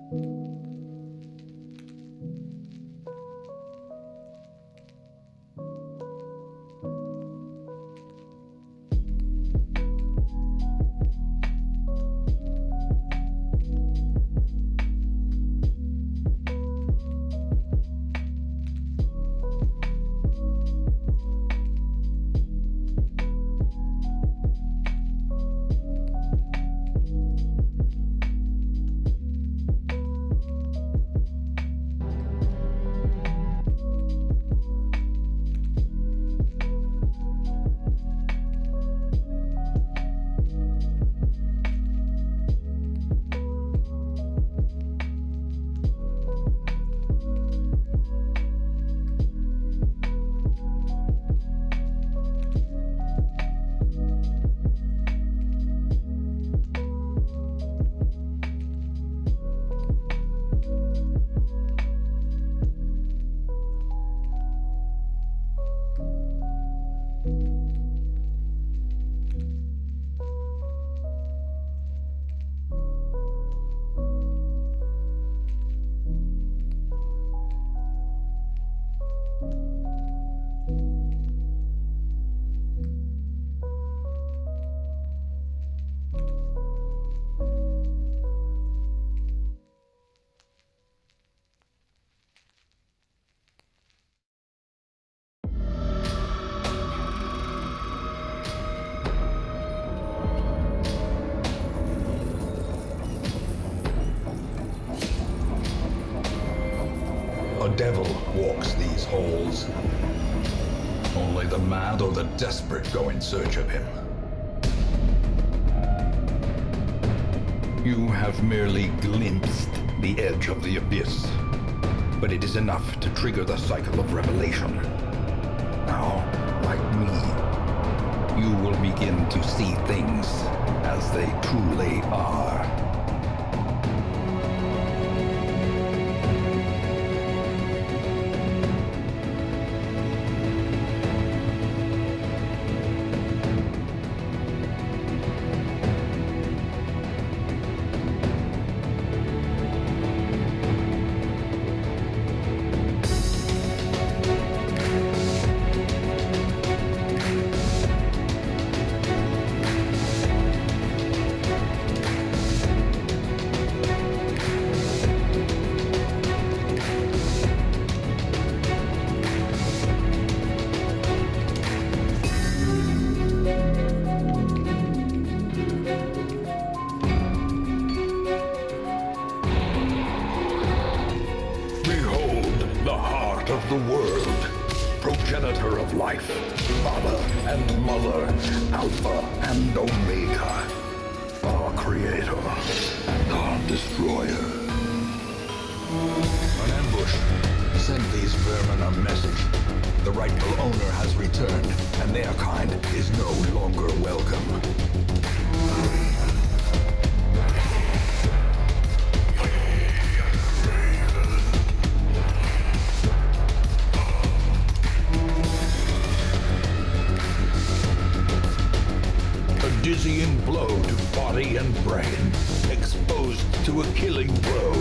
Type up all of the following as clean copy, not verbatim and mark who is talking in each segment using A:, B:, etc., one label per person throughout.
A: A devil walks these halls. Only the mad or the desperate go in search of him. You have merely glimpsed the edge of the abyss, but it is enough to trigger the cycle of revelation. Now, like me, you will begin to see things as they truly are. The world, progenitor of life, father and mother, alpha and omega, our creator and our destroyer. An ambush. Send these vermin a message. The rightful owner has returned, and their kind is no longer welcome. Dizzying blow to body and brain, exposed to a killing blow.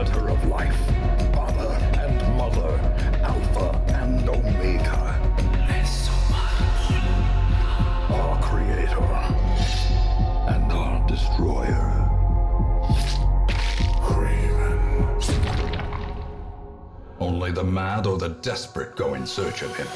A: inheritor of life, father and mother, alpha and omega. Our creator and our destroyer. Krayven. Only the mad or the desperate go in search of him.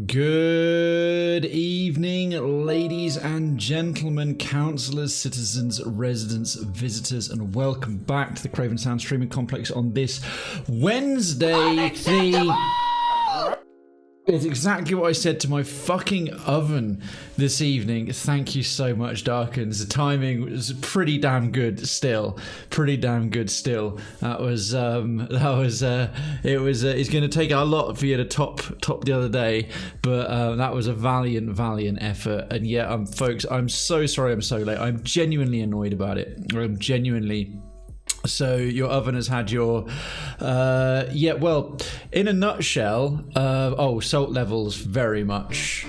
B: Good evening, ladies and gentlemen, councillors, citizens, residents, visitors, and welcome back to the Krayven Sound Streaming Complex on this Wednesday. It's exactly what I said to my fucking oven this evening. Thank you so much, Darkens. The timing was pretty damn good still. It's going to take a lot for you to top the other day, but that was a valiant effort. And yeah, folks, I'm so sorry I'm so late. I'm genuinely annoyed about it. I'm genuinely... So your oven has had your, yeah, well, in a nutshell, salt levels very much.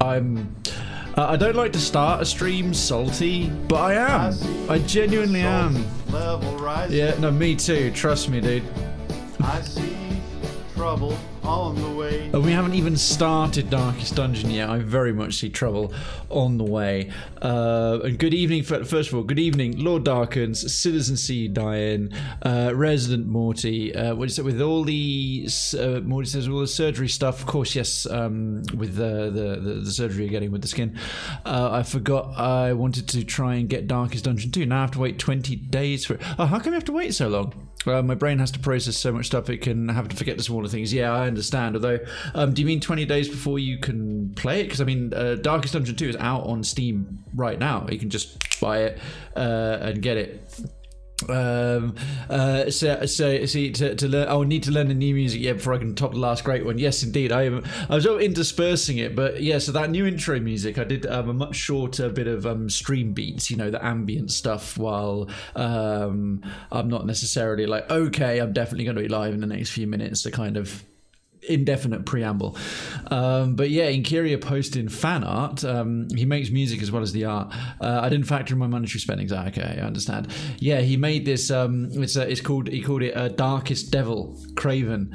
B: I don't like to start a stream salty, but I am. I genuinely am.
C: Level rising.
B: Yeah, no, me too. Trust me, dude.
C: I see trouble on the way.
B: And we haven't even started Darkest Dungeon yet. I very much see trouble on the way. And good evening, first of all, good evening, Lord Darkens, Citizen C. Diane, Resident Morty. What is it with all the Morty says all the surgery stuff? Of course, yes. With the surgery you're getting with the skin. I forgot I wanted to try and get Darkest Dungeon 2. Now I have to wait 20 days for it. Oh, how come you have to wait so long? My brain has to process so much stuff it can have to forget the smaller things. Yeah, I understand. Although, do you mean 20 days before you can play it? Because I mean, Darkest Dungeon 2 is out on Steam right now. You can just buy it and get it. To learn, I would need to learn the new music before I can top the last great one. Yes, indeed. I was interspersing it, but yeah. So that new intro music, I did a much shorter bit of stream beats. You know, the ambient stuff. While I'm not necessarily like, okay, I'm definitely going to be live in the next few minutes. To kind of indefinite preamble, but yeah, Inkyria posted fan art. He makes music as well as the art. I didn't factor in my monetary spendings. Okay, I understand. Yeah, he made this. He called it Darkest Devil Krayven.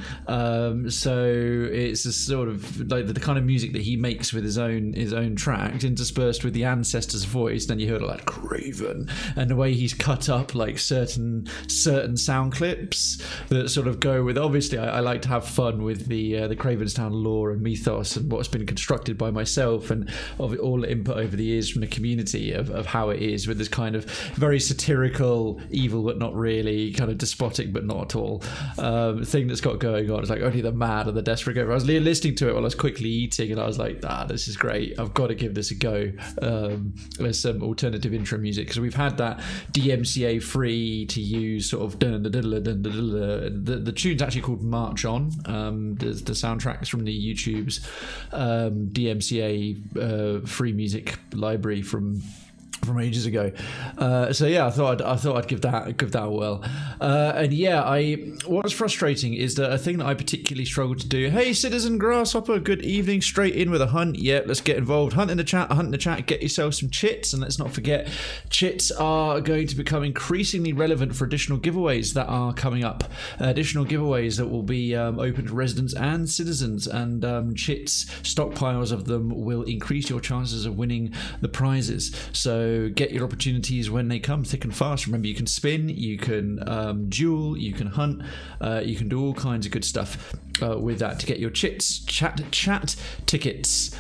B: So it's a sort of like the kind of music that he makes with his own tracks, interspersed with the ancestor's voice. Then you heard it like Krayven, and the way he's cut up like certain sound clips that sort of go with. Obviously, I like to have fun with the Cravenstown lore and mythos and what's been constructed by myself and of all the input over the years from the community of how it is, with this kind of very satirical, evil but not really, kind of despotic but not at all thing that's got going on. It's like only the mad or the desperate go. I was listening to it while I was quickly eating and I was like, this is great. I've got to give this a go. There's some alternative intro music because we've had that DMCA free to use sort of the tune's actually called March On. the soundtracks from the YouTube's DMCA free music library from ages ago. So yeah, I thought I'd give that a whirl. And yeah, what was frustrating is that a thing that I particularly struggled to do. Hey, Citizen Grasshopper, good evening. Straight in with a hunt. Yeah, let's get involved. Hunt in the chat. Get yourself some chits, and let's not forget, chits are going to become increasingly relevant for additional giveaways that are coming up. Additional giveaways that will be open to residents and citizens, and chits, stockpiles of them will increase your chances of winning the prizes. So get your opportunities when they come, thick and fast. Remember, you can spin, you can duel, you can hunt, you can do all kinds of good stuff with that to get your chat tickets,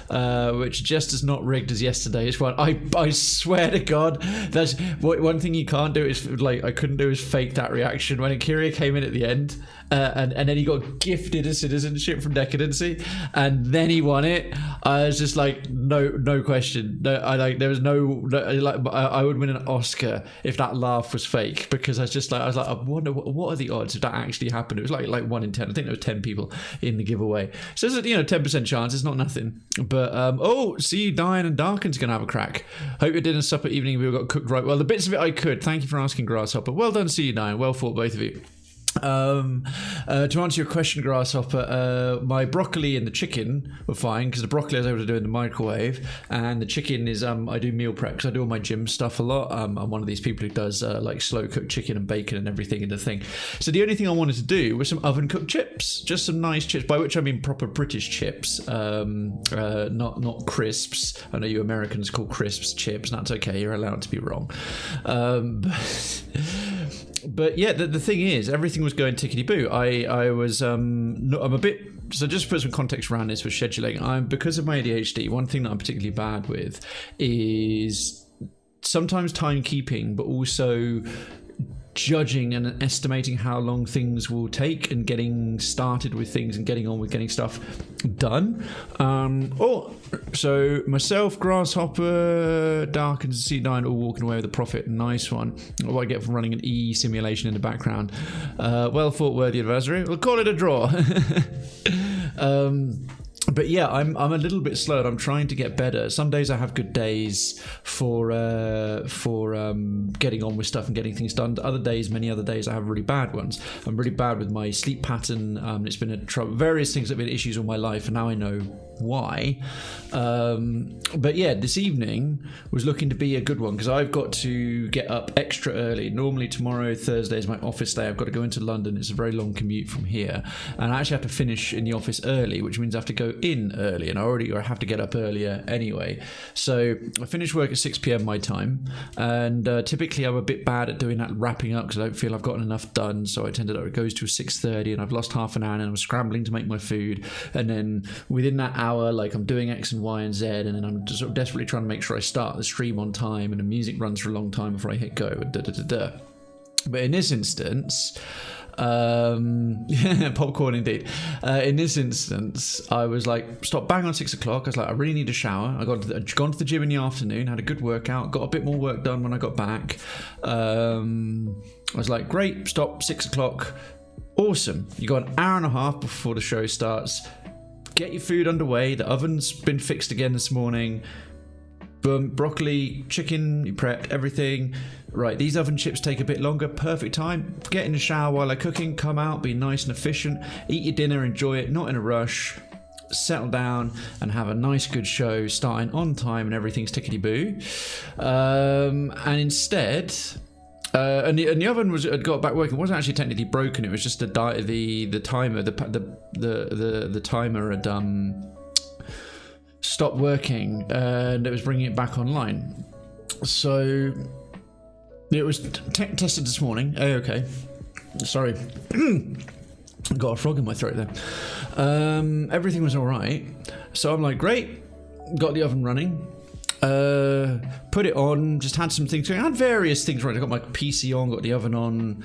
B: which just as not rigged as yesterday's one. I swear to God, that's one thing you can't do is I couldn't do is fake that reaction when Akira came in at the end, and then he got gifted a citizenship from Decadency, and then he won it. I was just like, no question. There was I would win an Oscar if that laugh was fake, because I wonder what are the odds if that actually happened. It was like 1 in 10. I think there was 10 people in the giveaway, so there's a 10% chance. It's not nothing. But see, Diane and Darken's gonna have a crack. Hope your dinner, supper, evening meal got cooked right. Well, the bits of it I could. Thank you for asking, Grasshopper. Well done, see you, Diane. Well fought, both of you. To answer your question, Grasshopper, my broccoli and the chicken were fine, because the broccoli I was able to do in the microwave, and the chicken is I do meal prep because I do all my gym stuff a lot. I'm one of these people who does like slow cooked chicken and bacon and everything in the thing. So the only thing I wanted to do was some oven cooked chips, just some nice chips, by which I mean proper British chips, not crisps. I know you Americans call crisps chips, and that's okay, you're allowed to be wrong. But yeah, the thing is, everything was going tickety-boo. I'm a bit... So just to put some context around this with scheduling, because of my ADHD, one thing that I'm particularly bad with is sometimes timekeeping, but also judging and estimating how long things will take and getting started with things and getting on with getting stuff done. So myself, Grasshopper, Dark and C9 all walking away with a profit. Nice one. What I get from running an E simulation in the background. Well fought, worthy adversary. We'll call it a draw. But yeah, I'm a little bit slowed. I'm trying to get better. Some days I have good days for getting on with stuff and getting things done. Many other days I have really bad ones. I'm really bad with my sleep pattern. It's been a trouble. Various things have been issues all my life, and now I know why. But yeah, this evening was looking to be a good one, because I've got to get up extra early. Normally tomorrow, Thursday, is my office day. I've got to go into London. It's a very long commute from here, and I actually have to finish in the office early, which means I have to go in early, and I have to get up earlier anyway. So I finish work at 6 p.m. my time, and typically I'm a bit bad at doing that wrapping up, because I don't feel I've gotten enough done. So I tend to it goes to 6:30, and I've lost half an hour, and I'm scrambling to make my food, and then within that hour, like I'm doing X and Y and Z, and then I'm just sort of desperately trying to make sure I start the stream on time, and the music runs for a long time before I hit go. But in this instance, popcorn indeed. In this instance, I was like, stop bang on 6 o'clock. I was like, I really need a shower. I'd gone to the gym in the afternoon, had a good workout, got a bit more work done when I got back. I was like, great, stop, 6 o'clock. Awesome. You got an hour and a half before the show starts. Get your food underway. The oven's been fixed again this morning. Boom, broccoli, chicken, you prepped everything. Right, these oven chips take a bit longer. Perfect time. Get in the shower while they're cooking. Come out, be nice and efficient. Eat your dinner, enjoy it, not in a rush. Settle down and have a nice, good show starting on time, and everything's tickety-boo. And instead... and the oven had got back working. It wasn't actually technically broken. It was just the timer. The timer had stopped working, and it was bringing it back online. So it was tested this morning. Okay, sorry, got a frog in my throat there. Everything was all right. So I'm like, great, got the oven running. Put it on, just had some things going. I had various things right. I got my PC on, got the oven on,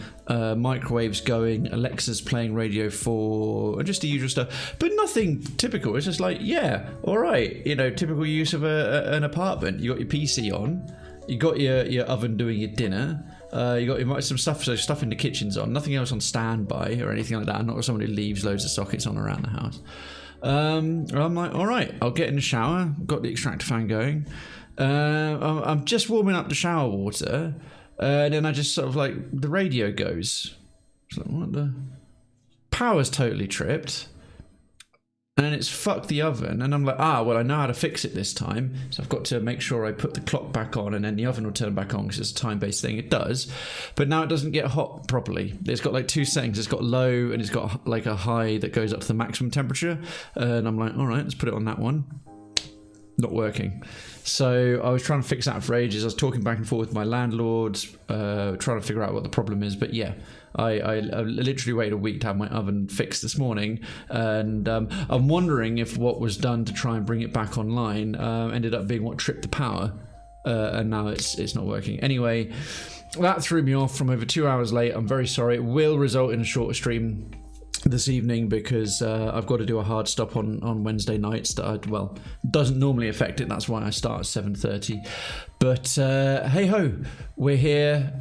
B: microwaves going, Alexa's playing Radio 4, and just the usual stuff, but nothing typical. It's just like, yeah, all right, typical use of an apartment. You got your PC on, you got your oven doing your dinner, You got some stuff. So stuff in the kitchen's on. Nothing else on standby or anything like that. I'm not someone who leaves loads of sockets on around the house. I'm like, all right, I'll get in the shower. Got the extractor fan going. I'm just warming up the shower water, and then I just sort of like the radio goes. It's like, what the? Power's totally tripped. And it's fucked the oven, and I'm like, well, I know how to fix it this time, so I've got to make sure I put the clock back on, and then the oven will turn back on because it's a time-based thing. It does, but now it doesn't get hot properly. It's got like two settings. It's got low, and it's got like a high that goes up to the maximum temperature, and I'm like, all right, let's put it on that one. Not working. So I was trying to fix that for ages. I was talking back and forth with my landlord, trying to figure out what the problem is, but yeah. I literally waited a week to have my oven fixed this morning, and I'm wondering if what was done to try and bring it back online ended up being what tripped the power, and now it's not working. Anyway, that threw me off from over 2 hours late. I'm very sorry. It will result in a shorter stream this evening because I've got to do a hard stop on Wednesday nights that doesn't normally affect it. That's why I start at 7:30. But hey ho, we're here.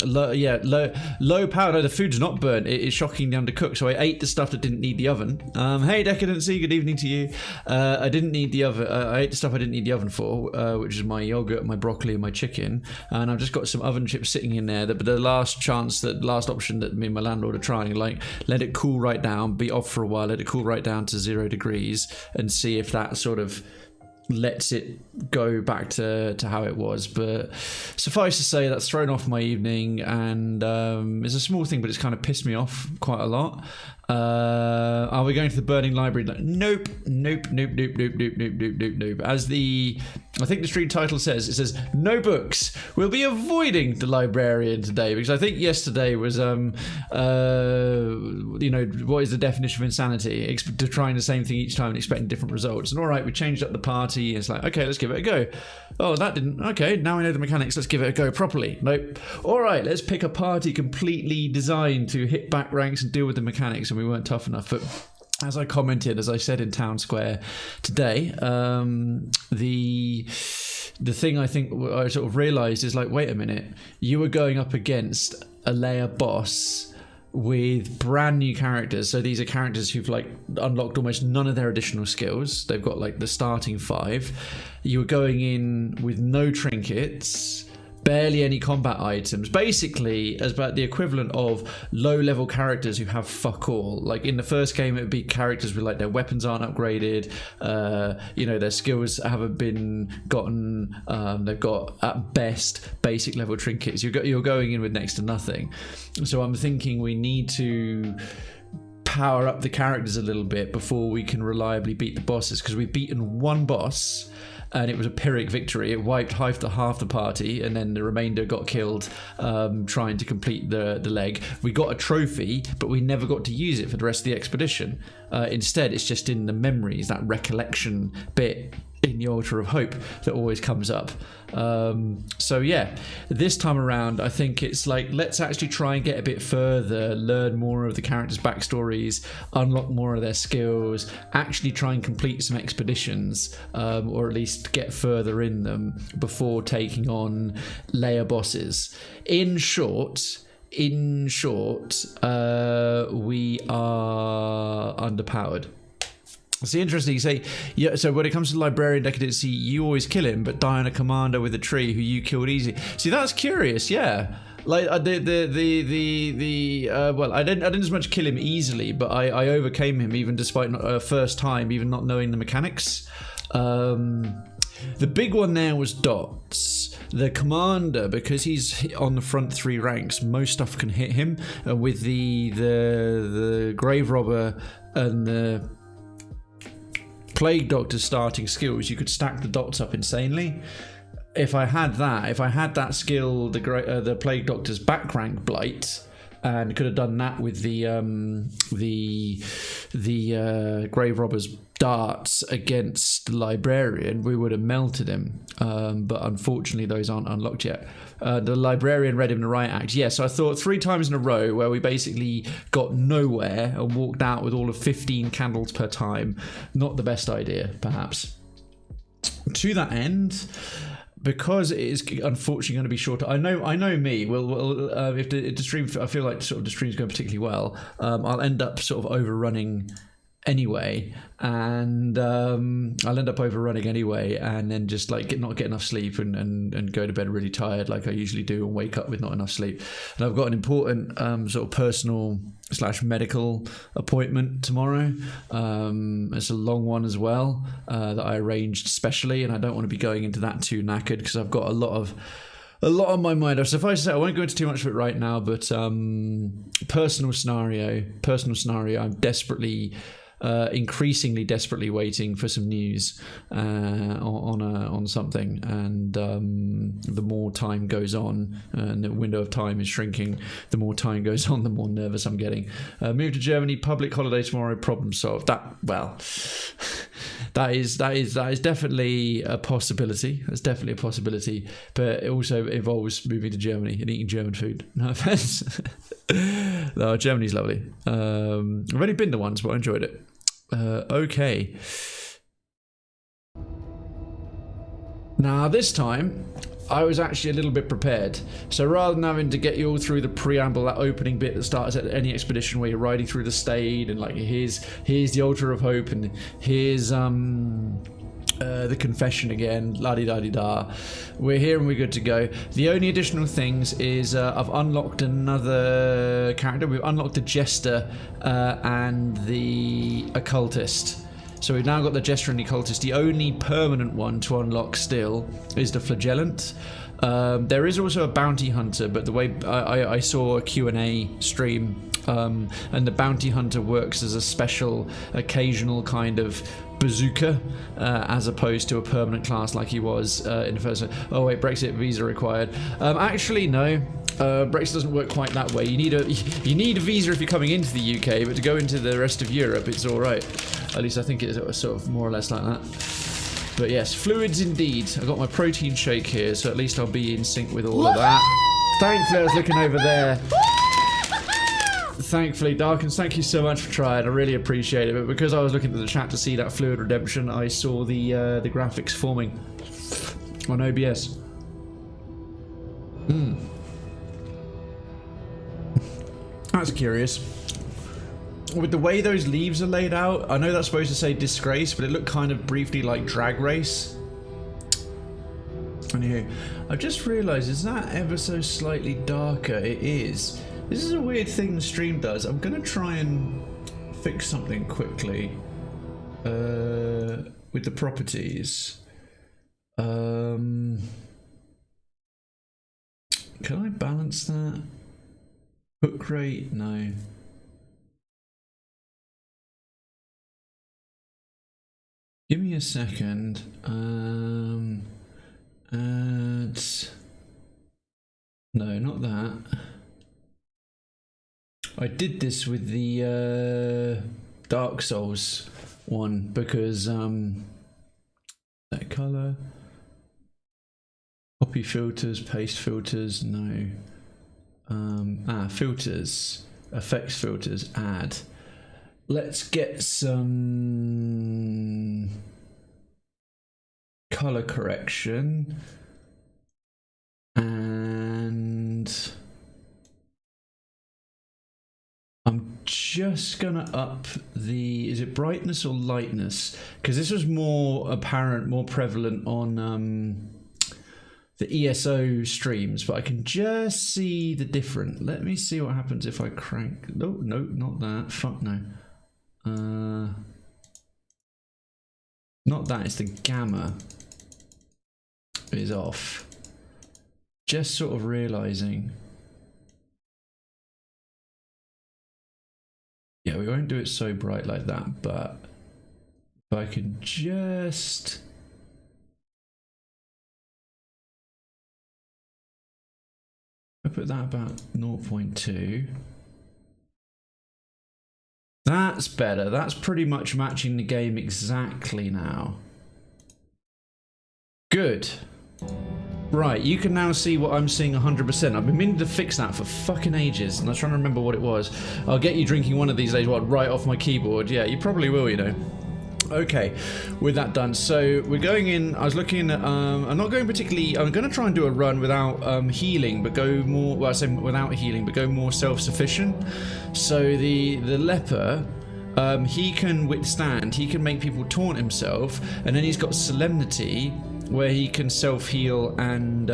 B: Low power. No, the food's not burnt. It is shockingly undercooked. So I ate the stuff that didn't need the oven. Hey Decadency, good evening to you. I didn't need the oven. I ate the stuff I didn't need the oven for, which is my yogurt, my broccoli, and my chicken. And I've just got some oven chips sitting in there. But the last option that me and my landlord are trying, like, let it cool right down, be off for a while, let it cool right down to 0 degrees, and see if that sort of lets it go back to how it was. But suffice to say, that's thrown off my evening, and it's a small thing, but it's kind of pissed me off quite a lot. Are we going to the burning library? Nope. As I think the stream title says, it says no books. We'll be avoiding the librarian today, because I think yesterday was what is the definition of insanity? Trying the same thing each time and expecting different results. And all right, we changed up the party. It's like, okay, let's give it a go. Oh, that didn't. Okay, now we know the mechanics. Let's give it a go properly. Nope. All right, let's pick a party completely designed to hit back ranks and deal with the mechanics. And we weren't tough enough. But as I said in Town Square today, the thing I think I sort of realised is like, wait a minute, you were going up against a layer boss with brand new characters. So these are characters who've like unlocked almost none of their additional skills. They've got like the starting 5. You were going in with no trinkets, barely any combat items, basically as about the equivalent of low-level characters who have fuck all. Like in the first game, it would be characters with like their weapons aren't upgraded, their skills haven't been gotten, they've got at best basic level trinkets. You're going in with next to nothing. So I'm thinking we need to power up the characters a little bit before we can reliably beat the bosses, because we've beaten one boss and it was a Pyrrhic victory. It wiped half the party, and then the remainder got killed trying to complete the leg. We got a trophy, but we never got to use it for the rest of the expedition. Instead, it's just in the memories, that recollection bit in the Altar of Hope that always comes up. So yeah, this time around, I think it's like, let's actually try and get a bit further, learn more of the characters' backstories, unlock more of their skills, actually try and complete some expeditions, or at least get further in them before taking on layer bosses. In short, we are underpowered. It's interesting you say, yeah. So when it comes to Librarian Decadency, you always kill him, but die on a commander with a tree who you killed easy. See, that's curious, yeah. Like I didn't as much kill him easily, but I overcame him even despite first time, even not knowing the mechanics. The big one there was Dots. The commander, because he's on the front 3 ranks, most stuff can hit him. With the Grave Robber and the Plague Doctor's starting skills, you could stack the dots up insanely. If I had that skill, the Plague Doctor's back rank Blight, and could have done that with the Grave Robber's darts against the Librarian, we would have melted him. But unfortunately, those aren't unlocked yet. The Librarian read him the right act. Yeah, so I thought 3 times in a row where we basically got nowhere and walked out with all of 15 candles per time. Not the best idea, perhaps. To that end, because it is unfortunately going to be shorter. I know me. If the stream, I feel like sort of the stream's going particularly well. I'll end up sort of overrunning anyway, and I'll end up overrunning anyway, and then just like not get enough sleep and go to bed really tired like I usually do, and wake up with not enough sleep. And I've got an important sort of personal / medical appointment tomorrow. It's a long one as well that I arranged specially, and I don't want to be going into that too knackered because I've got a lot on my mind. Suffice to say, I won't go into too much of it right now, but personal scenario, I'm increasingly desperately waiting for some news on something, and the more time goes on and the window of time is shrinking, the more time goes on, the more nervous I'm getting. Move to Germany, public holiday tomorrow, problem solved. That is definitely a possibility. That's definitely a possibility, but it also involves moving to Germany and eating German food. No offense. No, Germany's lovely. I've only been there once, but I enjoyed it. Okay. Now this time, I was actually a little bit prepared. So rather than having to get you all through the preamble, that opening bit that starts at any expedition where you're riding through the Stade and like here's the Altar of Hope and here's the confession again, la-di-da-di-da. We're here and we're good to go. The only additional things is I've unlocked another character. We've unlocked the Jester and the Cultist. So we've now got the Jester and the Cultist. The only permanent one to unlock still is the Flagellant. There is also a bounty hunter, but the way I saw a Q&A stream, and the bounty hunter works as a special occasional kind of bazooka, as opposed to a permanent class like he was in the first one. Oh wait, Brexit visa required. Actually no, Brexit doesn't work quite that way. You need a visa if you're coming into the UK, but to go into the rest of Europe it's alright. At least I think it's sort of more or less like that. But yes, fluids indeed. I got my protein shake here, so at least I'll be in sync with all of that. Thankfully I was looking over there. Thankfully, Darkens, thank you so much for trying. I really appreciate it. But because I was looking at the chat to see that fluid redemption, I saw the graphics forming on OBS. That's curious. With the way those leaves are laid out, I know that's supposed to say disgrace, but it looked kind of briefly like drag race. And here, I've just realised, is that ever so slightly darker? It is. This is a weird thing the stream does. I'm going to try and fix something quickly with the properties. Can I balance that? Hook rate? No. Give me a second. No, not that. I did this with the Dark Souls one because that color, copy filters, paste filters, no. Filters, effects filters, add. Let's get some color correction and I'm just gonna up the, is it brightness or lightness? Because this was more apparent, more prevalent on the ESO streams, but I can just see the difference. Let me see what happens if I crank. No, not that. Fuck no. Not that. It's the gamma is off. Just sort of realizing. Yeah, we won't do it so bright like that, but if I can just. I put that about 0.2. That's better. That's pretty much matching the game exactly now. Good. Right, you can now see what I'm seeing 100%. I've been meaning to fix that for fucking ages, and I was trying to remember what it was. I'll get you drinking one of these days, what, right off my keyboard? Yeah, you probably will, you know. Okay, with that done, so we're going in. I was looking at. I'm not going particularly. I'm going to try and do a run without healing, but go more. Well, I say without healing, but go more self-sufficient. So the leper. He can withstand, he can make people taunt himself, and then he's got solemnity where he can self-heal and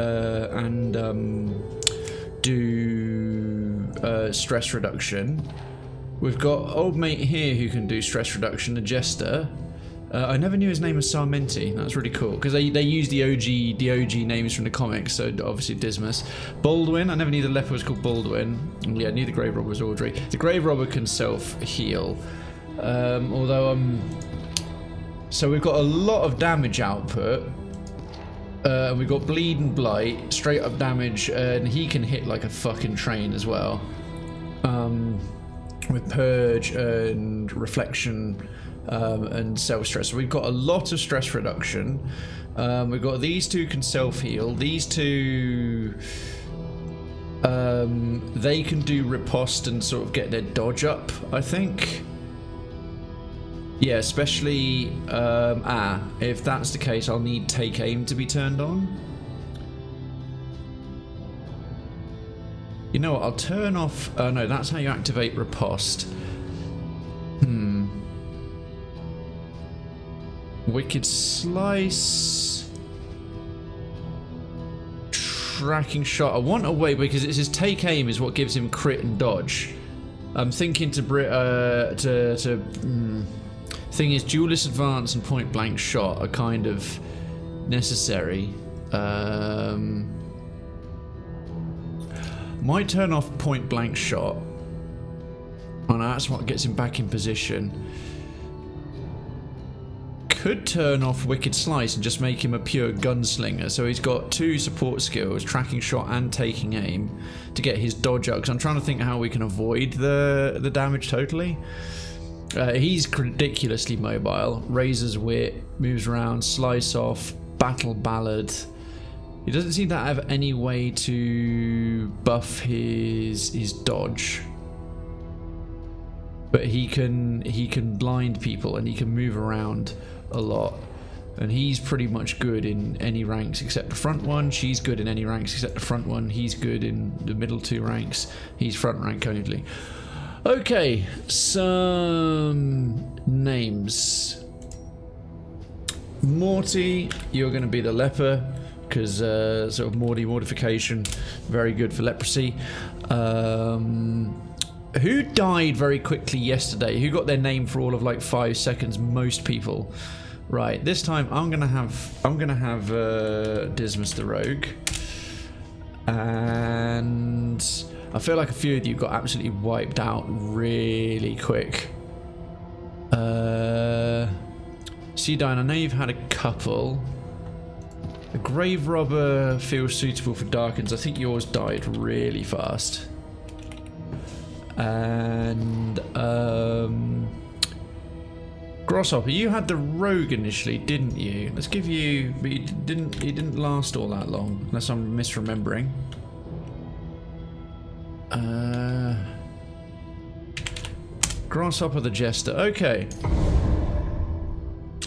B: do stress reduction. We've got old mate here who can do stress reduction, the Jester. I never knew his name was Sarmenti. That's really cool because they use the OG names from the comics. So obviously Dismas, Baldwin. I never knew the leper was called Baldwin. Yeah, I knew the grave robber was Audrey. The grave robber can self heal, although so we've got a lot of damage output. We've got bleed and blight, straight up damage, and he can hit like a fucking train as well. With purge and reflection. And self-stress. So we've got a lot of stress reduction. We've got these two can self-heal. These two, they can do riposte and sort of get their dodge up, I think. Yeah, especially, if that's the case, I'll need take aim to be turned on. You know what, I'll turn off, no, that's how you activate riposte. Wicked Slice, tracking shot. I want away because it's his take aim is what gives him crit and dodge. I'm thinking thing is duelist advance and point blank shot are kind of necessary. Might turn off point blank shot. Oh no, that's what gets him back in position. Could turn off Wicked Slice and just make him a pure gunslinger. So he's got two support skills, tracking shot and taking aim, to get his dodge up. Because I'm trying to think how we can avoid the damage totally. He's ridiculously mobile. Razor's Wit, moves around, slice off, battle ballad. He doesn't seem to have any way to buff his dodge. But he can blind people and he can move around a lot, and he's pretty much good in any ranks except the front one. She's good in any ranks except the front one. He's good in the middle two ranks. He's front rank only. Okay, some names. Morty, you're going to be the leper because sort of mortification, very good for leprosy. Who died very quickly yesterday? Who got their name for all of like 5 seconds? Most people. Right, this time I'm gonna have Dismas the Rogue, and I feel like a few of you got absolutely wiped out really quick. Seedine, I know you've had a couple. The Grave Robber feels suitable for Darkens. I think yours died really fast. And Grasshopper, you had the Rogue initially, didn't you? Let's give you, but you didn't last all that long, unless I'm misremembering. Grasshopper the Jester. Okay.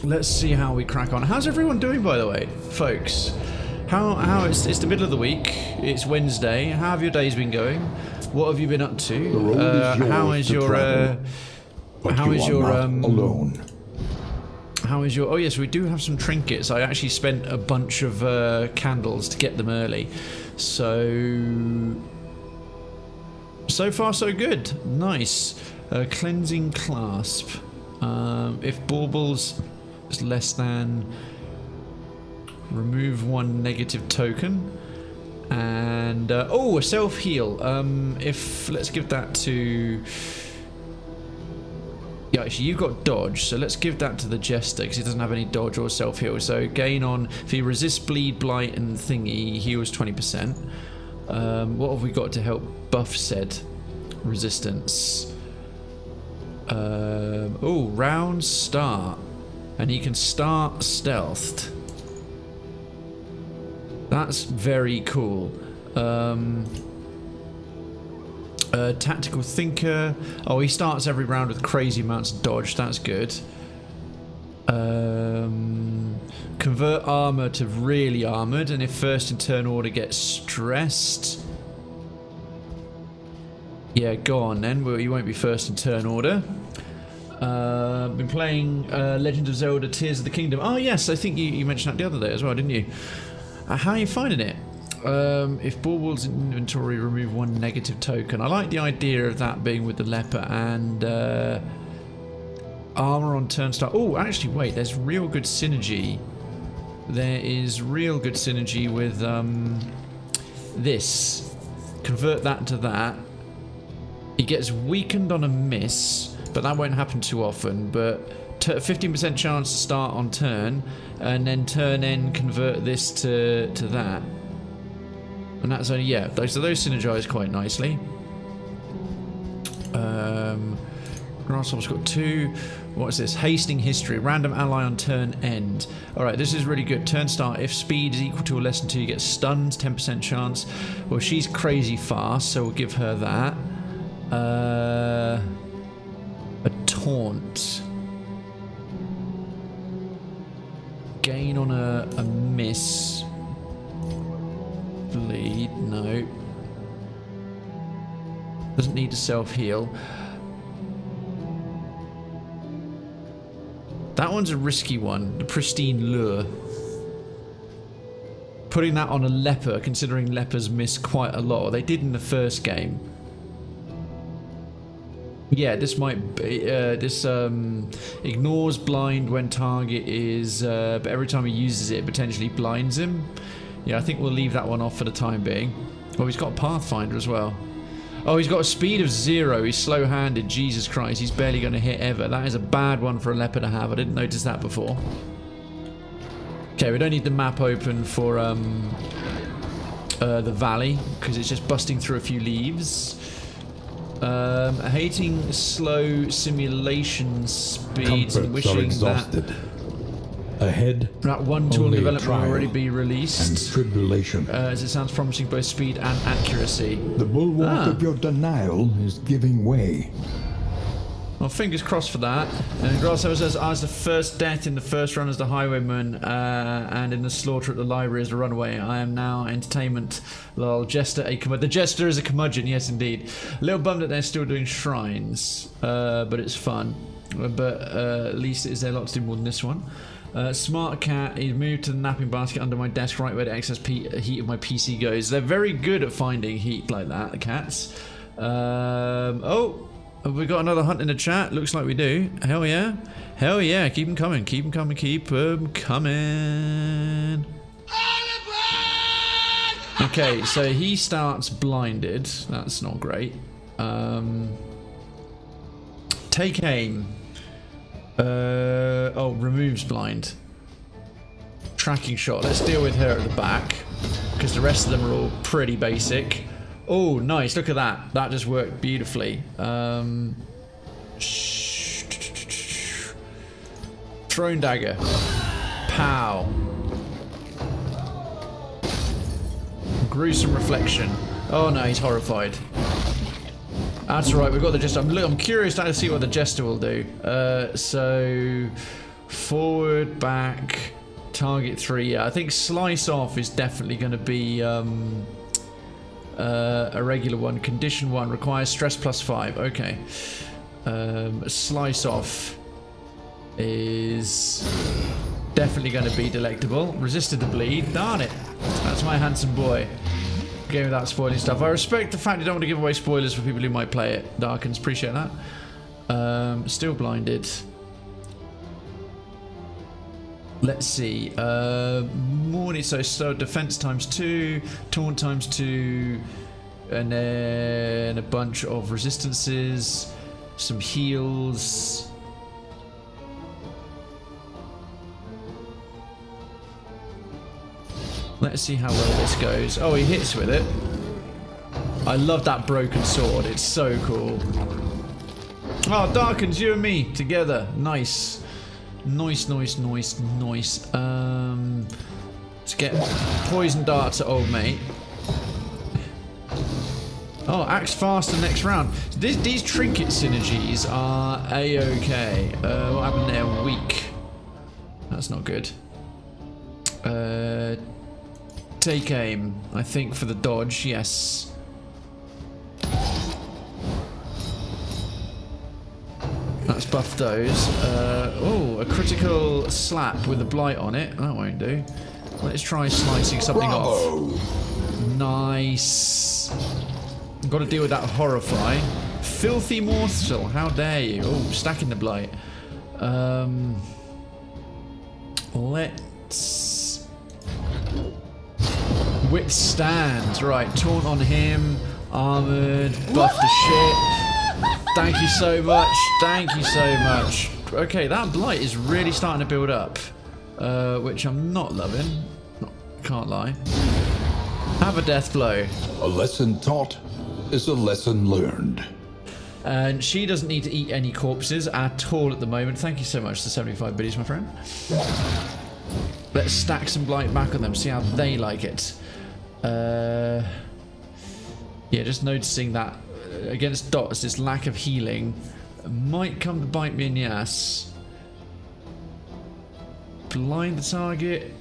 B: Let's see how we crack on. How's everyone doing, by the way, folks? How it's the middle of the week. It's Wednesday. How have your days been going? What have you been up to? How is your
A: alone.
B: How is your? Oh yes, we do have some trinkets. I actually spent a bunch of candles to get them early, so far so good. Nice. Cleansing clasp. If baubles is less than, remove 1 negative token. And oh, a self heal. If let's give that to. Yeah, actually, you've got dodge, so let's give that to the Jester because he doesn't have any dodge or self heal. So gain on if he resists bleed, blight, and thingy, he heals 20%. What have we got to help buff said resistance? Oh, round start, and he can start stealthed. That's very cool. Tactical thinker. Oh, he starts every round with crazy amounts of dodge. That's good. Convert armor to really armored, and if first in turn order gets stressed, yeah, go on then. Well, you won't be first in turn order. Been playing Legend of Zelda Tears of the Kingdom. Oh yes, I think you mentioned that the other day as well, didn't you? How are you finding it? If Bulbul's inventory, remove 1 negative token. I like the idea of that being with the Leper, and armor on turn start. Oh, actually, wait, there's real good synergy. There is real good synergy with this. Convert that to that. He gets weakened on a miss, but that won't happen too often. But 15% chance to start on turn, and then turn end convert this to that. And that's only, yeah, so those synergize quite nicely. Grasshopper's got 2. What is this? Hastening history. Random ally on turn end. Alright, this is really good. Turn start. If speed is equal to or less than 2, you get stunned. 10% chance. Well, she's crazy fast, so we'll give her that. A taunt. Gain on a miss. Bleed. No. Doesn't need to self-heal. That one's a risky one, the Pristine Lure. Putting that on a Leper, considering Lepers miss quite a lot. They did in the first game. Yeah, this might be, this ignores blind when target is, but every time he uses it, potentially blinds him. Yeah, I think we'll leave that one off for the time being. Oh, he's got a Pathfinder as well. Oh, he's got a speed of 0. He's slow-handed. Jesus Christ, he's barely going to hit ever. That is a bad one for a Leper to have. I didn't notice that before. Okay, we don't need the map open for the valley, because it's just busting through a few leaves. Hating slow simulation speeds and wishing that
D: ahead,
B: that one tool in
D: only
B: development will
D: trial
B: already be released.
D: and tribulation.
B: As it sounds promising both speed and accuracy.
D: The bulwark of your denial is giving way.
B: Well, fingers crossed for that. And Grasshopper says, I was the first death in the first run as the Highwayman, and in the slaughter at the library as the runaway. I am now entertainment. Lol, Jester, a curmudgeon. The Jester is a curmudgeon, yes indeed. A little bummed that they're still doing shrines, but it's fun. But at least is there a lot to do more than this one. Smart cat, he's moved to the napping basket under my desk right where the excess heat of my PC goes. They're very good at finding heat like that, the cats. Oh, have we got another hunt in the chat? Looks like we do. Hell yeah. Hell yeah, keep them coming, keep them coming, keep them coming. Okay, so he starts blinded. That's not great. Take aim. Oh, removes blind. Tracking shot. Let's deal with her at the back, because the rest of them are all pretty basic. Oh, nice. Look at that. That just worked beautifully. Throne dagger. Pow. Gruesome reflection. Oh no, he's horrified. That's right, we've got the Jester. I'm curious to see what the Jester will do. So, forward, back, target 3. Yeah, I think slice off is definitely going to be a regular one. Condition 1 requires stress +5. Okay. Slice off is definitely going to be delectable. Resisted the bleed. Darn it. That's my handsome boy. Game without spoiling stuff. I respect the fact you don't want to give away spoilers for people who might play it. Darkens, appreciate that. Still blinded. Let's see. Morning, so defense ×2, taunt ×2, and then a bunch of resistances, some heals. Let's see how well this goes. Oh, he hits with it. I love that broken sword. It's so cool. Oh, Darkens, you and me together. Nice. Nice, nice, nice, nice. Let's get poison darts at old mate. Oh, axe faster next round. These trinket synergies are a-okay. What happened there? Weak. That's not good. Take aim, I think, for the dodge. Yes. That's buffed those. Oh, a critical slap with a blight on it. That won't do. Let's try slicing something off. Nice. Got to deal with that horrify. Filthy morsel. How dare you? Oh, stacking the blight. Let's withstand. Right, taunt on him. Armored. Buff the shit. Thank you so much. Thank you so much. Okay, that blight is really starting to build up, which I'm not loving. Can't lie. Have a death blow.
D: A lesson taught is a lesson learned.
B: And she doesn't need to eat any corpses at all at the moment. Thank you so much to 75 biddies, my friend. Let's stack some blight back on them, see how they like it. Yeah, just noticing that against dots, this lack of healing might come to bite me in the ass. Blind the target.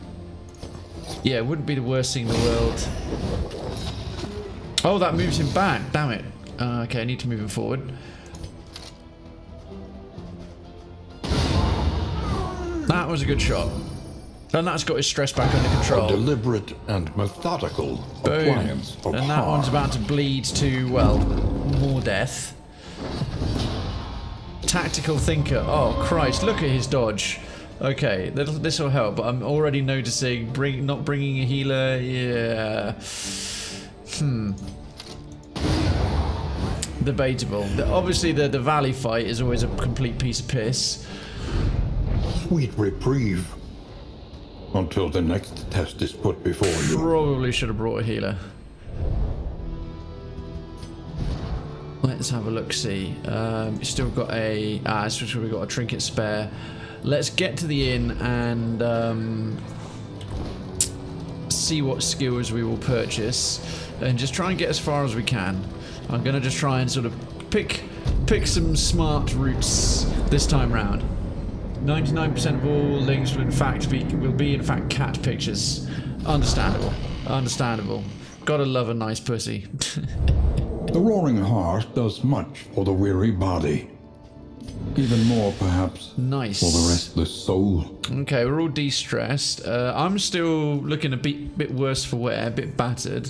B: Yeah, it wouldn't be the worst thing in the world. Oh, that moves him back. Damn it. Okay, I need to move him forward. That was a good shot. And that's got his stress back under control.
D: A deliberate and methodical appliance of
B: And that one's about to bleed to, well, more death. Tactical thinker. Oh, Christ, look at his dodge. Okay, this will help, but I'm already noticing not bringing a healer. Yeah. Debatable. Obviously, the Valley fight is always a complete piece of piss.
D: sweet reprieve until the next test is put before you.
B: Probably should have brought a healer. Let's have a look-see. Still got a... we've got a trinket spare. Let's get to the inn and see what skills we will purchase and just try and get as far as we can. I'm going to just try and sort of pick some smart routes this time round. 99% of all links will in fact be cat pictures. Understandable. Understandable. Gotta love a nice pussy.
D: The roaring heart does much for the weary body. Even more, perhaps,
B: Nice.
D: for the restless soul.
B: Okay, we're all de-stressed. I'm still looking a bit worse for wear, a bit battered.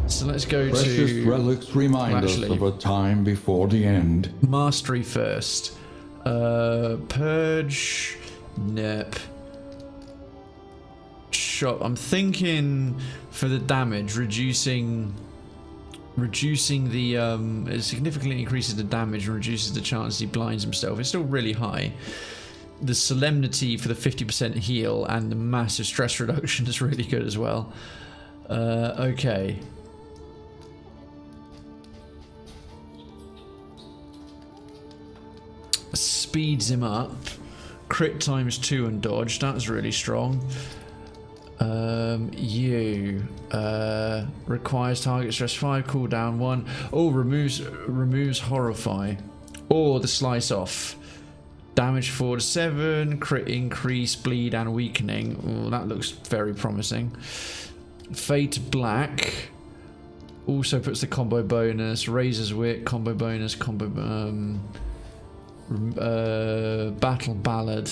B: So let's go
D: Precious
B: to...
D: relics remind us of a time before the end.
B: Mastery first. Purge. Nope. Shot. I'm thinking for the damage, reducing the it significantly increases the damage and reduces the chance he blinds himself. It's still really high. The solemnity for the 50% heal and the massive stress reduction is really good as well. Okay. Speeds him up. Crit ×2 and dodge. That's really strong. Requires target stress 5, cooldown 1. Oh, removes horrify. Or the slice off. Damage 4 to 7. Crit increase, bleed and weakening. Oh, that looks very promising. Fate black. Also puts the combo bonus. Razor's wit, combo bonus, battle ballad.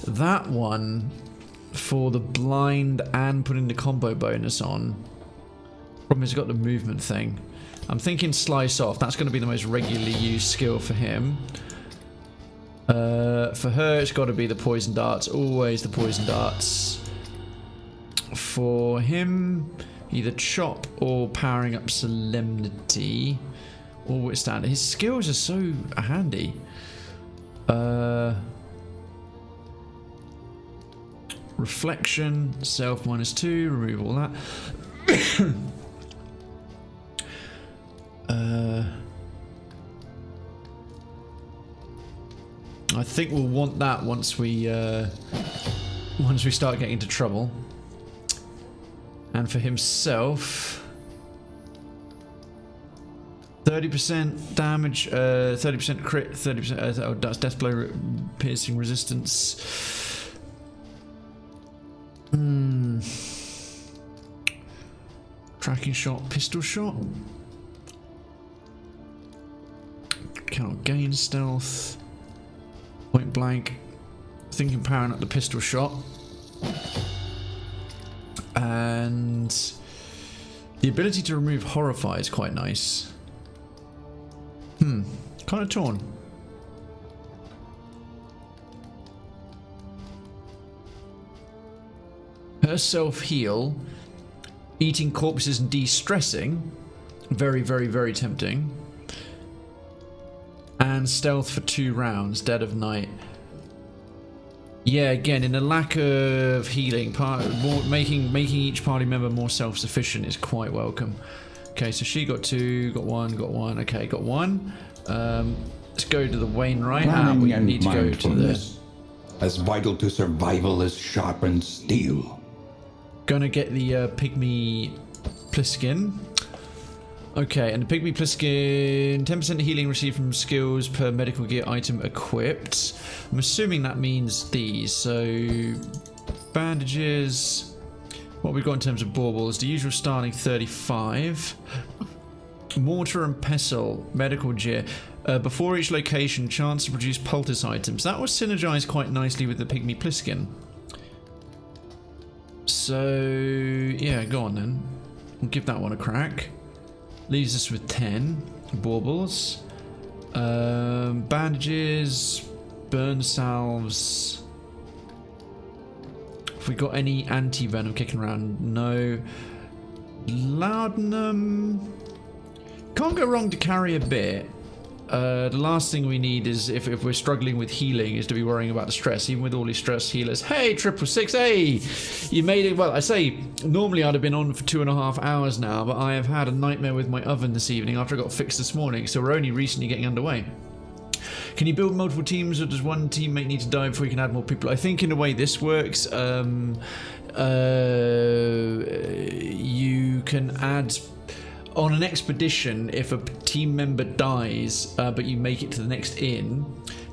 B: That one for the blind and putting the combo bonus on. Problem is, got the movement thing. I'm thinking slice off. That's going to be the most regularly used skill for him. For her, it's got to be the poison darts. Always the poison darts. For him, either chop or powering up solemnity. Or withstand. His skills are so handy. Reflection, self -2, remove all that. I think we'll want that once we start getting into trouble. And for himself, 30% damage, 30% crit, 30%. Oh, that's death blow, piercing resistance. Tracking shot, pistol shot. Cannot gain stealth. Point blank. Thinking powering up the pistol shot. And the ability to remove horrify is quite nice. Kind of torn. Her self-heal, eating corpses and de-stressing, very, very, very tempting. And stealth for 2 rounds, dead of night. Yeah, again, in a lack of healing, making each party member more self-sufficient is quite welcome. Okay, so she got 2, got 1. Okay, got 1. Let's go to the Wainwright. We need to go to the...
D: as vital to survival as sharpened steel.
B: Gonna get the Pygmy Pliskin. Okay, and the Pygmy Pliskin, 10% healing received from skills per medical gear item equipped. I'm assuming that means these. So, bandages. What we've got in terms of baubles, the usual starting 35. Mortar and pestle, medical gear. Before each location, chance to produce poultice items. That was synergized quite nicely with the Pygmy Pliskin. So, yeah, go on then. We'll give that one a crack. Leaves us with 10 baubles. Bandages, burn salves. Have we got any anti-venom kicking around? No. Laudanum. Can't go wrong to carry a bit. The last thing we need is, if we're struggling with healing, is to be worrying about the stress, even with all these stress healers. Hey, 666, hey! You made it. Well, I say, normally I'd have been on for 2.5 hours now, but I have had a nightmare with my oven this evening after I got fixed this morning, so we're only recently getting underway. Can you build multiple teams, or does one teammate need to die before you can add more people? I think in the way this works, you can add... On an expedition, if a team member dies, but you make it to the next inn,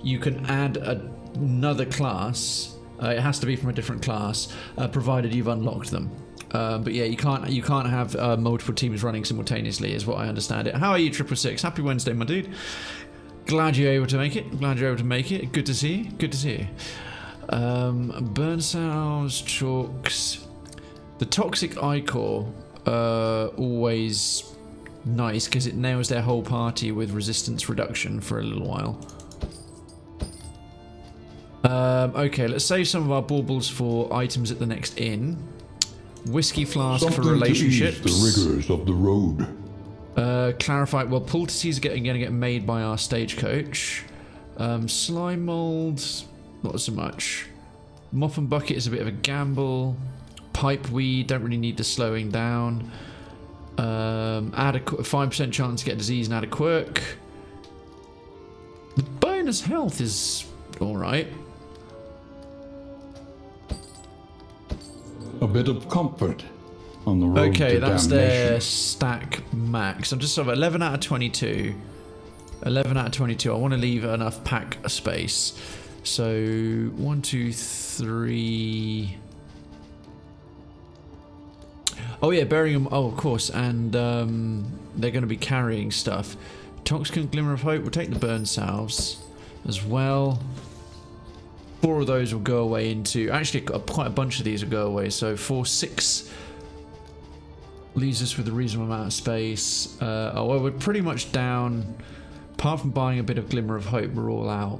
B: you can add another class. It has to be from a different class, provided you've unlocked them. But yeah, you can't have multiple teams running simultaneously, is what I understand it. How are you, 666? Happy Wednesday, my dude. Glad you're able to make it. Good to see you. Good to see you. Burn cells, chalks. The toxic ichor, always nice because it nails their whole party with resistance reduction for a little while. Okay, let's save some of our baubles for items at the next inn. Whiskey flask for relationships.
D: To ease the rigors of the road.
B: Clarify. Well, poultices are going to get made by our stagecoach. Slime mold, not so much. Mop and bucket is a bit of a gamble. Pipe weed, don't really need the slowing down. Add a 5% chance to get disease and add a quirk. The bonus health is alright.
D: A bit of comfort on the road
B: okay,
D: to
B: that's
D: damnation.
B: their stack max. I'm just sort of 11 out of 22. 11 out of 22. I want to leave enough pack space. So 1, 2, 3. Oh yeah, burying them. Oh, of course, and they're going to be carrying stuff. Toxicant Glimmer of Hope. We'll take the burn salves as well. 4 of those will go away into... Actually, quite a bunch of these will go away. So 4, 6 leaves us with a reasonable amount of space. Oh, well, we're pretty much down. Apart from buying a bit of Glimmer of Hope, we're all out.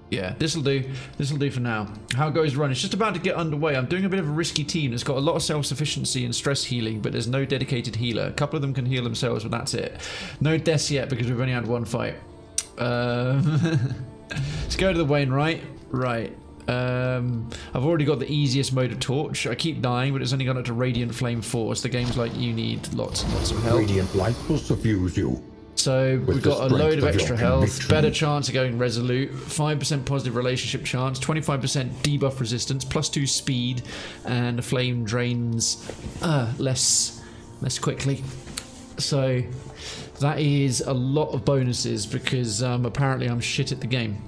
B: Yeah, this'll do. This'll do for now. How goes run? It's just about to get underway. I'm doing a bit of a risky team. It's got a lot of self-sufficiency and stress healing, but there's no dedicated healer. A couple of them can heal themselves, but that's it. No deaths yet because we've only had 1 fight. Let's go to the Wainwright. Right. I've already got the easiest mode of torch. I keep dying, but it's only gone up to Radiant Flame Force. The game's like, you need lots and lots of help.
D: Radiant light will suffuse you.
B: So we've got a load of extra health, better chance of going resolute, 5% positive relationship chance, 25% debuff resistance, +2 speed, and the flame drains less quickly. So That is a lot of bonuses because apparently I'm shit at the game.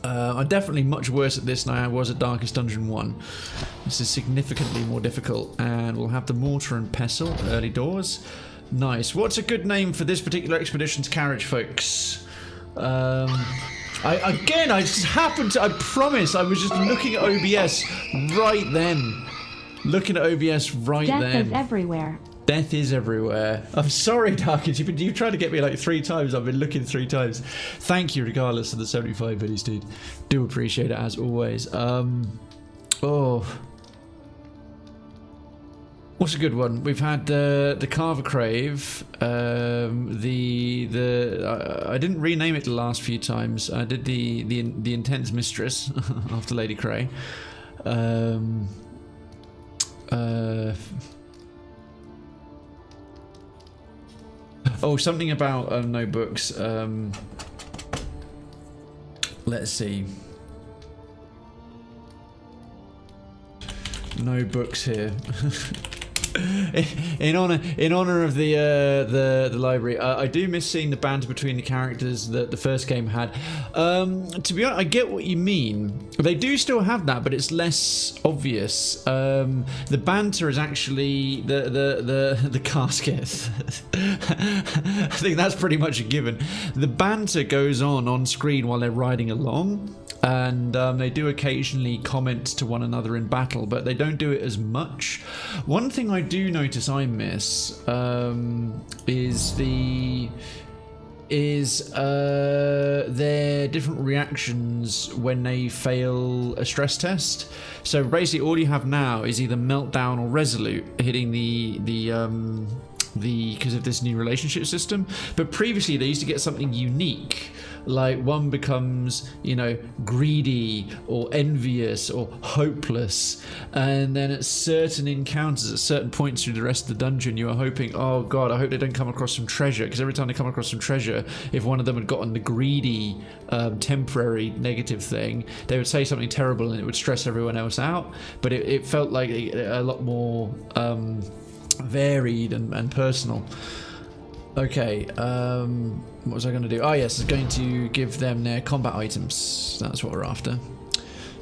B: I'm definitely much worse at this than I was at Darkest Dungeon 1. This is significantly more difficult, and we'll have the Mortar and Pestle, early doors. Nice. What's a good name for this particular expedition's carriage, folks? I just happened to, I promise, I was just looking at OBS right then. Looking at OBS right then.
E: Death is everywhere.
B: Death is everywhere. I'm sorry, Darkins. You've tried to get me like 3 times. I've been looking 3 times. Thank you, regardless of the 75 biddies, dude. Do appreciate it as always. Oh, what's a good one? We've had the Carver Crave. I didn't rename it the last few times. I did the Intense Mistress after Lady Cray. Oh, something about no books. Let's see. No books here. in honor of the library, I do miss seeing the banter between the characters that the first game had. To be honest, I get what you mean. They do still have that, but it's less obvious. The banter is actually the casket. I think that's pretty much a given. The banter goes on screen while they're riding along. And they do occasionally comment to one another in battle, but they don't do it as much. One thing I do notice I miss is their different reactions when they fail a stress test. So basically, all you have now is either meltdown or resolute hitting because of this new relationship system. But previously they used to get something unique, like one becomes, you know, greedy or envious or hopeless, and then at certain encounters at certain points through the rest of the dungeon you are hoping, oh god, I hope they don't come across some treasure, because every time they come across some treasure, if one of them had gotten the greedy temporary negative thing, they would say something terrible and it would stress everyone else out. But it felt like a lot more varied and personal. Okay, what was I going to do? Oh yes, it's going to give them their combat items. That's what we're after.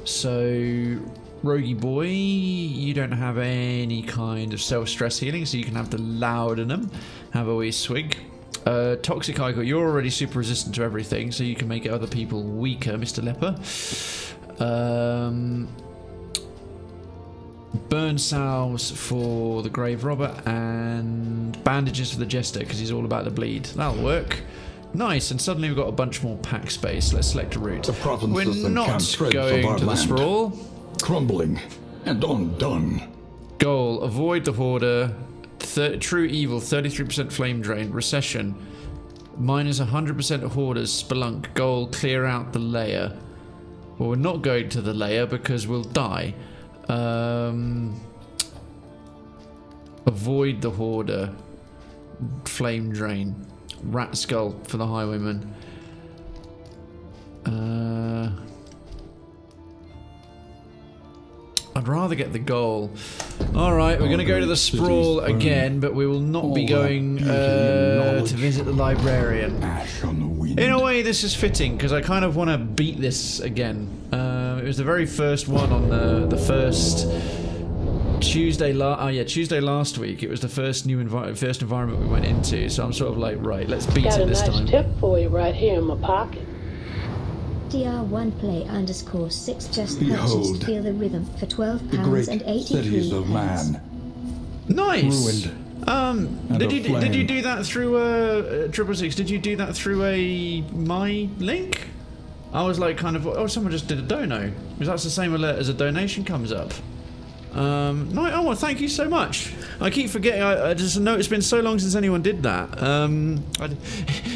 B: So, Rogie Boy, you don't have any kind of self-stress healing, so you can have the Laudanum. Have a wee swig. Toxic Icon, you're already super resistant to everything, so you can make other people weaker, Mr. Leper. Burn salves for the Grave Robber, and bandages for the Jester, because he's all about the bleed. That'll work. Nice, and suddenly we've got a bunch more pack space. Let's select a route.
D: The provinces
B: We're
D: and
B: not
D: cantreds
B: going
D: of our
B: to the
D: land,
B: Sprawl.
D: crumbling and undone.
B: Goal, avoid the Hoarder. True Evil, 33% Flame Drain. Recession, minus 100% of Hoarders. Spelunk. Goal, clear out the layer. Well, we're not going to the layer because we'll die. Avoid the Hoarder. Flame Drain. Rat Skull for the Highwayman. I'd rather get the goal. Alright, we're going to go to the Sprawl again, but we will not be going to visit the Librarian.
D: Ash on the wind.
B: In a way, this is fitting, because I kind of want to beat this again. It was the very first one on the first Tuesday last week. It was the first first environment we went into, so I'm sort of like, right, let's beat it this time.
F: Got a nice tip for you right here in my pocket.
E: DR1play_6 just
D: Behold,
E: purchased Feel the Rhythm for £12
D: the great
E: and 83
D: cities of man.
B: Nice.
D: Ruined.
B: Did you do that through 666? Did you do that through a my link? I was like, kind of, oh, someone just did a dono. Because that's the same alert as a donation comes up. No, oh, well, thank you so much. I keep forgetting. I just know it's been so long since anyone did that.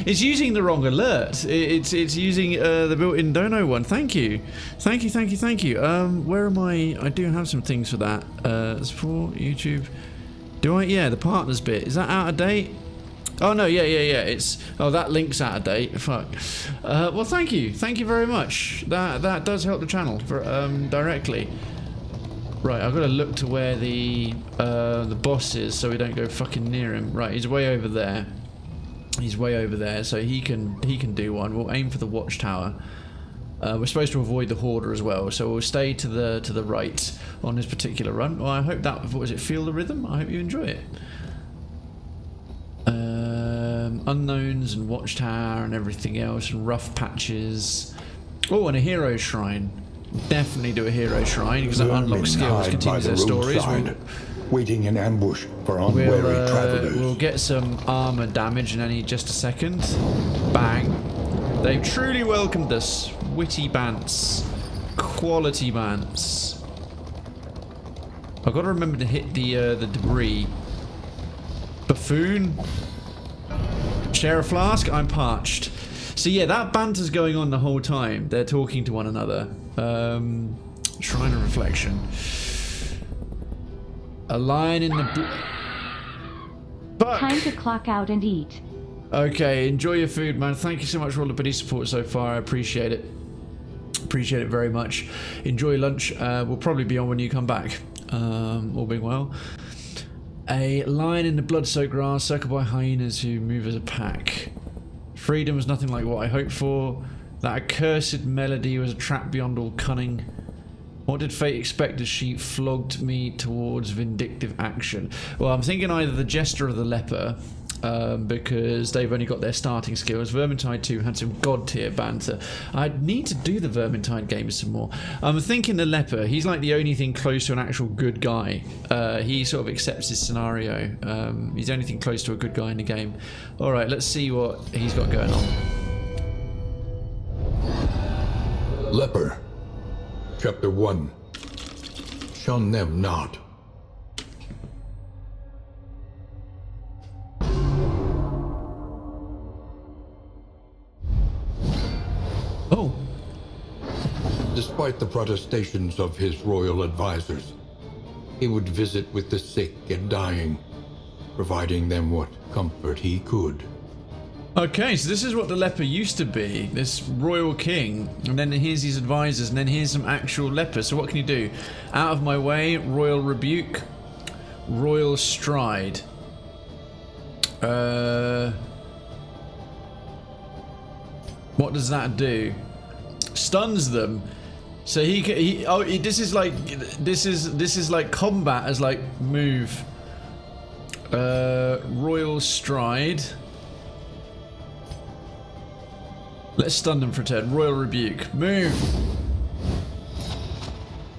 B: It's using the wrong alert. It's using the built-in dono one. Thank you. Where am I? I do have some things for that. Support YouTube. Do I? Yeah, the partners bit. Is that out of date? Oh no, yeah. It's that link's out of date. Fuck. Well, thank you very much. That does help the channel for directly. Right, I've got to look to where the boss is so we don't go fucking near him. Right, he's way over there. He's way over there, so he can do one. We'll aim for the Watchtower. We're supposed to avoid the Hoarder as well, so we'll stay to the right on this particular run. Well, I hope that, what was it, Feel the Rhythm? I hope you enjoy it. Unknowns and Watchtower and everything else, and rough patches. Oh, and a hero shrine. Definitely do a hero shrine, because that unlocks skills, continues their stories.
D: Waiting in ambush for unwary travelers.
B: We'll get some armor damage in any just a second. Bang. They've truly welcomed us. Witty bants. Quality bants. I've got to remember to hit the debris. Buffoon. Share a flask. I'm parched. So yeah, that banter's going on the whole time. They're talking to one another. Shrine of Reflection. A lion in the... Fuck.
G: Time to clock out and eat.
B: Okay, enjoy your food, man. Thank you so much for all the buddy support so far. I appreciate it. Appreciate it very much. Enjoy lunch. We'll probably be on when you come back. All being well. A lion in the blood-soaked grass, circled by hyenas who move as a pack. Freedom was nothing like what I hoped for. That accursed melody was a trap beyond all cunning. What did fate expect as she flogged me towards vindictive action? Well, I'm thinking either the Jester or the Leper, because they've only got their starting skills. Vermintide 2 had some god tier banter. I need to do the Vermintide games some more. I'm thinking the Leper, he's like the only thing close to an actual good guy. He sort of accepts his scenario. He's the only thing close to a good guy in the game. Alright, let's see what he's got going on.
D: Leper. Chapter 1. Shun them not.
B: Oh.
D: Despite the protestations of his royal advisors, he would visit with the sick and dying, providing them what comfort he could.
B: Okay, so this is what the Leper used to be, this royal king, and then here's his advisors, and then here's some actual lepers. So what can you do? Out of my way, royal rebuke, royal stride. What does that do? Stuns them. So this is like combat as like move. Royal stride. Let's stun them for a turn. Royal rebuke. Move.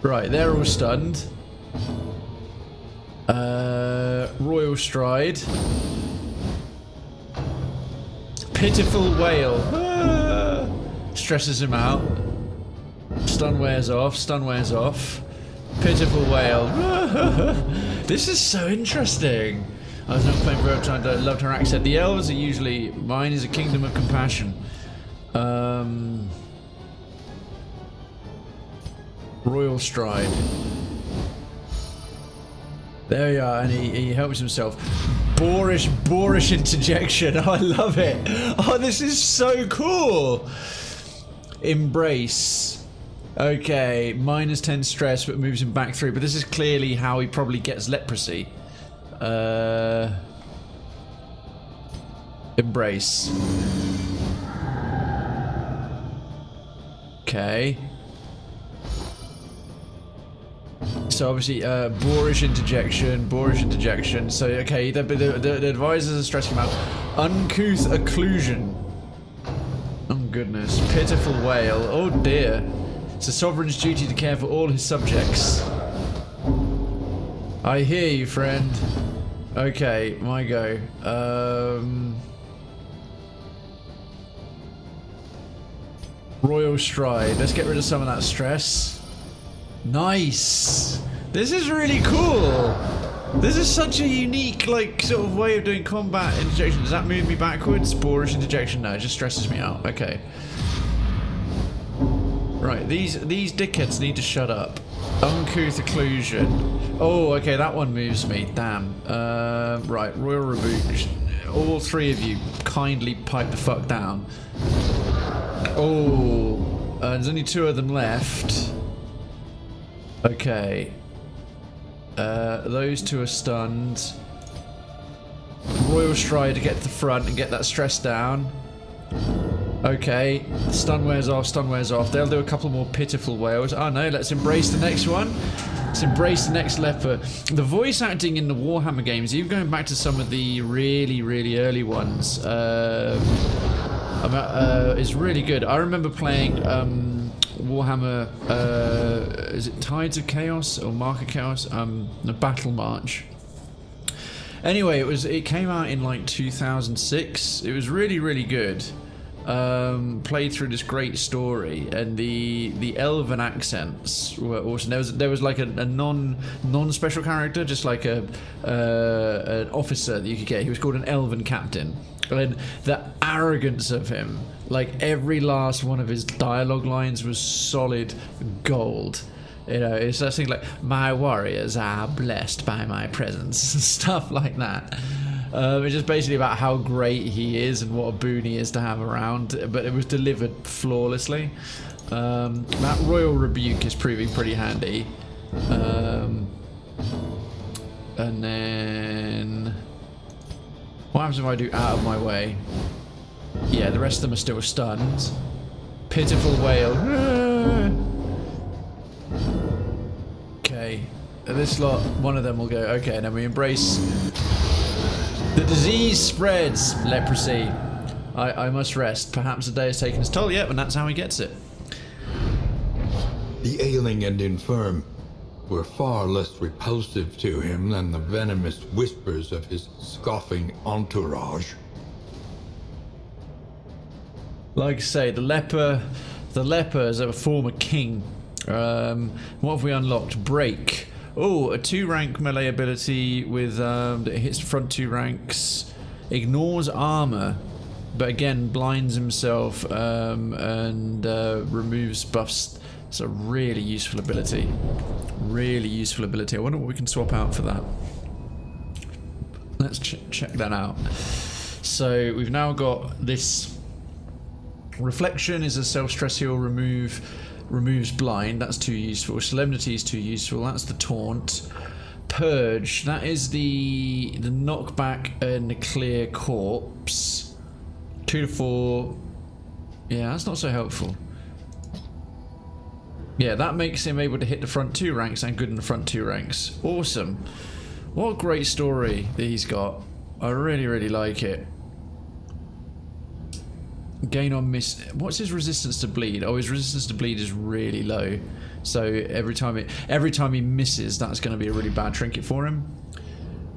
B: Right, they're all stunned. Royal stride. Pitiful wail. Ah! Stresses him out. Stun wears off. Stun wears off. Pitiful wail. This is so interesting. I was not playing Vermintide. I loved her accent. The elves are usually... Mine is a kingdom of compassion. Royal stride. There you are, and he helps himself. Boorish interjection. Oh, I love it. Oh, this is so cool. Embrace. Okay, minus 10 stress, but moves him back 3. But this is clearly how he probably gets leprosy. Embrace. Okay. So obviously, boorish interjection. So okay, the advisors are stressing him out. Uncouth occlusion. Oh goodness, pitiful wail. Oh dear. It's a sovereign's duty to care for all his subjects. I hear you, friend. Okay, my go. Royal stride. Let's get rid of some of that stress. Nice. This is really cool. This is such a unique, like, sort of way of doing combat interjection. Does that move me backwards? Boorish interjection? No, it just stresses me out. Okay. Right, these dickheads need to shut up. Uncouth occlusion. Oh, okay, that one moves me. Damn. Right, royal rebuke. All 3 of you kindly pipe the fuck down. Oh, there's only 2 of them left. Okay. Those 2 are stunned. Royal Stride to get to the front and get that stress down. Okay, stun wears off, stun wears off. They'll do a couple more pitiful wails. Oh no, let's embrace the next one. Let's embrace the next Leper. The voice acting in the Warhammer games, even going back to some of the really, really early ones, is really good. I remember playing Warhammer, is it Tides of Chaos or Mark of Chaos? The Battle March. Anyway, it came out in like 2006. It was really, really good. Played through this great story, and the elven accents were awesome. There was like a non-special character, just like an officer that you could get. He was called an elven captain, and the arrogance of him, like every last one of his dialogue lines was solid gold. You know, it's that thing like, my warriors are blessed by my presence, stuff like that. It's just basically about how great he is and what a boon he is to have around, but it was delivered flawlessly. That Royal Rebuke is proving pretty handy. And then... what happens if I do out of my way? Yeah, the rest of them are still stunned. Pitiful wail. Okay, this lot, one of them will go, okay, and then we embrace... the disease spreads, leprosy. I must rest. Perhaps the day has taken its toll. Yep, and that's how he gets it.
D: The ailing and infirm were far less repulsive to him than the venomous whispers of his scoffing entourage.
B: Like I say, the leper is a former king. What have we unlocked? Break. Oh, a 2-rank melee ability with that hits front 2 ranks, ignores armor, but again blinds himself and removes buffs. It's a really useful ability. Really useful ability. I wonder what we can swap out for that. Let's check that out. So we've now got this. Reflection is a self-stress heal, removes blind, that's too useful. Solemnity is too useful, that's the taunt. Purge, that is the knockback and the clear corpse. 2 to 4. Yeah, that's not so helpful. Yeah, that makes him able to hit the front 2 ranks and good in the front 2 ranks. Awesome. What a great story that he's got. I really, really like it. Gain on miss. What's his resistance to bleed? Oh, his resistance to bleed is really low. So every time he misses, that's going to be a really bad trinket for him.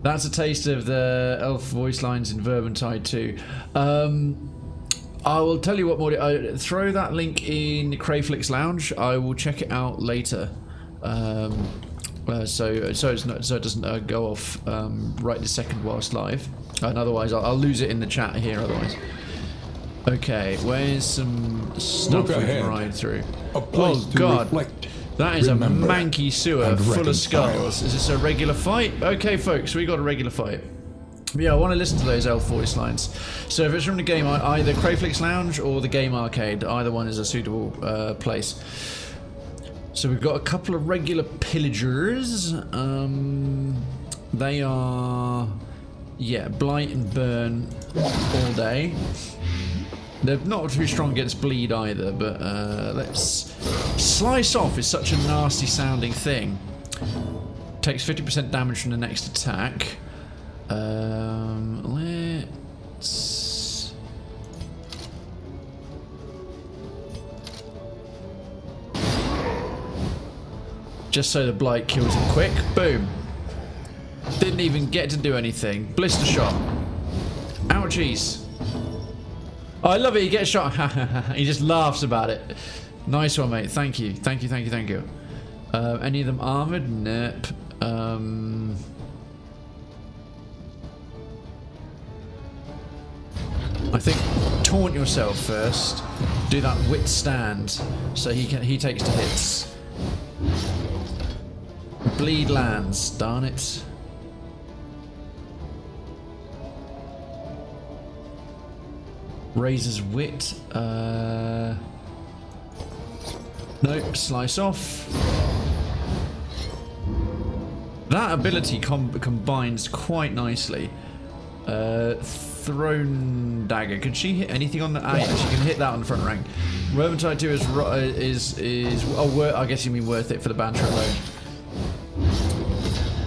B: That's a taste of the elf voice lines in Vermintide 2. I will tell you what more. Throw that link in Crayflix Lounge. I will check it out later. So it doesn't go off right this second whilst live. And otherwise, I'll lose it in the chat here. Otherwise. Okay, where's some stuff we can ride through? Oh god, that is a manky sewer full of skulls. Is this a regular fight? Okay folks, we got a regular fight. But yeah, I want to listen to those elf voice lines. So if it's from the game, either Crayflix Lounge or the Game Arcade, either one is a suitable place. So we've got a couple of regular pillagers. They are, yeah, blight and burn all day. They're not too strong against bleed either, but let's... Slice off is such a nasty sounding thing. Takes 50% damage from the next attack. Let's... Just so the blight kills him quick. Boom. Didn't even get to do anything. Blister shot. Ouchies. Oh, I love it. He gets shot. He just laughs about it. Nice one, mate. Thank you. Thank you, thank you, thank you. Any of them armored? Nope. I think taunt yourself first. Do that withstand so he takes the hits. Bleed lands. Darn it. Raises wit. Nope, slice off. That ability combines quite nicely. Thrown dagger. Can she hit anything on the? Ah, yeah, she can hit that on the front rank. Rampart 2 is oh, I guess you mean worth it for the banter alone.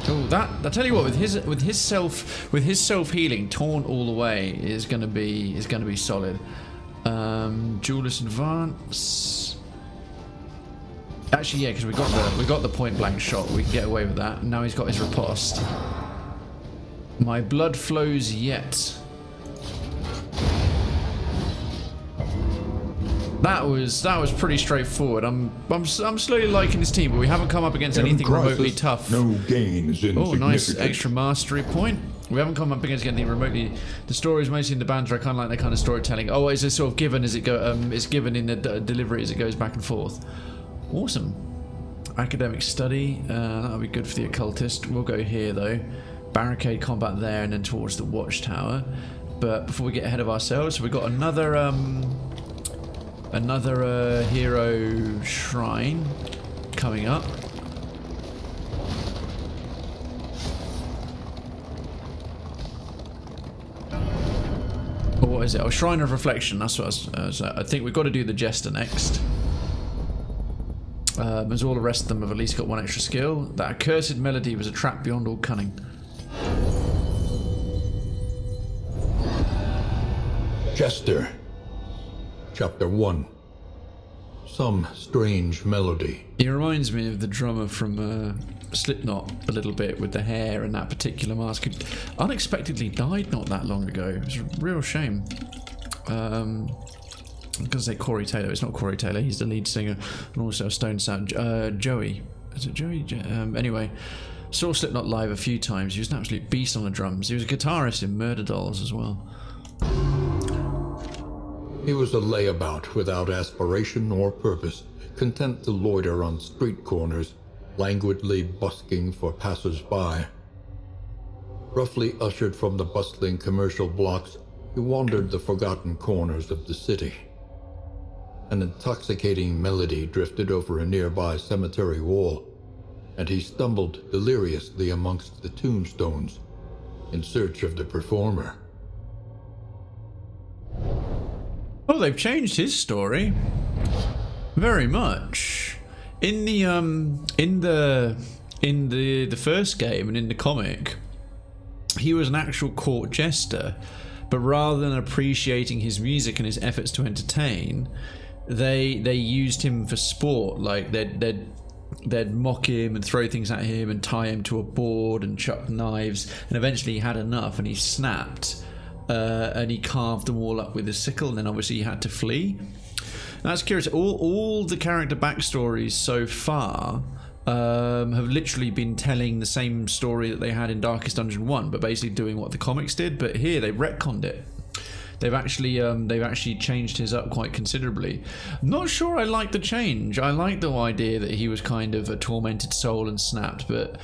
B: Oh, that I tell you what, with his self healing, taunt all the way is gonna be solid. Duelist advance. Actually, yeah, because we got the point blank shot. We can get away with that. Now he's got his riposte. My blood flows yet. That was pretty straightforward. I'm slowly liking this team, but we haven't come up against anything remotely tough.
A: No gains in
B: Oh, nice extra mastery point. We haven't come up against anything remotely. The story is mostly in the banter. I kind of like that kind of storytelling. Oh, is it sort of given as it go? It's given in the delivery as it goes back and forth. Awesome. Academic study. That'll be good for the occultist. We'll go here though. Barricade combat there, and then towards the Watchtower. But before we get ahead of ourselves, we've got another hero shrine coming up. Or what is it? Oh, Shrine of Reflection. That's what I think we've got to do the Jester next. As all the rest of them have at least got one extra skill. That accursed melody was a trap beyond all cunning.
D: Jester. Chapter 1. Some strange melody.
B: He reminds me of the drummer from Slipknot a little bit, with the hair and that particular mask. He unexpectedly died not that long ago. It was a real shame. I'm going to say Corey Taylor. It's not Corey Taylor. He's the lead singer and also Stone Sound. Joey. Is it Joey? Anyway, saw Slipknot live a few times. He was an absolute beast on the drums. He was a guitarist in Murder Dolls as well.
D: He was a layabout without aspiration or purpose, content to loiter on street corners, languidly busking for passers-by. Roughly ushered from the bustling commercial blocks, he wandered the forgotten corners of the city. An intoxicating melody drifted over a nearby cemetery wall, and he stumbled deliriously amongst the tombstones in search of the performer.
B: Oh, they've changed his story very much. In the first game and in the comic, he was an actual court jester, but rather than appreciating his music and his efforts to entertain, they used him for sport. Like they'd mock him and throw things at him and tie him to a board and chuck knives, and eventually he had enough and he snapped. And he carved them all up with a sickle, and then obviously he had to flee. That's curious. All the character backstories so far have literally been telling the same story that they had in Darkest Dungeon 1, but basically doing what the comics did. But here they retconned it. They've actually changed his up quite considerably. I'm not sure I like the change. I like the idea that he was kind of a tormented soul and snapped, but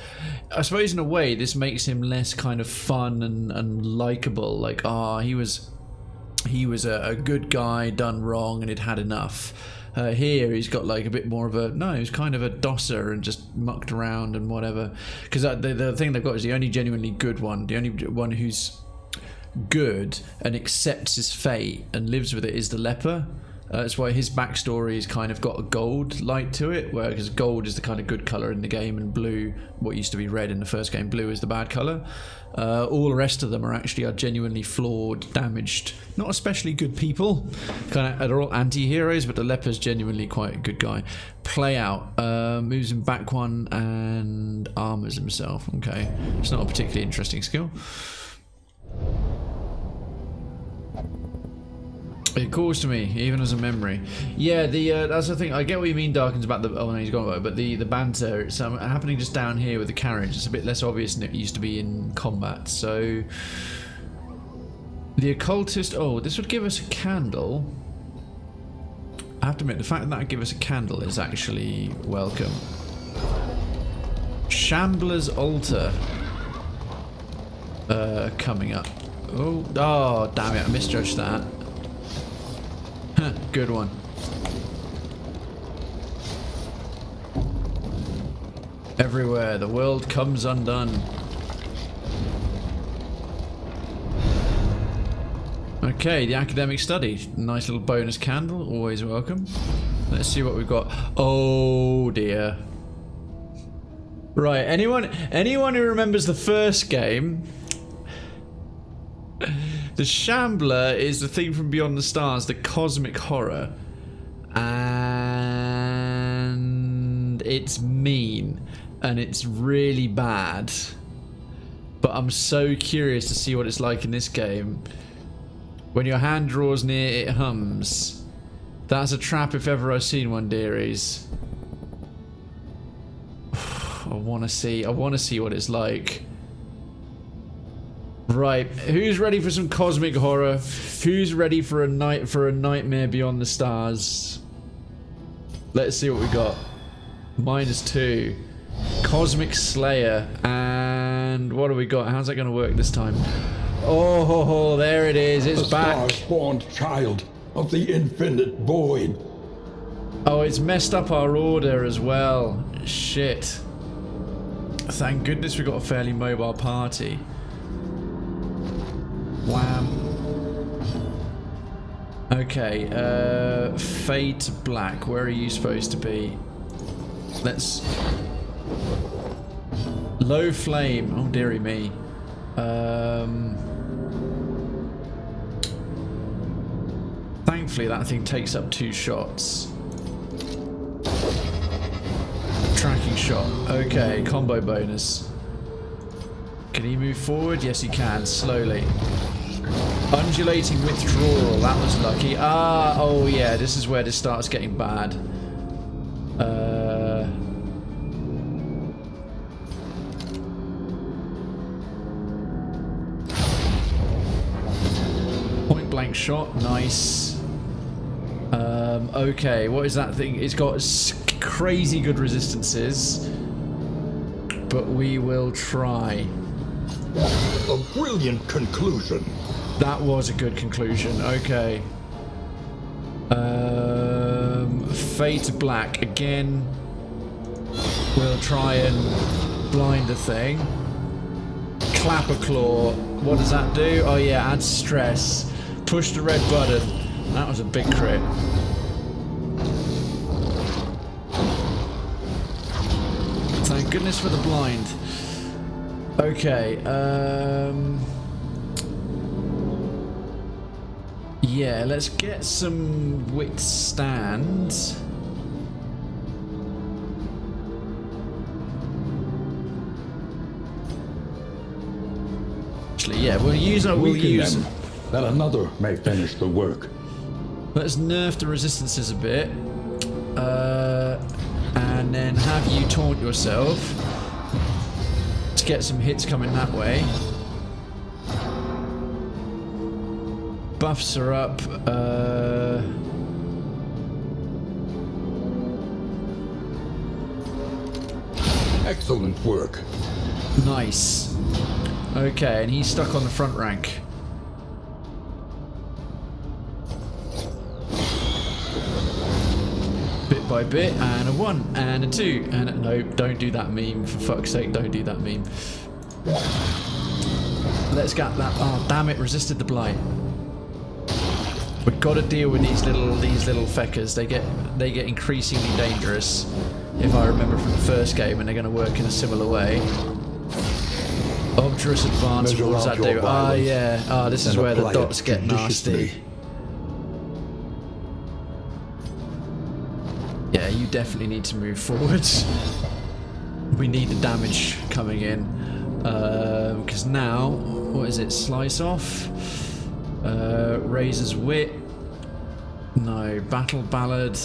B: I suppose in a way this makes him less kind of fun and likable. Like, he was a good guy done wrong and he'd had enough. Here he's got like a bit more of a, no, he's kind of a dosser and just mucked around and whatever. Because the thing they've got is the only genuinely good one, the only one who's good and accepts his fate and lives with it is the Leper. That's why his backstory has kind of got a gold light to it, because gold is the kind of good colour in the game, and blue, what used to be red in the first game, blue is the bad colour. All the rest of them are genuinely flawed, damaged, not especially good people. They're all anti-heroes, but the Leper's genuinely quite a good guy. Play out, moves him back one and armours himself. Okay, it's not a particularly interesting skill. It calls to me, even as a memory. Yeah, that's the thing. I get what you mean, Darkens, about the... Oh, no, he's gone about it. But the banter, it's happening just down here with the carriage. It's a bit less obvious than it used to be in combat. So... The occultist... Oh, this would give us a candle. I have to admit, the fact that would give us a candle is actually welcome. Shambler's altar. Coming up. Oh, damn it, I misjudged that. Good one. Everywhere the world comes undone. Okay, the academic study. Nice little bonus candle, always welcome. Let's see what we've got. Oh dear. Right, anyone who remembers the first game, the Shambler is the thing from Beyond the Stars, the cosmic horror. And it's mean and it's really bad. But I'm so curious to see what it's like in this game. When your hand draws near, it hums. That's a trap if ever I've seen one, dearies. I want to see what it's like. Right, who's ready for some cosmic horror? Who's ready for a nightmare beyond the stars? Let's see what we got. -2. Cosmic Slayer. And what do we got? How's that going to work this time? Oh, there it is. It's back.
D: The star-spawned child of the infinite void.
B: Oh, it's messed up our order as well. Shit. Thank goodness we got a fairly mobile party. Wham. Okay, fade to black. Where are you supposed to be? Let's... Low flame. Oh, dearie me. Thankfully, that thing takes up 2 shots. Tracking shot. Okay, combo bonus. Can he move forward? Yes, he can. Slowly. Undulating withdrawal. That was lucky. Ah, oh yeah. This is where this starts getting bad. Point blank shot. Nice. Okay, what is that thing? It's got crazy good resistances, but we will try.
D: A brilliant conclusion.
B: That was a good conclusion. Okay. Fade to black again. We'll try and blind the thing. Clapper claw. What does that do? Oh yeah, adds stress. Push the red button. That was a big crit. Thank goodness for the blind. Okay, yeah, let's get some withstand. Actually, yeah, we'll use
D: them, that another may finish the work.
B: Let's nerf the resistances a bit. And then have you taunt yourself. Let's get some hits coming that way. Buffs are up.
D: Excellent work.
B: Nice. Okay, and he's stuck on the front rank. Bit by bit, and a 1, and a 2, and a... No, don't do that meme. For fuck's sake, don't do that meme. Let's get that... Oh, damn it, resisted the blight. We've got to deal with these little feckers. They get increasingly dangerous, if I remember from the first game, and they're going to work in a similar way. Obdurous advance, what does that do? Ah, yeah. Ah, this is where the dots get nasty. Yeah, you definitely need to move forward. We need the damage coming in. Because now, what is it? Slice off? Razor's Wit. No, Battle Ballad.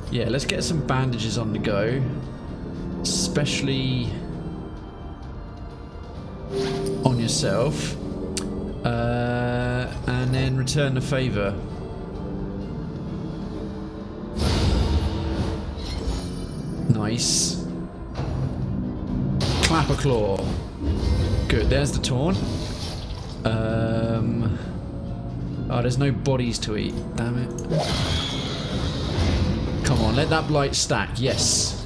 B: Yeah, let's get some bandages on the go. Especially on yourself. And then return the favour. Nice. Clapper claw. Good, there's the taunt. Oh, there's no bodies to eat. Damn it. Come on, let that blight stack. Yes.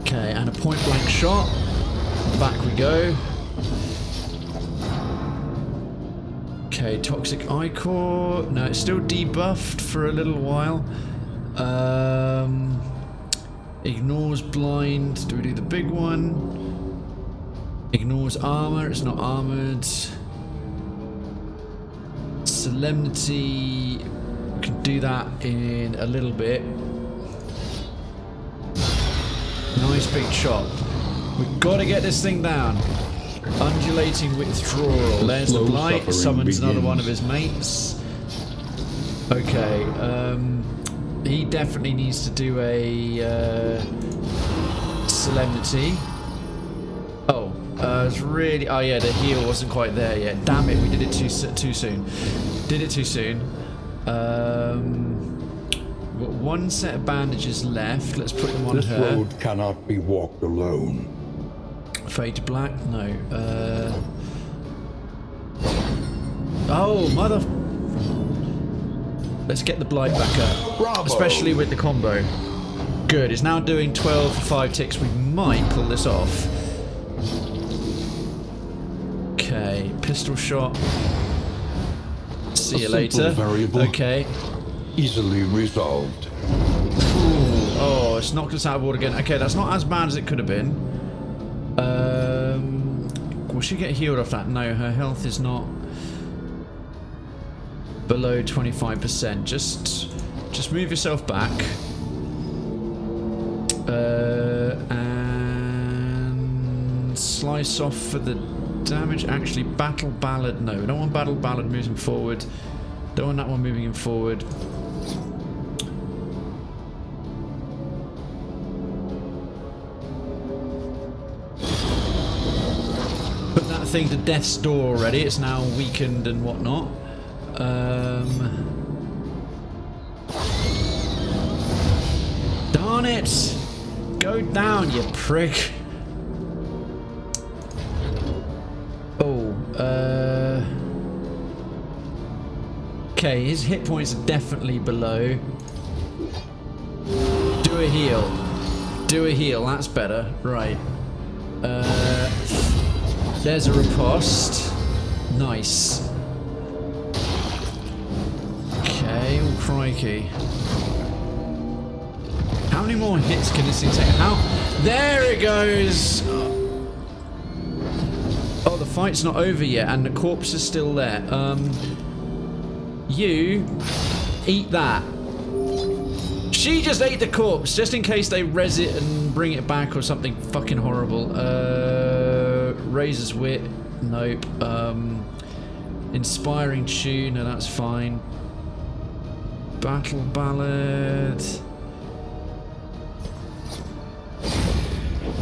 B: Okay, and a point blank shot. Back we go. Okay, Toxic Ichor. No, it's still debuffed for a little while. Ignores blind. Do we do the big one? Ignores armor. It's not armored. Solemnity. We can do that in a little bit. Nice big chop. We've got to get this thing down. Undulating withdrawal. There's the blight. Summons another one of his mates. Okay. He definitely needs to do a solemnity. Oh, it's really. Oh yeah, the heal wasn't quite there yet. Damn it, we did it too soon. Did it too soon. We've got one set of bandages left. Let's put them on her.
A: This road cannot be walked alone.
B: Fade to black? No. Oh, mother. Let's get the blight back up.
A: Bravo.
B: Especially with the combo. Good. It's now doing 12 for 5 ticks. We might pull this off. Okay. Pistol shot. See you later.
A: Variable.
B: Okay.
A: Easily resolved.
B: Ooh. Oh, it's knocked us out of order again. Okay, that's not as bad as it could have been. Will she get healed off that? No, her health is not below 25%. Just move yourself back. And slice off for the damage. Actually, Battle Ballad. No, we don't want Battle Ballad moving forward. Don't want that one moving him forward. Put that thing to death's door already. It's now weakened and whatnot. Darn it! Go down, you prick! Oh, okay, his hit points are definitely below. Do a heal. Do a heal, that's better. Right. There's a riposte. Nice. Okay, oh crikey. How many more hits can this thing take? How? There it goes! Oh, the fight's not over yet, and the corpse is still there. You eat that. She just ate the corpse, just in case they res it and bring it back or something fucking horrible. Razor's Wit, nope. Inspiring Tune, no, that's fine. Battle Ballad.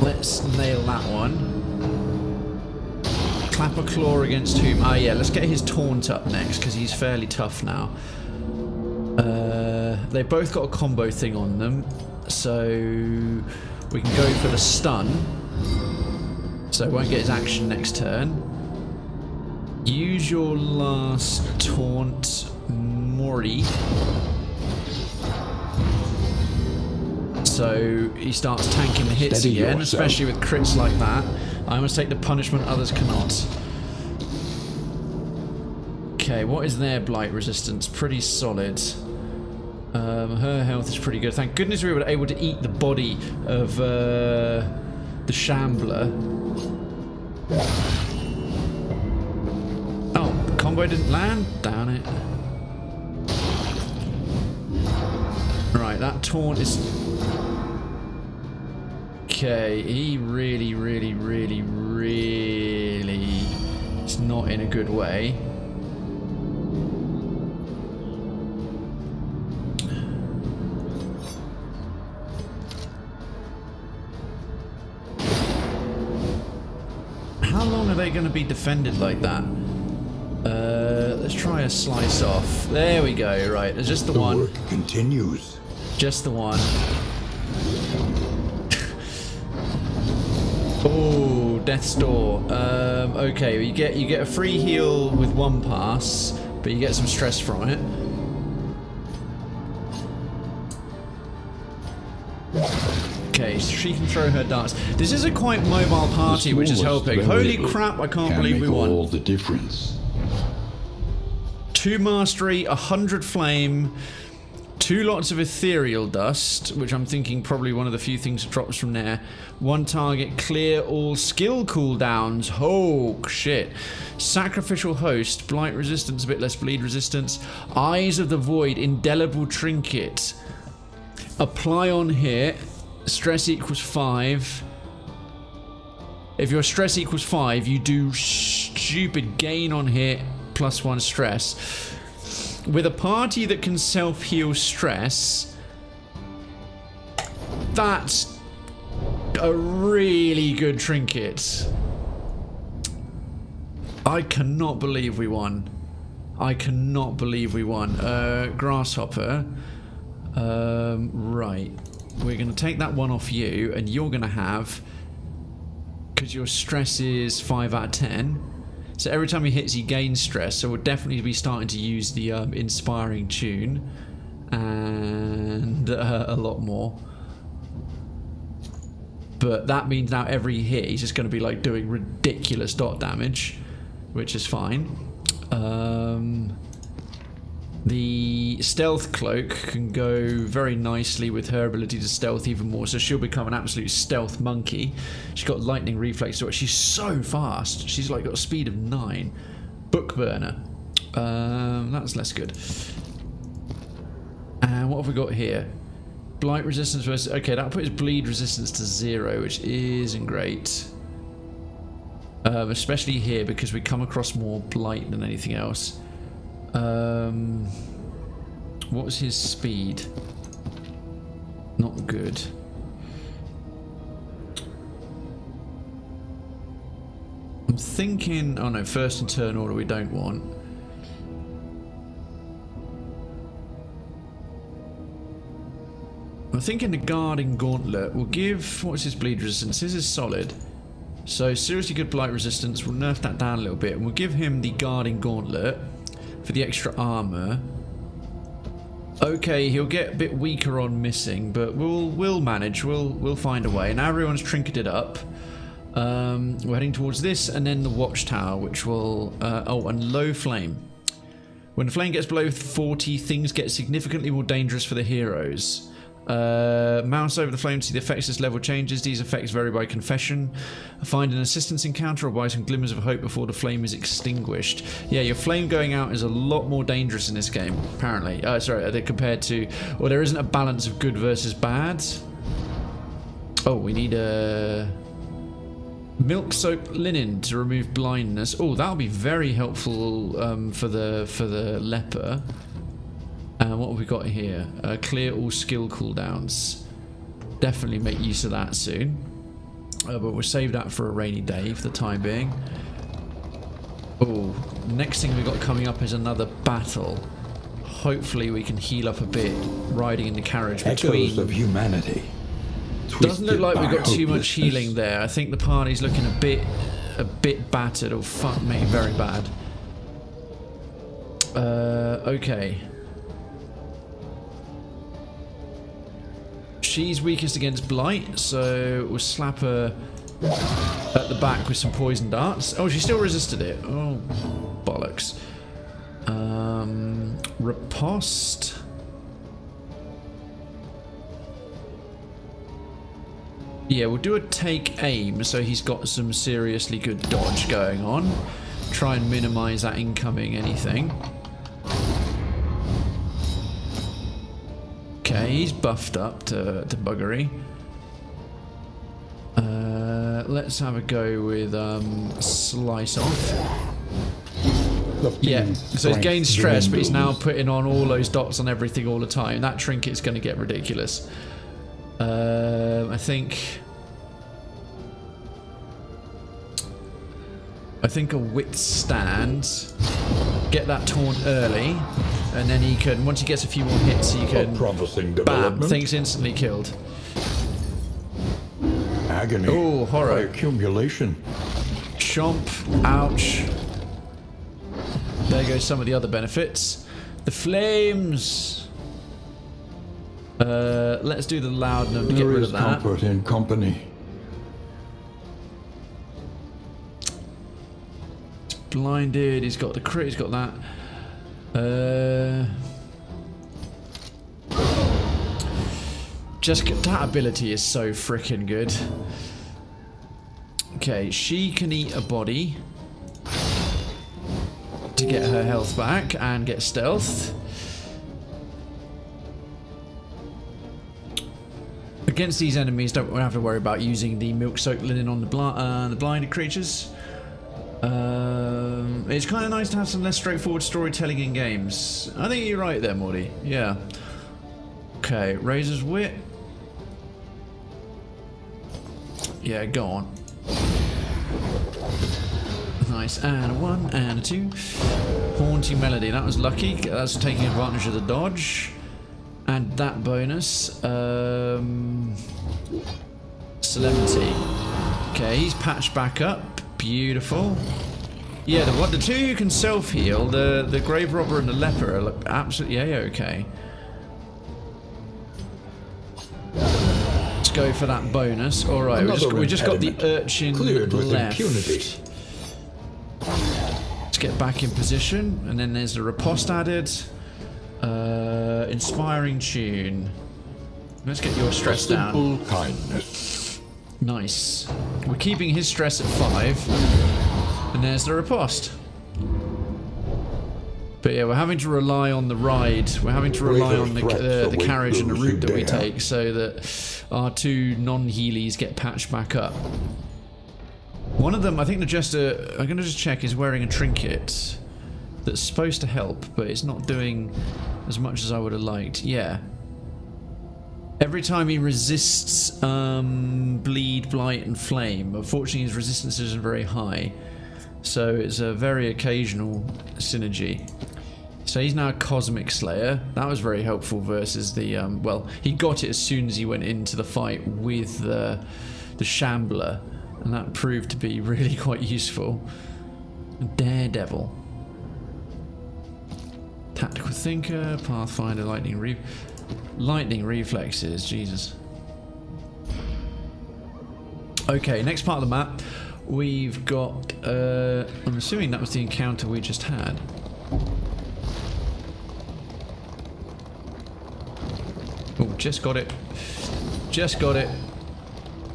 B: Let's nail that one. Clapper Claw against whom? Oh yeah, let's get his Taunt up next, because he's fairly tough now. They've both got a combo thing on them, so we can go for the stun. So won't get his action next turn. Use your last Taunt, Mori. So he starts tanking the hits
A: Steady
B: again,
A: yourself.
B: especially with crits like that. I must take the punishment others cannot. Okay, what is their blight resistance? Pretty solid. Her health is pretty good. Thank goodness we were able to eat the body of the Shambler. Oh, the combo didn't land? Damn it. Right, that taunt is... Okay, he really is not in a good way. How long are they going to be defended like that? Let's try a slice off. There we go, right, there's just the one.
A: Work continues.
B: Just the one. Oh, Death's Door. Okay, you get a free heal with one pass, but you get some stress from it. Okay, so she can throw her darts. This is a quite mobile party, which is helping. Holy crap, I can't believe we won.
A: All the difference.
B: 2 mastery, 100 flame, 2 lots of ethereal dust, which I'm thinking probably one of the few things that drops from there. 1 target, clear all skill cooldowns. Oh, shit. Sacrificial host, blight resistance, a bit less bleed resistance. Eyes of the void, indelible trinket. Apply on hit. Stress equals 5. If your stress equals 5, you do stupid gain on hit plus 1 stress. With a party that can self-heal stress, that's a really good trinket. I cannot believe we won. I cannot believe we won. Grasshopper. Right. We're going to take that one off you, and you're going to have... because your stress is 5 out of 10. So every time he hits, he gains stress. So we'll definitely be starting to use the inspiring tune. And a lot more. But that means now every hit, he's just going to be like doing ridiculous dot damage. Which is fine. The stealth cloak can go very nicely with her ability to stealth even more, so she'll become an absolute stealth monkey. She's got lightning reflex, so she's so fast. She's like got a speed of 9. Book burner. That's less good. And what have we got here? Blight resistance versus... okay, that'll put his bleed resistance to 0, which isn't great. Especially here because we come across more blight than anything else. What's his speed? Not good. I'm thinking... oh no, first and turn order we don't want. I'm thinking the guarding gauntlet will give... what's his bleed resistance? His is solid. So seriously good blight resistance. We'll nerf that down a little bit, and we'll give him the guarding gauntlet for the extra armor. Okay, he'll get a bit weaker on missing, but we'll manage. We'll find a way. Now everyone's trinketed up. We're heading towards this, and then the Watchtower, which will... oh, and low flame. When the flame gets below 40, things get significantly more dangerous for the heroes. Mouse over the flame to see the effects as level changes. These effects vary by confession. Find an assistance encounter or buy some glimmers of hope before the flame is extinguished. Yeah, your flame going out is a lot more dangerous in this game, apparently. Sorry, compared to... well, there isn't a balance of good versus bad. Oh, we need a... milk soap linen to remove blindness. Oh, that'll be very helpful for the leper. What have we got here? Clear all skill cooldowns. Definitely make use of that soon. But we'll save that for a rainy day for the time being. Oh, next thing we've got coming up is another battle. Hopefully we can heal up a bit riding in the carriage between...
A: echoes of humanity.
B: Doesn't look like we've got too much healing there. I think the party's looking a bit battered. Oh, fuck me, very bad. Okay. She's weakest against blight, so we'll slap her at the back with some poison darts. Oh, she still resisted it. Oh, bollocks. Riposte. Yeah, we'll do a take aim, so he's got some seriously good dodge going on. Try and minimize that incoming anything. Okay, he's buffed up to buggery. Let's have a go with slice off. Yeah, so he's gained stress, but he's now putting on all those dots on everything all the time. That trinket's going to get ridiculous. I think a withstand. Get that taunt early, and then he can, once he gets a few more hits, he can, bam, things instantly killed.
D: Agony.
B: Oh, horror.
D: By accumulation.
B: Chomp. Ouch. There goes some of the other benefits. The flames. Let's do the loud note to get rid of that.
D: There is comfort in company.
B: It's blinded. He's got the crit. He's got that. Just that ability is so freaking good. Okay, she can eat a body to get her health back and get stealth. Against these enemies, don't have to worry about using the milk-soaked linen on the blinded creatures. It's kind of nice to have some less straightforward storytelling in games. I think you're right there, Morty. Yeah. Okay, Razor's Wit. Yeah, go on. Nice, and a 1 and a 2. Haunting Melody, that was lucky. That's taking advantage of the dodge. And that bonus. Solemnity. Okay, he's patched back up. Beautiful. Yeah, the two who can self-heal, the Grave Robber and the Leper, are absolutely okay. Let's go for that bonus. All right, we just got the urchin left. Impunity. Let's get back in position, and then there's the riposte added. Inspiring tune. Let's get your stress down.
D: Simple kindness.
B: Nice. We're keeping his stress at 5, and there's the riposte. But yeah, we're having to rely on the ride. We're having to rely on the carriage and the route that we take, so that our 2 non-healies get patched back up. One of them, I think the Jester, I'm going to just check, is wearing a trinket that's supposed to help, but it's not doing as much as I would have liked. Yeah. Every time he resists bleed, blight, and flame, unfortunately his resistance isn't very high. So it's a very occasional synergy. So he's now a Cosmic Slayer. That was very helpful versus the, well, he got it as soon as he went into the fight with the Shambler. And that proved to be really quite useful. Daredevil. Tactical Thinker, Pathfinder, Lightning Reflexes, Jesus. Okay, next part of the map, we've got, I'm assuming that was the encounter we just had. Oh, just got it. Just got it.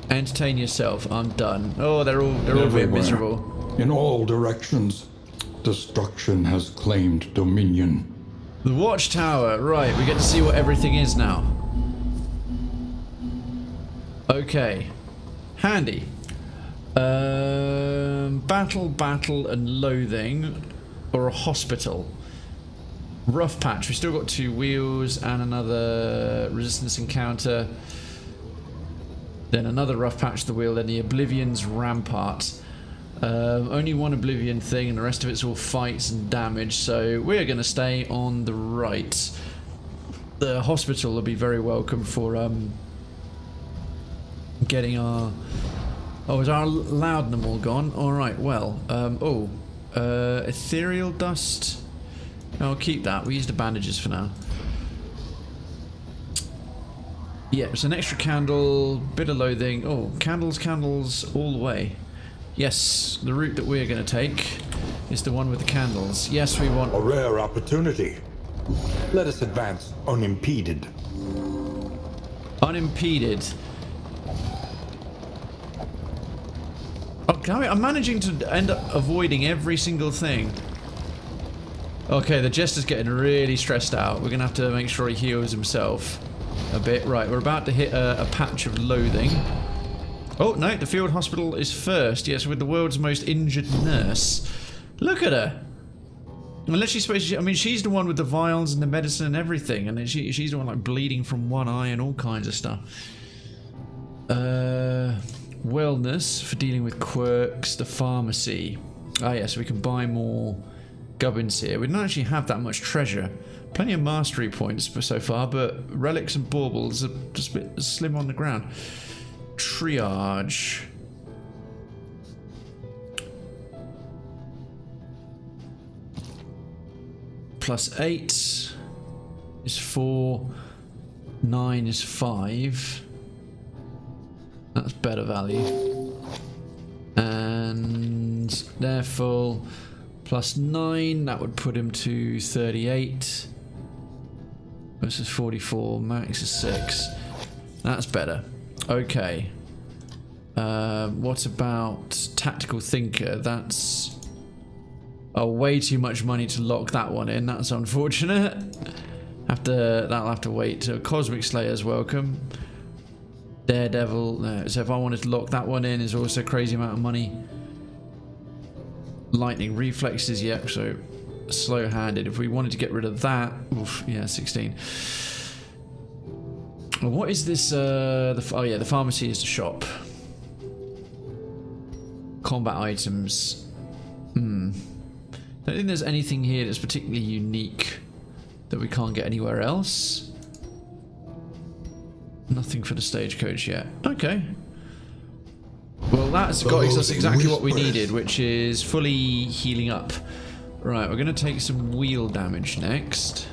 B: Entertain yourself, I'm done. Oh, they're all being miserable.
D: In all directions, destruction has claimed dominion.
B: The Watchtower, right, we get to see what everything is now. Okay. Handy. Battle, and Loathing, or a hospital. Rough patch, we've still got 2 wheels and another resistance encounter. Then another rough patch of the wheel, then the Oblivions Rampart. Only one Oblivion thing, and the rest of it's all fights and damage, so we're going to stay on the right. The hospital will be very welcome for getting our... Oh, is our Laudanum all gone? Alright, well, Ethereal Dust. I'll keep that, we use the bandages for now. Yeah, it's an extra candle, bit of loathing. Oh, candles all the way. Yes, the route that we're going to take is the one with the candles. Yes, we want...
G: A rare opportunity. Let us advance unimpeded.
B: Unimpeded. Okay, I'm managing to end up avoiding every single thing. Okay, the Jester's getting really stressed out. We're going to have to make sure he heals himself a bit. Right, we're about to hit a patch of loathing. Oh, no, the field hospital is first. Yes, with the world's most injured nurse. Look at her. Unless she's supposed to... I mean, she's the one with the vials and the medicine and everything. And then she's the one, like, bleeding from one eye and all kinds of stuff. Wellness for dealing with quirks. The pharmacy. Ah, yes, we can buy more gubbins here. We don't actually have that much treasure. Plenty of mastery points so far, but relics and baubles are just a bit slim on the ground. Triage. +8 is 4. 9 is 5. That's better value. And they're full. Plus 9, that would put him to 38. Versus 44, max is 6. That's better. Okay. What about Tactical Thinker? That's way too much money to lock that one in. That's unfortunate. That'll have to wait. So Cosmic Slayer's welcome. Daredevil. No. So if I wanted to lock that one in, is also a crazy amount of money. Lightning Reflexes, yep. So slow-handed. If we wanted to get rid of that, oof, yeah, 16. What is this? Oh yeah, the pharmacy is the shop. Combat items. Don't think there's anything here that's particularly unique that we can't get anywhere else. Nothing for the stagecoach yet. Okay. Well, that's got us exactly what we needed, which is fully healing up. Right, we're going to take some wheel damage next.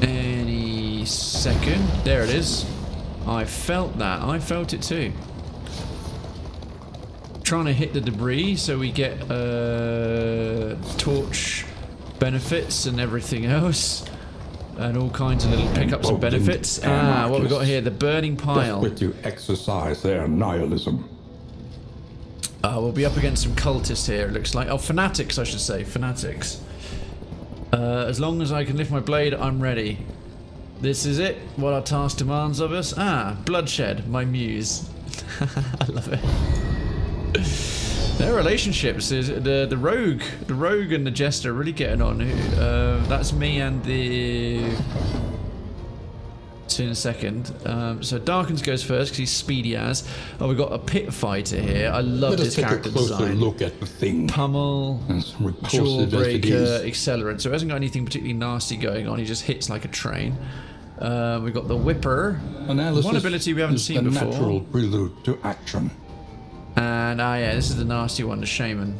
B: Any second. There it is. I felt that. I felt it too. Trying to hit the debris so we get torch benefits and everything else. And all kinds of little pickups and benefits. Ah, what we got here, the burning pile.
A: Desperate to exercise their nihilism.
B: We'll be up against some cultists here, it looks like. Oh, fanatics, I should say. Fanatics. As long as I can lift my blade, I'm ready. This is it. What our task demands of us. Ah, bloodshed, my muse. I love it. Their relationships is the rogue and the jester are really getting on. That's me and the. See in a second. So Darkens goes first because he's speedy as. Oh, we've got a pit fighter here. I love his character design.
A: Let us take a closer look at the thing.
B: Pummel,
A: Jawbreaker,
B: accelerant. So he hasn't got anything particularly nasty going on. He just hits like a train. We've got the Whipper.
A: Analysis.
B: One ability we haven't seen before.
A: Natural prelude to action.
B: And yeah, this is the nasty one, the Shaman.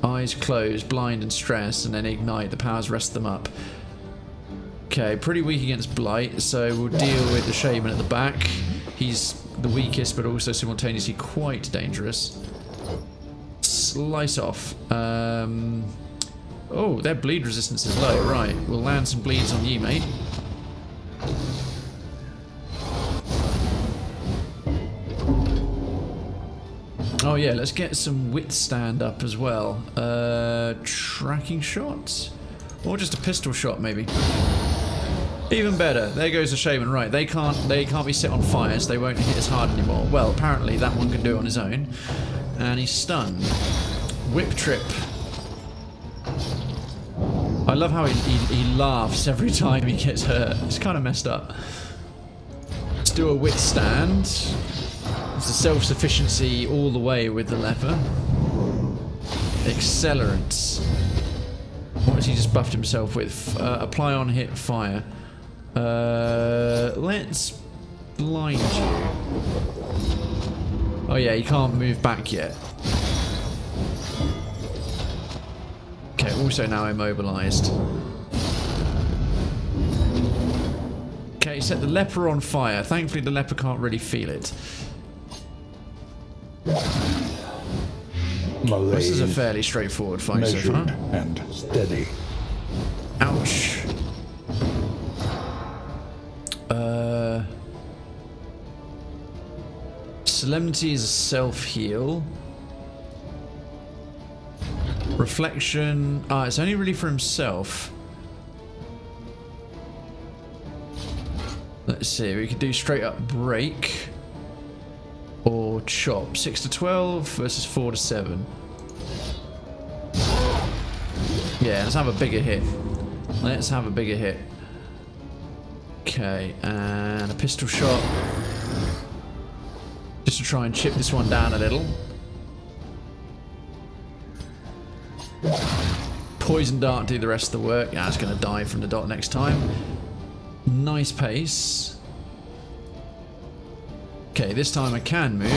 B: Eyes closed, blind and stress, and then ignite. The powers rest them up. Okay, pretty weak against Blight, so we'll deal with the Shaman at the back. He's the weakest, but also simultaneously quite dangerous. Slice off. Oh, their bleed resistance is low. Right, we'll land some bleeds on you, mate. Oh yeah, let's get some withstand up as well. Tracking shots? Or just a pistol shot maybe. Even better. There goes the Shaman. Right, they can't be set on fire, so they won't hit as hard anymore. Well, apparently that one can do it on his own. And he's stunned. Whip trip. I love how he laughs every time he gets hurt. It's kind of messed up. Let's do a withstand. It's a self-sufficiency all the way with the Leper. Accelerants. What has he just buffed himself with? Apply on hit fire. Let's blind you. Oh yeah, he can't move back yet. Okay, also now immobilized. Okay, set the Leper on fire. Thankfully the Leper can't really feel it. This is a fairly straightforward fight so far.
A: And steady.
B: Ouch. Solemnity is a self-heal. Reflection. It's only really for himself. Let's see, we could do straight up break. Or chop. 6 to 12 versus 4 to 7. Yeah, let's have a bigger hit. Let's have a bigger hit. Okay, and a pistol shot. Just to try and chip this one down a little. Poison dart do the rest of the work. Yeah, it's going to die from the dot next time. Nice pace. Okay, this time I can move.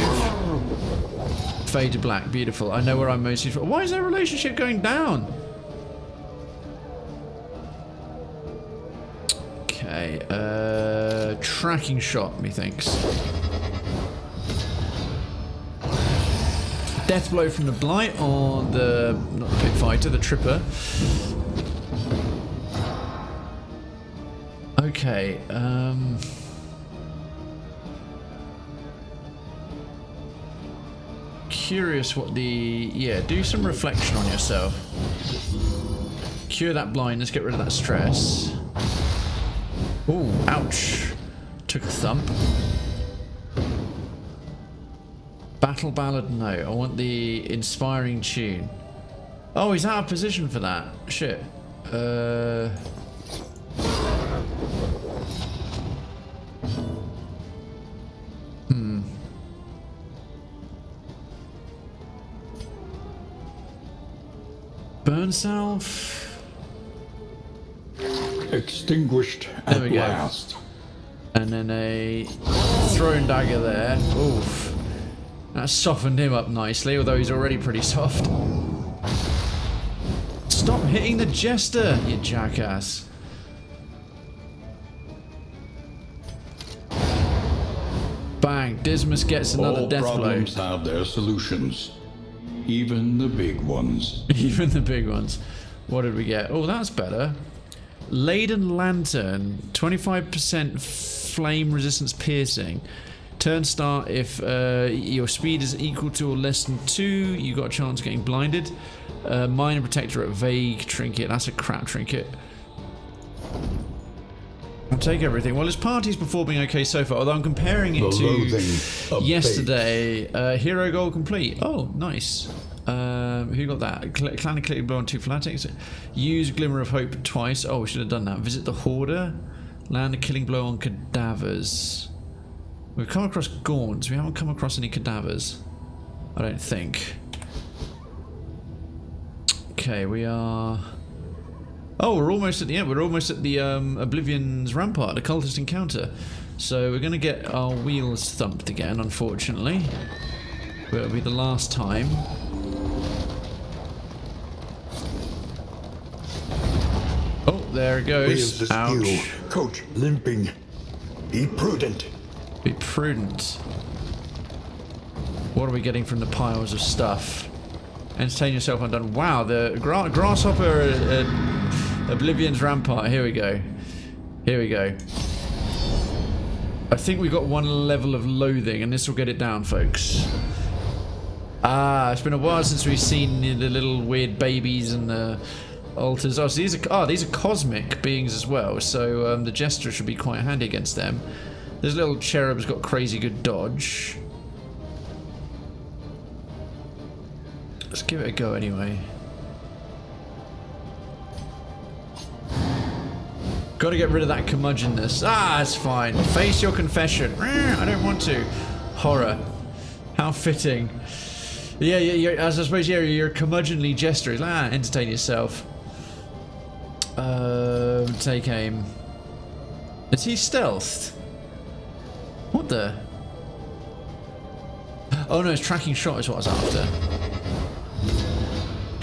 B: Fade to black, beautiful. I know where I'm most useful. Why is their relationship going down? Okay, tracking shot, methinks. Death blow from the blight on the, not the pit fighter, the tripper. Okay, curious what the, yeah, do some reflection on yourself. Cure that blindness, get rid of that stress. Ooh, ouch. Took a thump. Battle ballad, no. I want the inspiring tune. Oh, he's out of position for that. Shit. Burn salve.
D: Extinguished
B: There we
D: at
B: go.
D: last.
B: And then a throwing dagger there. Oof. That softened him up nicely, although he's already pretty soft. Stop hitting the Jester, you jackass. Bang. Dismas gets another
A: All
B: death blow.
A: problems have their solutions. Even the big ones.
B: Even the big ones. What did we get? Oh, that's better. Laden Lantern. 25% flame resistance piercing. Turn start if your speed is equal to or less than 2. You got a chance of getting blinded. Minor Protector at Vague Trinket. That's a crap trinket. I'll take everything. Well, his party's performing okay so far, although I'm comparing it to yesterday. Hero goal complete. Oh, nice. Who got that? Clan of Clear Blow on 2 Fanatics. Use Glimmer of Hope twice. Oh, we should have done that. Visit the Hoarder. Land a killing blow on cadavers. We've come across gaunts. We haven't come across any cadavers. I don't think. Okay, we are... Oh, we're almost at the end. We're almost at the Oblivion's Rampart, the Cultist encounter. So we're going to get our wheels thumped again, unfortunately. But it'll be the last time. Oh, there it goes.
D: Where's the
B: Ouch.
D: skill? Coach, limping. Be prudent.
B: Be prudent. What are we getting from the piles of stuff? Entertain yourself undone. Wow, the grasshopper Oblivion's Rampart. Here we go. Here we go. I think we got one level of loathing, and this will get it down, folks. Ah, it's been a while since we've seen the little weird babies and the altars. Oh, so these are cosmic beings as well. So the Jester should be quite handy against them. This little cherub's got crazy good dodge. Let's give it a go anyway. Got to get rid of that curmudgeonness. Ah, it's fine. Face your confession. I don't want to. Horror. How fitting. Yeah, as I suppose, yeah, you're a curmudgeonly Jester. Entertain yourself. Take aim. Is he stealthed? What the? Oh no, it's tracking shot is what I was after.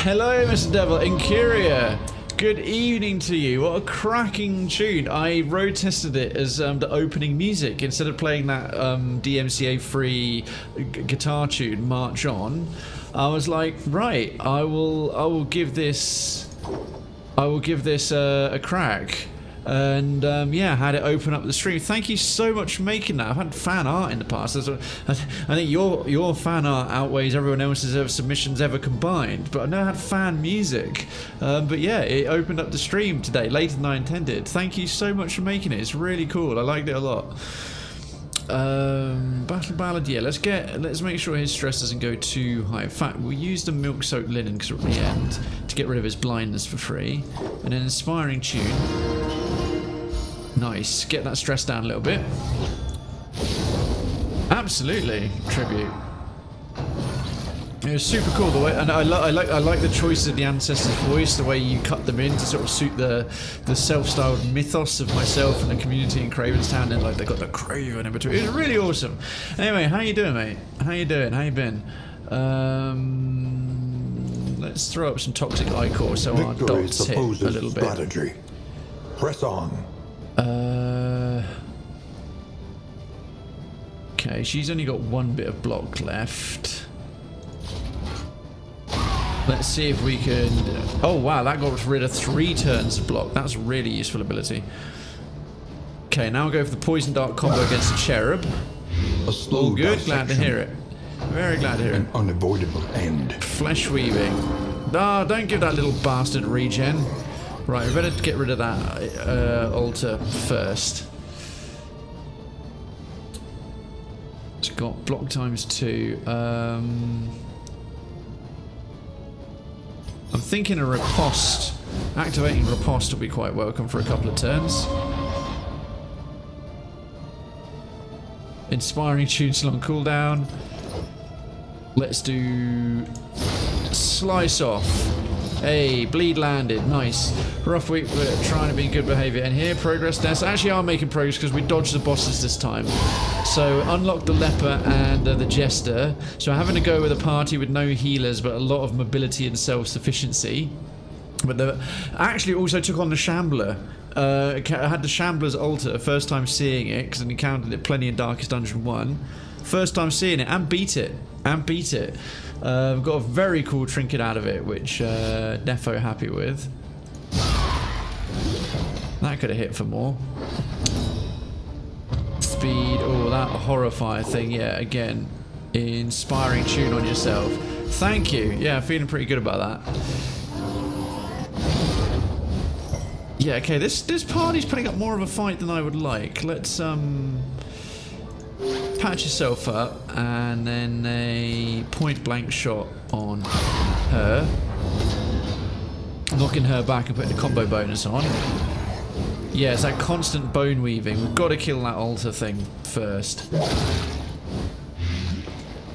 B: Hello, Mr. Devil. Incuria. Good evening to you. What a cracking tune. I road tested it as the opening music instead of playing that DMCA free guitar tune March On. I was like, right, I will give this a crack. And yeah, had it open up the stream. Thank you so much for making that. I've had fan art in the past. I think your fan art outweighs everyone else's submissions ever combined. But I never had fan music. But yeah, it opened up the stream today, later than I intended. Thank you so much for making it. It's really cool. I liked it a lot. Battle ballad. Yeah, let's make sure his stress doesn't go too high. In fact, we'll use the milk-soaked linen because we're at the end to get rid of his blindness for free. And an inspiring tune. Nice. Get that stress down a little bit. Absolutely. Tribute. It was super cool the way, and I like the choices of the ancestor's voice, the way you cut them in to sort of suit the self-styled mythos of myself and the community in Krayven's town, and like they got the Krayven in between. It was really awesome. Anyway, how you doing, mate? How you doing? How you been? Let's throw up some toxic ichor so our dots hit a little bit.
D: Strategy. Press on.
B: Okay, she's only got one bit of block left. Let's see if we can... Oh, wow, that got rid of 3 turns of block. That's a really useful ability. Okay, now we'll go for the Poison Dart combo against the Cherub.
A: A slow
B: All good, glad to
A: dissection,
B: hear it. Very glad to hear it.
A: an unavoidable end.
B: Flesh Weaving. Ah, don't give that little bastard regen. Right, we better get rid of that altar first. It's got block ×2. I'm thinking a riposte. Activating riposte will be quite welcome for a couple of turns. Inspiring Tune's long cooldown. Let's do Slice Off. Hey, bleed landed. Nice. Rough week, we're trying to be in good behaviour. And here, progress deaths. Actually, are making progress because we dodged the bosses this time. So, unlock the Leper and the Jester. So, having to go with a party with no healers, but a lot of mobility and self-sufficiency. But actually also took on the Shambler. I had the Shambler's altar, first time seeing it, because I encountered it plenty in Darkest Dungeon 1. First time seeing it, and beat it. Got a very cool trinket out of it, which defo happy with. That could have hit for more. Speed, oh, that horrify thing, yeah, again. Inspiring Tune on yourself. Thank you, yeah, feeling pretty good about that. Yeah, okay, this party's putting up more of a fight than I would like. Let's, patch yourself up, and then a point-blank shot on her. Knocking her back and putting a combo bonus on. Yeah, it's that constant bone weaving. We've got to kill that altar thing first.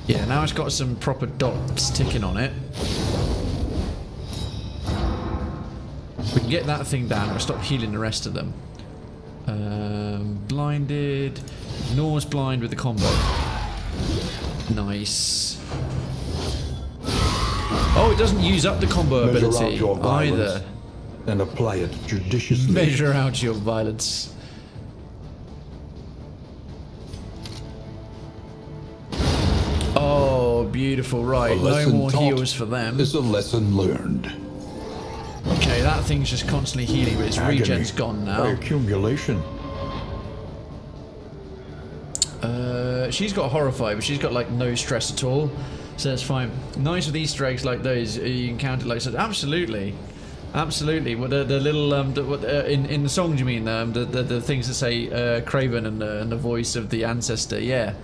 B: Yeah, now it's got some proper dots ticking on it. We can get that thing down, we'll stop healing the rest of them. Blinded. Ignores blind with the combo. Nice. Oh, it doesn't use up the combo ability either.
A: And apply it judiciously.
B: Measure out your violence. Oh, beautiful. Right, no more heals for them.
A: Is a lesson learned.
B: Okay, that thing's just constantly healing, but its regen's gone now.
A: By accumulation.
B: She's got Horrify, but she's got like no stress at all, so that's fine. Nice with Easter eggs like those. You encounter like so. Absolutely. What the little in the songs you mean the things that say Krayven and the voice of the ancestor. Yeah.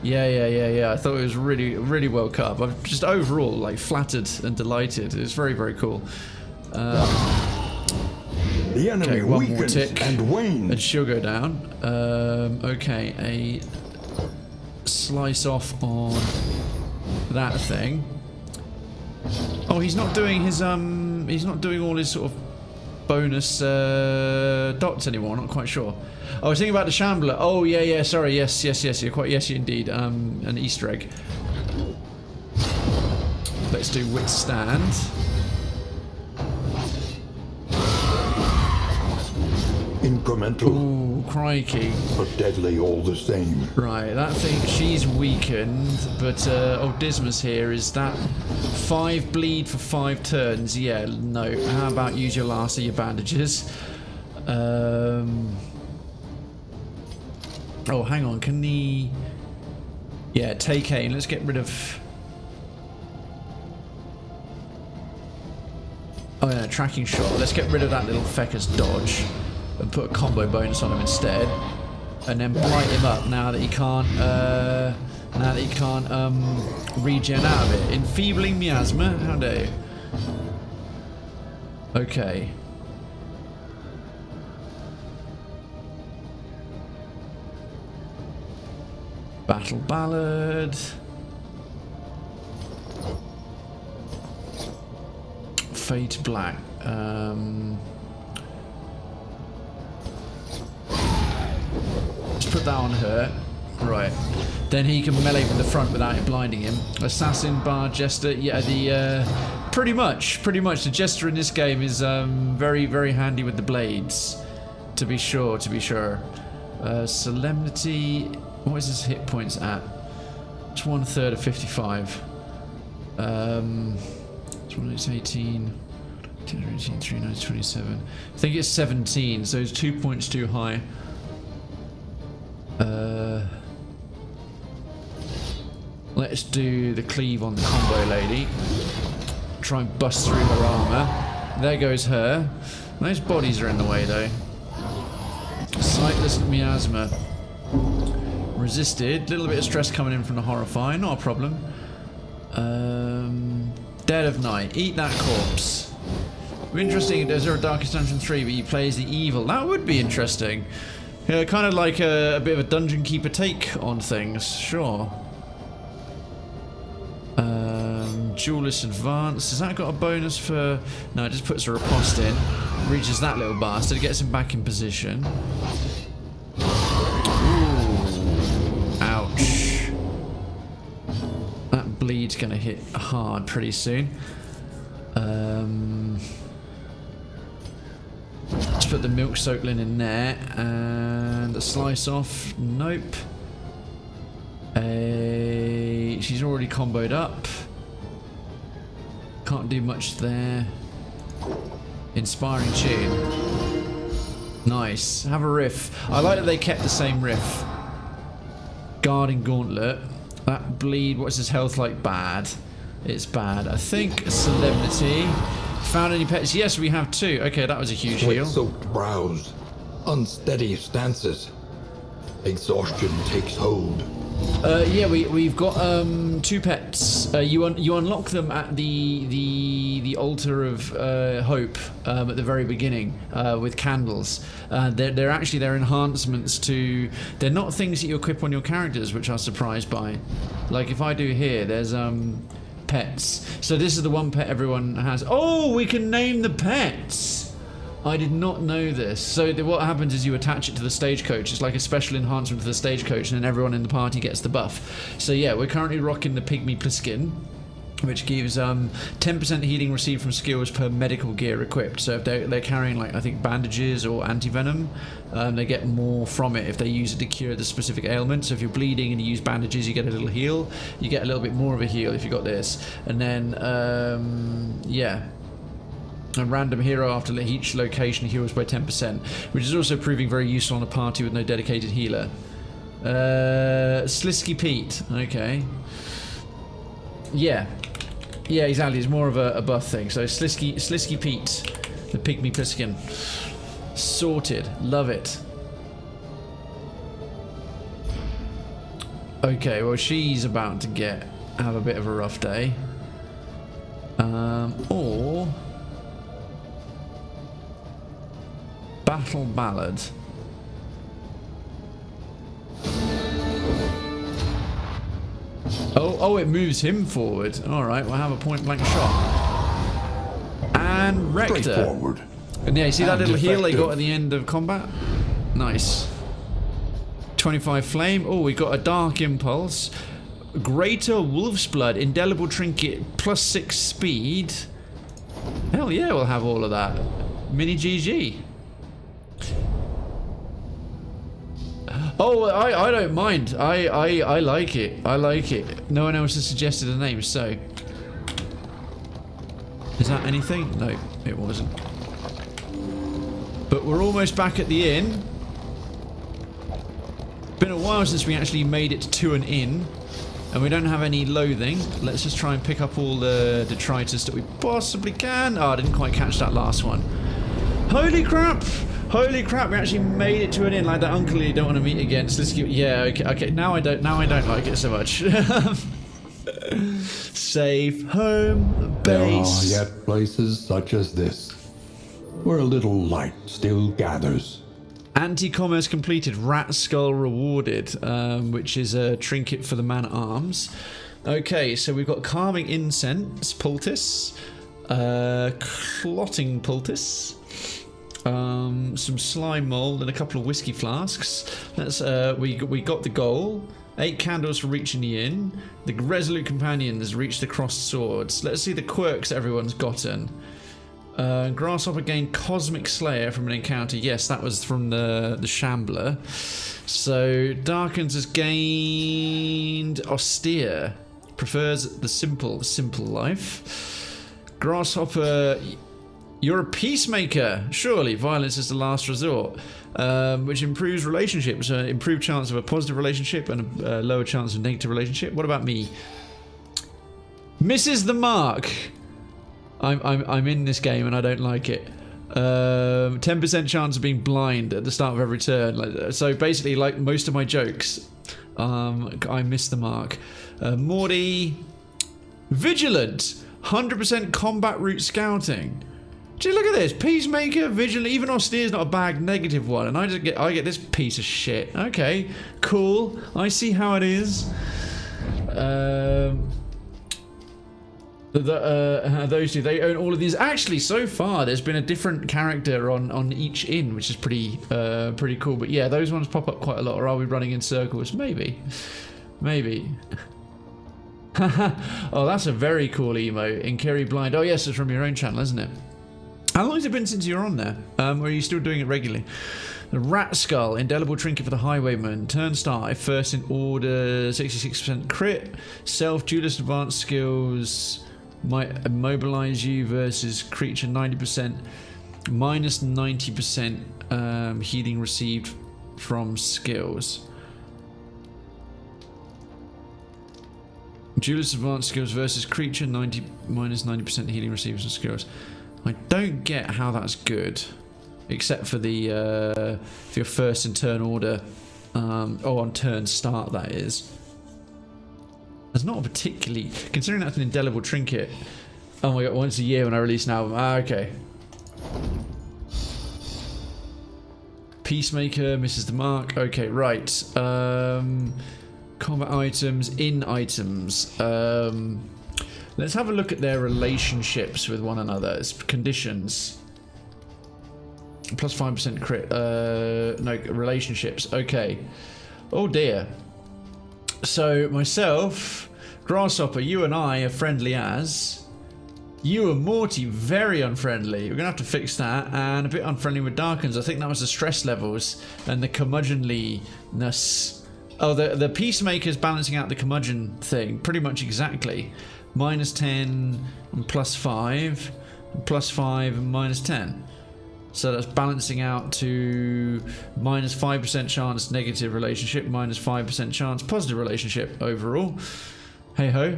B: I thought it was really well cut up. I'm just overall like flattered and delighted. It's very cool.
A: The enemy
B: Okay, one more
A: weakens
B: tick
A: and wanes.
B: and she'll go down. Okay, a slice off on that thing. Oh, he's not doing his he's not doing all his sort of bonus dots anymore. Not quite sure. I was thinking about the Shambler. Oh yeah. Sorry. Yes. You're quite indeed. An Easter egg. Let's do withstand.
A: Incremental.
B: Ooh, crikey.
A: But deadly all the same.
B: Right, that thing, she's weakened, but oh, Dismas here, is that 5 bleed for 5 turns? Yeah, no. How about use your last of your bandages? Oh, hang on, can the... Yeah, take aim. Let's get rid of... Oh yeah, tracking shot. Let's get rid of that little fecker's dodge and put a combo bonus on him instead, and then blight him up now that he can't regen out of it. Enfeebling miasma, how dare you? Okay. Battle Ballad. Fade to black. Just put that on her. Right. Then he can melee from the front without it blinding him. Assassin, Bard, Jester. Yeah, the pretty much the Jester in this game is very handy with the blades. To be sure. Solemnity. What is his hit points at? It's 1/3 of 55. It's 18. 10, 18, 3, 9, 27. I think it's 17, so it's 2 points too high. Let's do the cleave on the combo lady. Try and bust through her armor. There goes her. Those bodies are in the way though. Sightless miasma. Resisted. Little bit of stress coming in from the horrify. Not a problem. Dead of night. Eat that corpse. Interesting. There's a Darkest Dungeon 3, but you play as the evil. That would be interesting. Yeah, kind of like a bit of a dungeon keeper take on things. Sure. Duelist Advance. Has that got a bonus for... No, it just puts a riposte in. Reaches that little bastard. Gets him back in position. Ooh. Ouch. That bleed's going to hit hard pretty soon. Let's put the milk soakling in there. And a slice off. Nope. She's already comboed up. Can't do much there. Inspiring tune. Nice. Have a riff. I like that they kept the same riff. Guarding Gauntlet. That bleed, what's his health like? Bad. It's bad. I think Solemnity. Found any pets? Yes, we have 2. Okay, that was a huge heal.
D: Sweat-soaked brows. Unsteady stances. Exhaustion takes hold.
B: Yeah, we've got 2 pets. You unlock them at the altar of hope at the very beginning with candles. They're actually their enhancements to. They're not things that you equip on your characters, which I was surprised by. Like if I do here, there's pets. So this is the one pet everyone has. Oh, we can name the pets. I did not know this. So what happens is you attach it to the stagecoach. It's like a special enhancement to the stagecoach, and then everyone in the party gets the buff. So yeah, we're currently rocking the Pygmy Pliskin, which gives 10% healing received from skills per medical gear equipped. So if they're carrying, like, I think bandages or anti-venom, they get more from it if they use it to cure the specific ailment. So if you're bleeding and you use bandages, you get a little heal. You get a little bit more of a heal if you got this. And then, yeah. A random hero after each location heals by 10%, which is also proving very useful on a party with no dedicated healer. Slisky Pete. Okay. Yeah. Yeah, exactly. It's more of a buff thing. So Slisky Pete, the Pygmy Pliskin. Sorted. Love it. Okay, well, she's about to have a bit of a rough day. Or Battle Ballad. Oh, it moves him forward. Alright, we'll have a point blank shot. And Rector.
G: Straightforward.
B: And yeah, you see that little heal they got
D: effective.
B: at the end of combat? Nice. 25 flame. Oh, we got a Dark Impulse. Greater Wolf's Blood. Indelible Trinket. Plus 6 speed. Hell yeah, we'll have all of that. Mini GG. Oh, I don't mind. I like it. I like it. No one else has suggested a name, so. Is that anything? No, it wasn't. But we're almost back at the inn. Been a while since we actually made it to an inn. And we don't have any loathing. Let's just try and pick up all the detritus that we possibly can. Oh, I didn't quite catch that last one. Holy crap! Holy crap, we actually made it to an inn like that uncle you don't want to meet again. So let's give, yeah, okay, now I don't like it so much. Safe home base.
D: There are yet places such as this, where a little light still gathers.
B: Anti-commerce completed, rat skull rewarded, which is a trinket for the man-at-arms. Okay, so we've got calming incense, poultice, clotting poultice, some slime mold, and a couple of whiskey flasks. That's we got the goal. 8 candles for reaching the inn. The resolute companion has reached the crossed swords. Let's see the quirks everyone's gotten. Grasshopper gained Cosmic Slayer from an encounter. Yes, that was from the Shambler. So Darkens has gained Austere. Prefers the simple life. Grasshopper, you're a peacemaker. Surely, violence is the last resort, which improves relationships. Improved chance of a positive relationship and a lower chance of negative relationship. What about me? Misses the mark. I'm in this game and I don't like it. 10% chance of being blind at the start of every turn. So basically, like most of my jokes, I miss the mark. Morty, vigilant, 100% combat route scouting. Gee, look at this. Peacemaker, vigilant, even austere is not a bad negative one, and I get this piece of shit. Okay, cool. I see how it is. Those two, they own all of these. Actually, so far there's been a different character on each inn, which is pretty cool. But yeah, those ones pop up quite a lot. Or are we running in circles? Maybe. Oh, that's a very cool emote. Inkeri Blind. Oh yes, it's from your own channel, isn't it? How long has it been since you're on there? Or are you still doing it regularly? The Rat Skull, indelible trinket for the Highwayman. Turn start, first in order, 66% crit. Self, duelist advanced skills might immobilize you versus creature 90%. Minus 90% healing received from skills. Duelist advanced skills versus creature minus 90% healing received from skills. I don't get how that's good, except for the for your first in turn order, on turn start, that is. That's not a particularly, considering that's an indelible trinket. Oh my god, once a year when I release an album. Okay. Peacemaker misses the mark. Okay, right. Combat items, in items. Let's have a look at their relationships with one another. It's conditions. Plus 5% crit. No, relationships. Okay. Oh dear. So, myself, Grasshopper, you and I are friendly as. You and Morty, very unfriendly. We're going to have to fix that. And a bit unfriendly with Darkens. I think that was the stress levels and the curmudgeonliness. Oh, the Peacemaker's balancing out the curmudgeon thing. Pretty much exactly. Minus 10 and plus 5. And plus 5 and minus 10. So that's balancing out to minus 5% chance negative relationship, minus 5% chance positive relationship overall. Hey ho.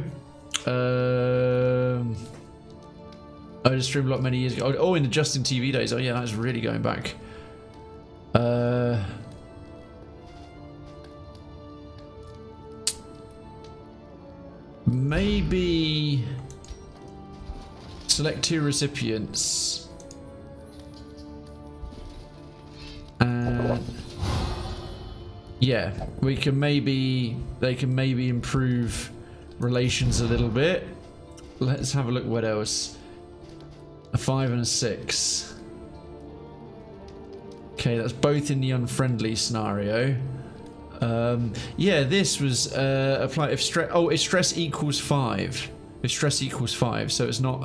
B: I just streamed a lot many years ago. Oh, in the Justin TV days. Oh yeah, that's really going back. Maybe select 2 recipients. Yeah, they can maybe improve relations a little bit. Let's have a look what else. A 5 and a 6. Okay, that's both in the unfriendly scenario. Yeah, this was apply if stress. Oh, if stress equals 5. If stress equals 5, so it's not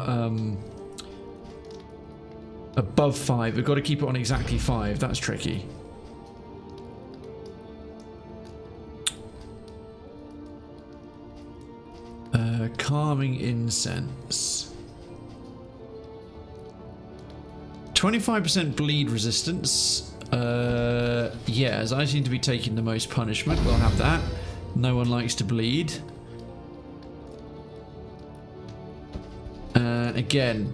B: above 5. We've got to keep it on exactly 5. That's tricky. Calming incense. 25% bleed resistance. Yeah, as I seem to be taking the most punishment, we'll have that. No one likes to bleed. Again,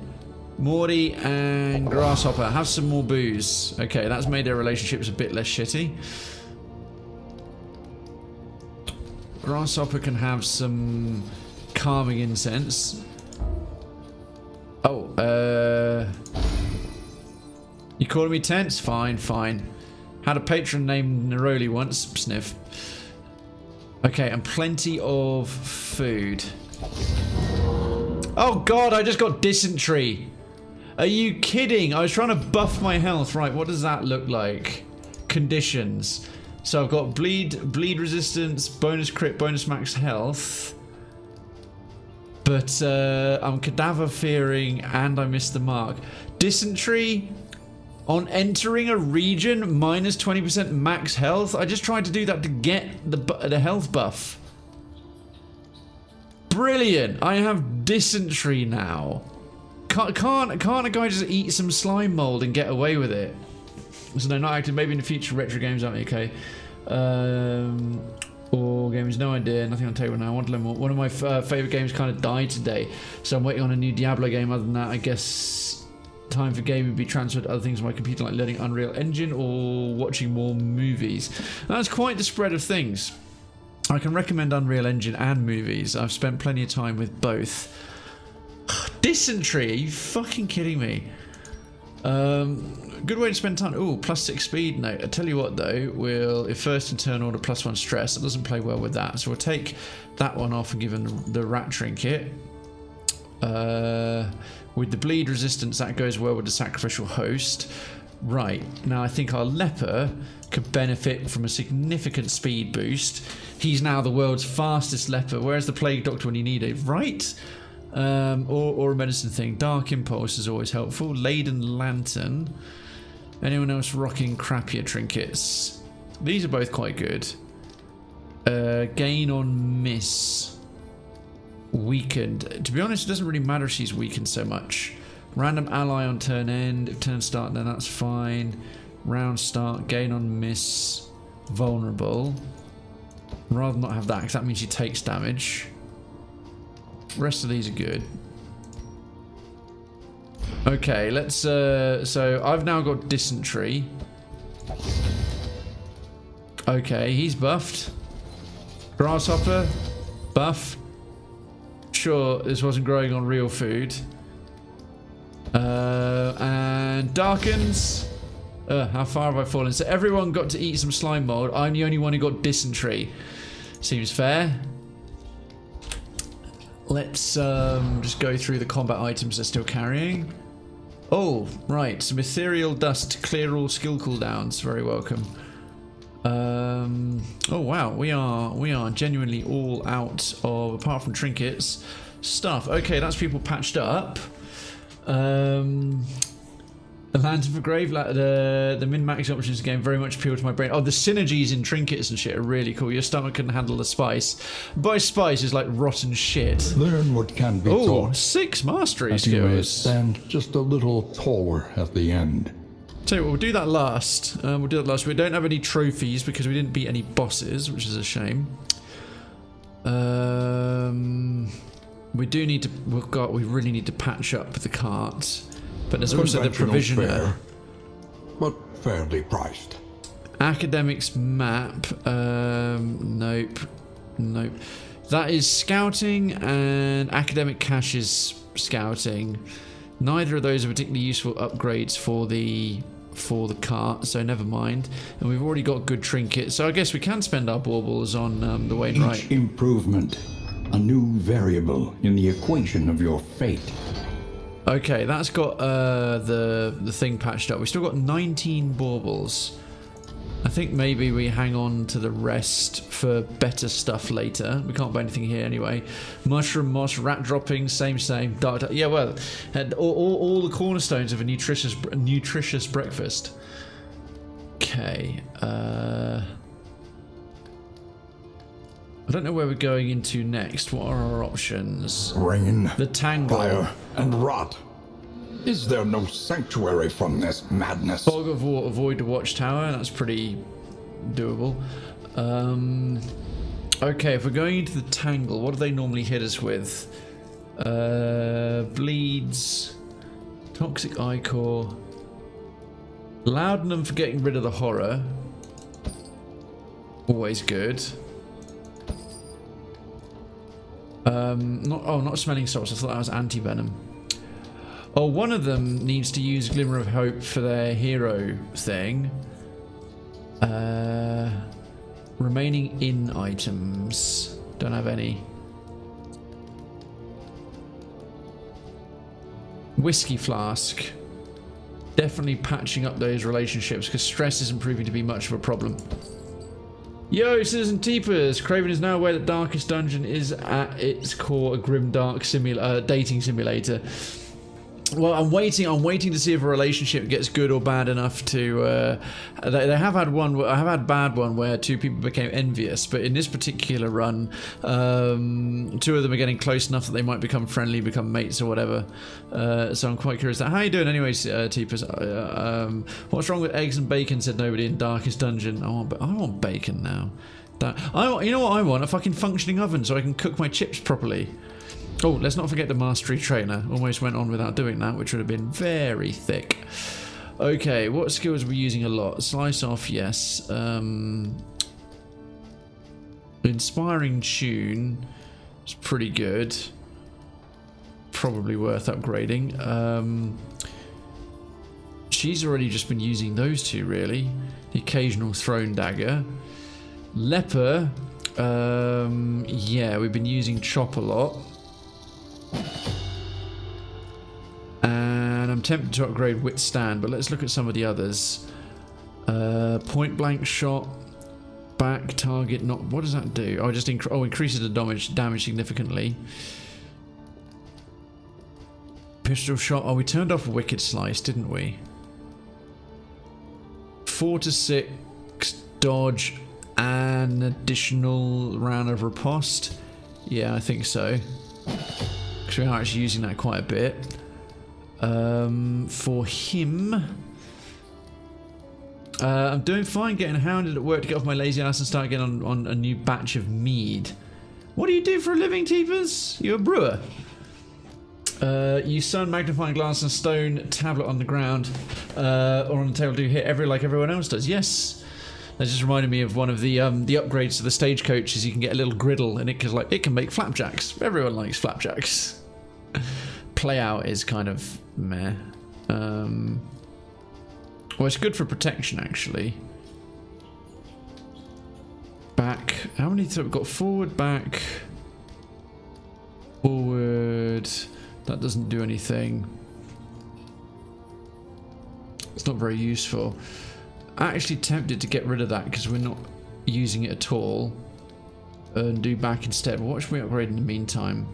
B: Morty and Grasshopper, have some more booze. Okay, that's made their relationships a bit less shitty. Grasshopper can have some calming incense. Oh, you calling me tense? Fine, fine. Had a patron named Neroli once. Sniff. Okay, and plenty of food. Oh god, I just got dysentery. Are you kidding? I was trying to buff my health. Right, what does that look like? Conditions. So I've got bleed resistance, bonus crit, bonus max health. But I'm cadaver fearing and I missed the mark. Dysentery on entering a region, minus 20% max health. I just tried to do that to get the health buff. Brilliant. I have dysentery now. can't a guy just eat some slime mold and get away with it? So no, not active. Maybe in the future retro games aren't okay. Or games, no idea. Nothing on the table now. I want to learn more. One of my favorite games kind of died today, so I'm waiting on a new Diablo game. Other than that, I guess time for gaming would be transferred to other things on my computer, like learning Unreal Engine or watching more movies. That's quite the spread of things. I can recommend Unreal Engine and movies. I've spent plenty of time with both. Dysentery? Are you fucking kidding me? Good way to spend time. Ooh, +6 speed. No, I tell you what though, if first in turn order +1 stress, it doesn't play well with that. So we'll take that one off and give him the rat trinket. With the bleed resistance, that goes well with the sacrificial host. Right, now I think our Leper could benefit from a significant speed boost. He's now the world's fastest Leper. Where's the Plague Doctor when you need it? Right? Or a medicine thing. Dark Impulse is always helpful. Laden Lantern. Anyone else rocking crappier trinkets? These are both quite good. Gain on Miss. Weakened. To be honest, it doesn't really matter if she's weakened so much. Random ally on turn end. If turn start, then that's fine. Round start. Gain on Miss. Vulnerable. Rather not have that, because that means she takes damage. Rest of these are good. Okay, let's so I've now got dysentery. Okay, he's buffed. Grasshopper, buff. Sure, this wasn't growing on real food. And darkens. How far have I fallen? So everyone got to eat some slime mold. I'm the only one who got dysentery. Seems fair. Let's just go through the combat items they're still carrying. Oh, right. Some ethereal dust to clear all skill cooldowns. Very welcome. Oh wow, we are genuinely all out of, apart from trinkets, stuff. Okay, that's people patched up. The Lantern for Grave, the min-max options game very much appeal to my brain. Oh, the synergies in trinkets and shit are really cool. Your stomach can handle the spice. By spice is like rotten shit.
D: Learn what can be
B: Oh,
D: taught.
B: 6 mastery
D: As you may
B: skills.
D: stand just a little taller at the end.
B: Tell you what, we'll do that last. We don't have any trophies because we didn't beat any bosses, which is a shame. We do need to. We really need to patch up the cart. But there's also the
D: Conventional
B: provisioner.
D: fare, but fairly priced.
B: Academics map. Nope. That is scouting, and academic cache is scouting. Neither of those are particularly useful upgrades for the cart, so never mind. And we've already got good trinkets, so I guess we can spend our baubles on the Wainwright.
H: Each improvement, a new variable in the equation of your fate.
B: Okay, that's got the thing patched up. We've still got 19 baubles. I think maybe we hang on to the rest for better stuff later. We can't buy anything here anyway. Mushroom moss, rat dropping, same. Dark. Yeah, well, all the cornerstones of a nutritious breakfast. Okay. I don't know where we're going into next. What are our options?
D: Rain,
B: The Tangle.
D: fire, and rot. Is there no sanctuary from this madness?
B: Fog of War, avoid the Watchtower. That's pretty doable. Okay, if we're going into the Tangle, what do they normally hit us with? Bleeds, Toxic Ichor, Laudanum for getting rid of the horror. Always good. Not smelling salts. I thought that was anti-venom. Oh, one of them needs to use Glimmer of Hope for their hero thing. Remaining in items. Don't have any. Whiskey flask. Definitely patching up those relationships because stress isn't proving to be much of a problem. Yo, Citizen Teepers! Krayven is now aware that Darkest Dungeon is at its core a grim dark dating simulator. Well, I'm waiting to see if a relationship gets good or bad enough to. They have had one. I have had bad one where two people became envious, but in this particular run, two of them are getting close enough that they might become friendly, become mates or whatever. So I'm quite curious. How are you doing, anyways, Teepers? What's wrong with eggs and bacon? Said nobody in Darkest Dungeon. I want bacon now. You know what I want? A fucking functioning oven so I can cook my chips properly. Oh, let's not forget the mastery trainer. Almost went on without doing that, which would have been very thick. Okay, what skills are we using a lot? Slice off, yes. Inspiring tune is pretty good. Probably worth upgrading. She's already just been using those two, really. The occasional thrown dagger. Leper, yeah, we've been using chop a lot. And I'm tempted to upgrade withstand, but let's look at some of the others. Point blank shot, back target. Not what does that do? Oh, just increases the damage significantly. Pistol shot. Oh, we turned off wicked slice, didn't we? 4 to 6 dodge and additional round of riposte. Yeah, I think so. Because we are actually using that quite a bit. For him, I'm doing fine getting hounded at work to get off my lazy ass and start getting on a new batch of mead. What do you do for a living, Teepers? You're a brewer. You sun magnifying glass and stone tablet on the ground or on the table to hit like everyone else does. Yes. That just reminded me of one of the upgrades to the stagecoach is you can get a little griddle and it can make flapjacks. Everyone likes flapjacks. Play out is kind of meh. Well, it's good for protection actually. Back. How many? We've got forward, back, forward. That doesn't do anything. It's not very useful. Actually tempted to get rid of that because we're not using it at all and do back instead. But what should we upgrade in the meantime?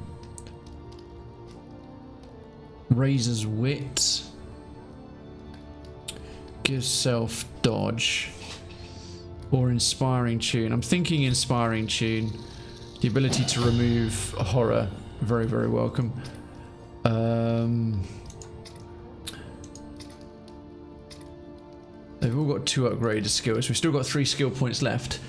B: Razor's wit gives self dodge or inspiring tune. I'm thinking inspiring tune. The ability to remove horror, very, very welcome. They've all got 2 upgraded skills. We've still got 3 skill points left.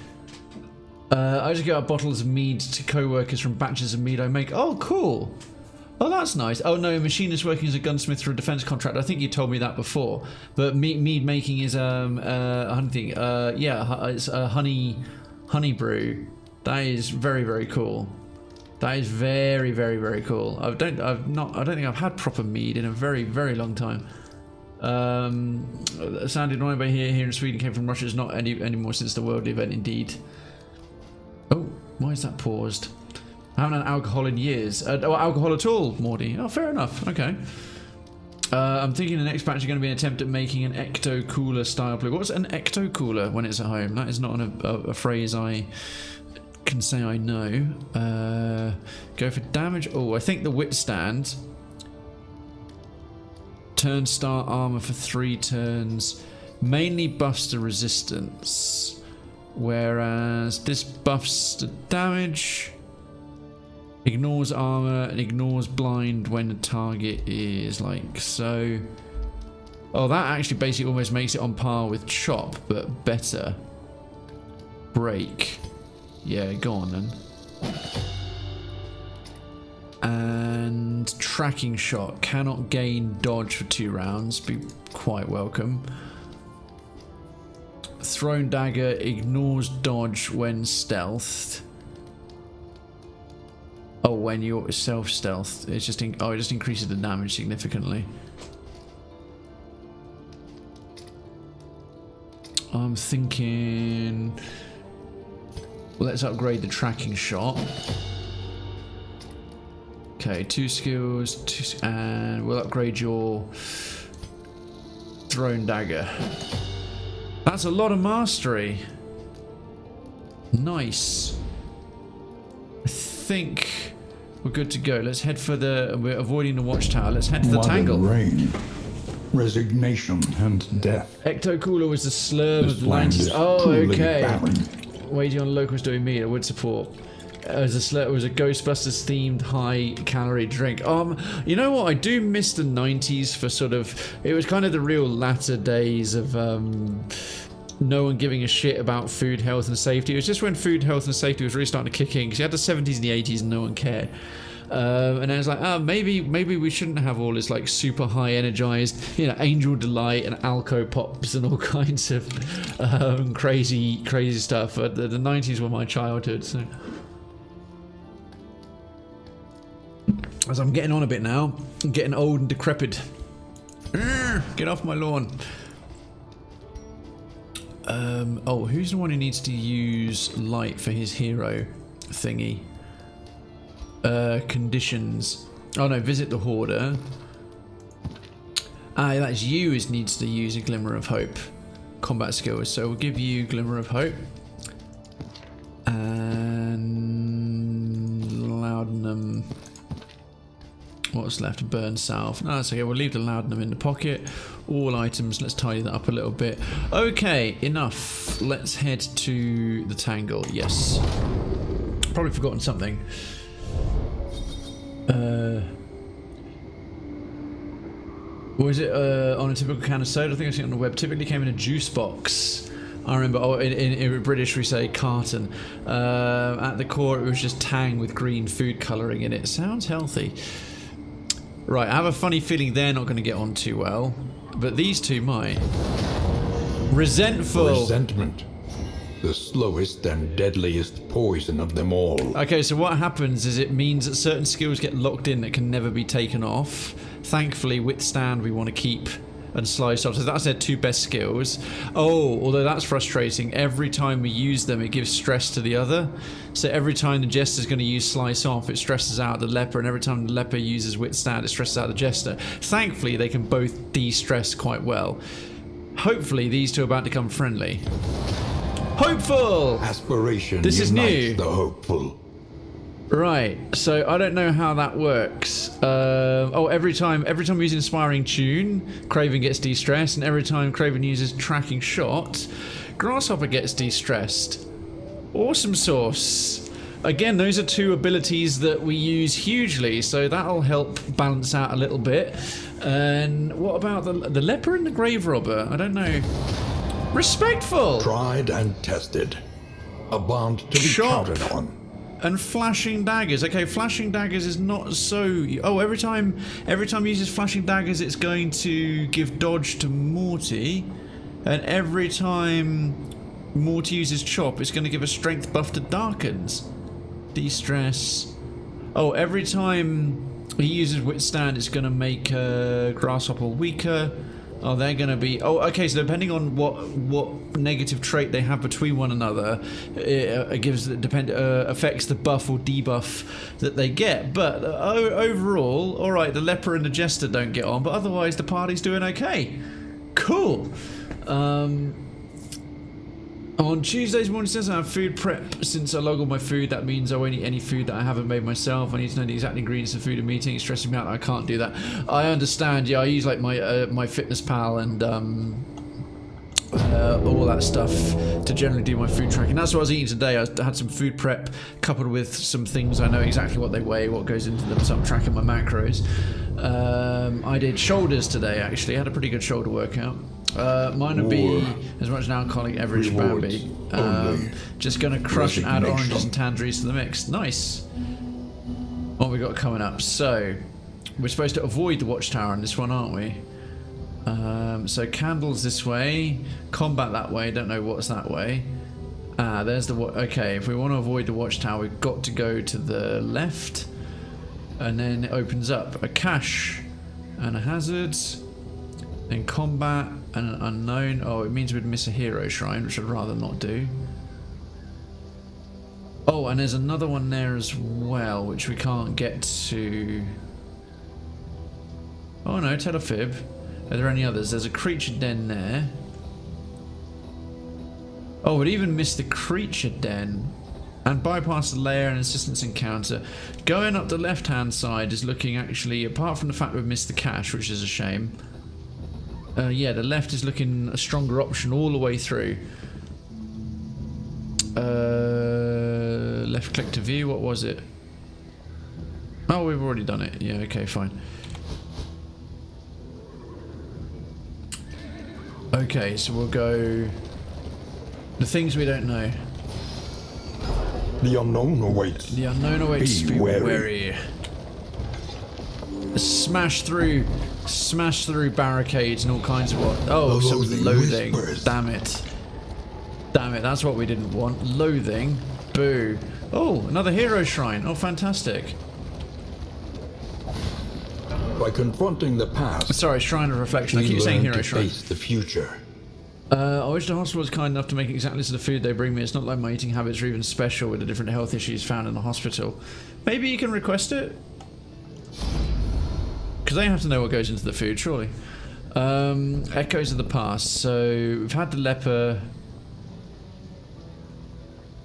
B: I just get out bottles of mead to co-workers from batches of mead I make. Oh, cool. Oh, that's nice. Oh, no, machinist working as a gunsmith for a defense contract. I think you told me that before. But mead making is hunting. Yeah, it's a honey brew. That is very, very cool. That is very, very, very cool. I don't think I've had proper mead in a very, very long time. Sounded annoying by here in Sweden, came from Russia. It's not anymore since the world event, indeed. Oh, why is that paused? I haven't had alcohol in years. Or alcohol at all, Morty. Oh, fair enough. Okay. I'm thinking the next batch is going to be an attempt at making an ecto cooler style plug. What's an ecto cooler when it's at home? That is not a phrase I can say I know. Go for damage. Oh, I think the withstand. Turn star armor for 3 turns. Mainly buffs the resistance. Whereas this buffs the damage. Ignores armor and ignores blind when the target is like so. Oh, that actually basically almost makes it on par with chop, but better. Break. Yeah, go on then. And tracking shot. Cannot gain dodge for 2 rounds. Be quite welcome. Thrown dagger ignores dodge when stealthed. Oh, when you're self-stealth, it's just it just increases the damage significantly. I'm thinking, let's upgrade the tracking shot. Okay, 2 skills, and we'll upgrade your thrown dagger. That's a lot of mastery. Nice. I think We're good to go. Let's head for the... We're avoiding the Watchtower. Let's head for the
H: Mud and
B: Tangle.
H: rain, resignation and death.
B: Ecto-Cooler was the slurve
H: This
B: of the
H: land
B: 90s.
H: is
B: Oh,
H: truly
B: okay.
H: barren.
B: Waging on locals doing me, I would support. It was a Ghostbusters themed high calorie drink. You know what? I do miss the 90s for sort of... It was kind of the real latter days of... no one giving a shit about food, health and safety. It was just when food, health and safety was really starting to kick in, because you had the 70s and the 80s and no one cared. And I was like, maybe we shouldn't have all this like super high energized, Angel Delight and Alco Pops and all kinds of crazy stuff. But the 90s were my childhood, so... As I'm getting on a bit now, I'm getting old and decrepit. Get off my lawn. Oh, who's the one who needs to use light for his hero thingy? Conditions. Oh no, visit the Hoarder. Ah, that's you who needs to use a Glimmer of Hope. Combat skills. So we'll give you Glimmer of Hope. And Laudanum. What's left? Burn South. No, that's okay. We'll leave the Laudanum in the pocket. All items. Let's tidy that up a little bit. Okay, enough. Let's head to the Tangle. Yes. Probably forgotten something. Was it on a typical can of soda? I think I've seen it on the web. Typically came in a juice box. I remember, in British we say carton. At the core it was just Tang with green food colouring in it. Sounds healthy. Right, I have a funny feeling they're not going to get on too well, but these two might. Resentful.
D: Resentment. The slowest and deadliest poison of them all.
B: Okay, so what happens is it means that certain skills get locked in that can never be taken off. Thankfully, Withstand we want to keep and Slice off. So that's their two best skills. Oh, although that's frustrating. Every time we use them, it gives stress to the other. So every time the Jester's going to use Slice off, it stresses out the Leper, and every time the Leper uses Withstand, it stresses out the Jester. Thankfully, they can both de-stress quite well. Hopefully, these two are about to become friendly. Hopeful!
D: Aspiration
B: This is new.
D: the hopeful.
B: Right, so I don't know how that works. Oh, every time we use Inspiring Tune, Krayven gets de-stressed, and every time Krayven uses Tracking Shot, Grasshopper gets de-stressed. Awesome sauce. Again, those are two abilities that we use hugely, so that'll help balance out a little bit. And what about the Leper and the Grave Robber? I don't know. Respectful!
D: Tried and tested. A bond to be
B: Shop.
D: counted on.
B: And Flashing Daggers. Okay, Flashing Daggers is not so... Oh, every time he uses Flashing Daggers, it's going to give dodge to Morty. And every time Morty uses Chop, it's going to give a strength buff to Darkens. De-stress. Oh, every time he uses Withstand, it's going to make Grasshopper weaker. Oh, they're going to be... Oh, okay, so depending on what negative trait they have between one another, it affects the buff or debuff that they get. But overall, all right, the Leper and the Jester don't get on, but otherwise the party's doing okay. Cool. On Tuesdays mornings, I have food prep. Since I log all my food, that means I won't eat any food that I haven't made myself. I need to know the exact ingredients of food and meeting. It's stressing me out that I can't do that. I understand. Yeah, I use like my Fitness Pal and all that stuff to generally do my food tracking. That's what I was eating today. I had some food prep coupled with some things I know exactly what they weigh, what goes into them, so I'm tracking my macros. I did shoulders today, actually. I had a pretty good shoulder workout. Mine would be as much an alcoholic average Bambi. Just going to crush and add oranges and tangerines to the mix. Nice. What we got coming up? So, we're supposed to avoid the Watchtower in this one, aren't we? So candles this way, combat that way. Don't know what's that way. There's the... Okay, if we want to avoid the Watchtower, we've got to go to the left. And then it opens up a cache and a hazard. Then combat and an unknown. Oh, it means we'd miss a hero shrine, which I'd rather not do. Oh, and there's another one there as well, which we can't get to. Oh no, Telefib. Are there any others? There's a creature den there. Oh, we'd even missed the creature den. And bypass the layer and assistance encounter. Going up the left-hand side is looking actually, apart from the fact we've missed the cache, which is a shame. Yeah, the left is looking a stronger option all the way through. Left click to view, what was it? Oh, we've already done it. Yeah, okay, fine. Okay, so we'll go... The things we don't know.
G: The unknown awaits.
B: The unknown awaits.
G: Be wary.
B: Smash through barricades and all kinds of what? Oh, some loathing.
G: Whispers.
B: Damn it. Damn it, that's what we didn't want. Loathing. Boo. Oh, another hero shrine. Oh, fantastic.
D: By confronting the past,
B: Sorry, Shrine of Reflection. I
D: we
B: keep saying
D: learn
B: hero
D: to
B: shrine.
D: face the future.
B: I wish the hospital was kind enough to make exactly to the food they bring me. It's not like my eating habits are even special with the different health issues found in the hospital. Maybe you can request it? Because they have to know what goes into the food, surely. Echoes of the past. So, we've had the Leper.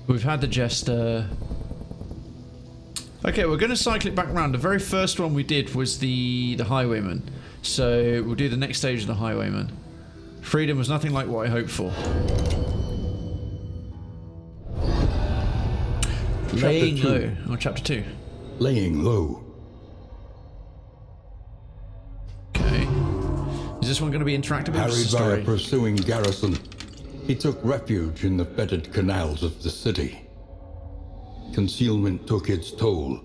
B: We've had the Jester. Okay, we're going to cycle it back around. The very first one we did was the Highwayman. So, we'll do the next stage of the Highwayman. Freedom was nothing like what I hoped for. Laying low. Oh, chapter 2.
D: Laying low.
B: Okay. Is this one going to be interactive or just a
D: Harried by a
B: story?
D: pursuing garrison, he took refuge in the fetid canals of the city. Concealment took its toll,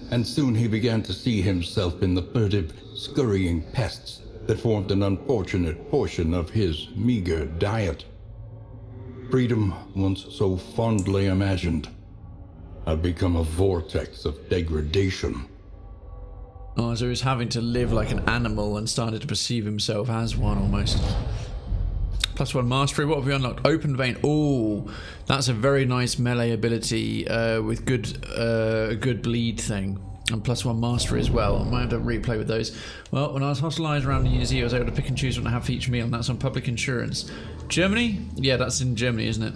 D: and soon he began to see himself in the furtive, scurrying pests that formed an unfortunate portion of his meager diet. Freedom, once so fondly imagined, had become a vortex of degradation.
B: Oh, so he was having to live like an animal and started to perceive himself as one almost. +1 mastery. What have we unlocked? Open vein. Oh, that's a very nice melee ability with good bleed thing. And +1 mastery as well. I might have to replay with those. Well, when I was hospitalised around New Year's Eve, I was able to pick and choose what I have for each meal, and that's on public insurance. Germany? Yeah, that's in Germany, isn't it?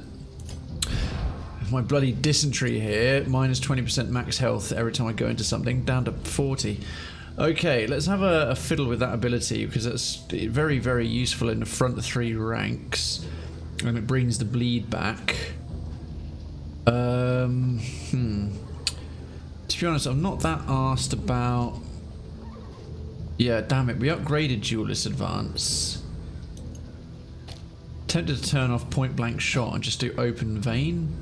B: My bloody dysentery here. Minus 20% max health every time I go into something. Down to 40. Okay, let's have a fiddle with that ability, because it's very, very useful in the front 3 ranks. And it brings the bleed back. To be honest, I'm not that arsed about... Yeah, damn it, we upgraded Duelist Advance. Tempted to turn off point blank shot and just do open vein.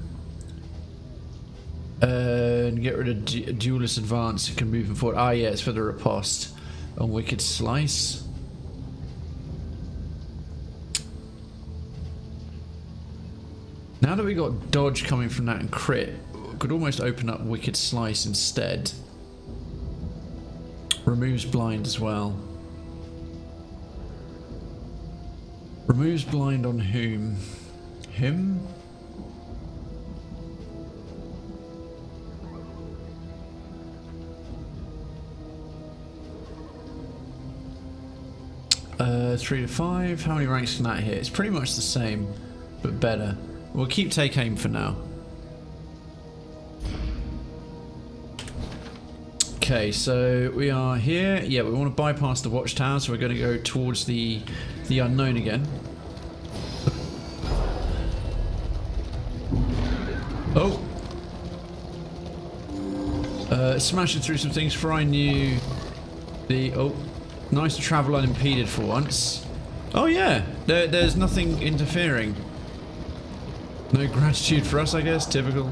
B: And get rid of Duelist Advance, you can move them forward. Ah yeah, it's for the riposte on Wicked Slice. Now that we got dodge coming from that and crit, we could almost open up Wicked Slice instead. Removes blind as well. Removes blind on whom? Him? Uh, 3 to 5. How many ranks can that hit? It's pretty much the same, but better. We'll keep take aim for now. Okay, so we are here. Yeah, we want to bypass the Watchtower, so we're going to go towards the unknown again. Oh! Smashing through some things before I knew the... Oh, nice to travel unimpeded for once. Oh yeah, there's nothing interfering. No gratitude for us, I guess. Typical.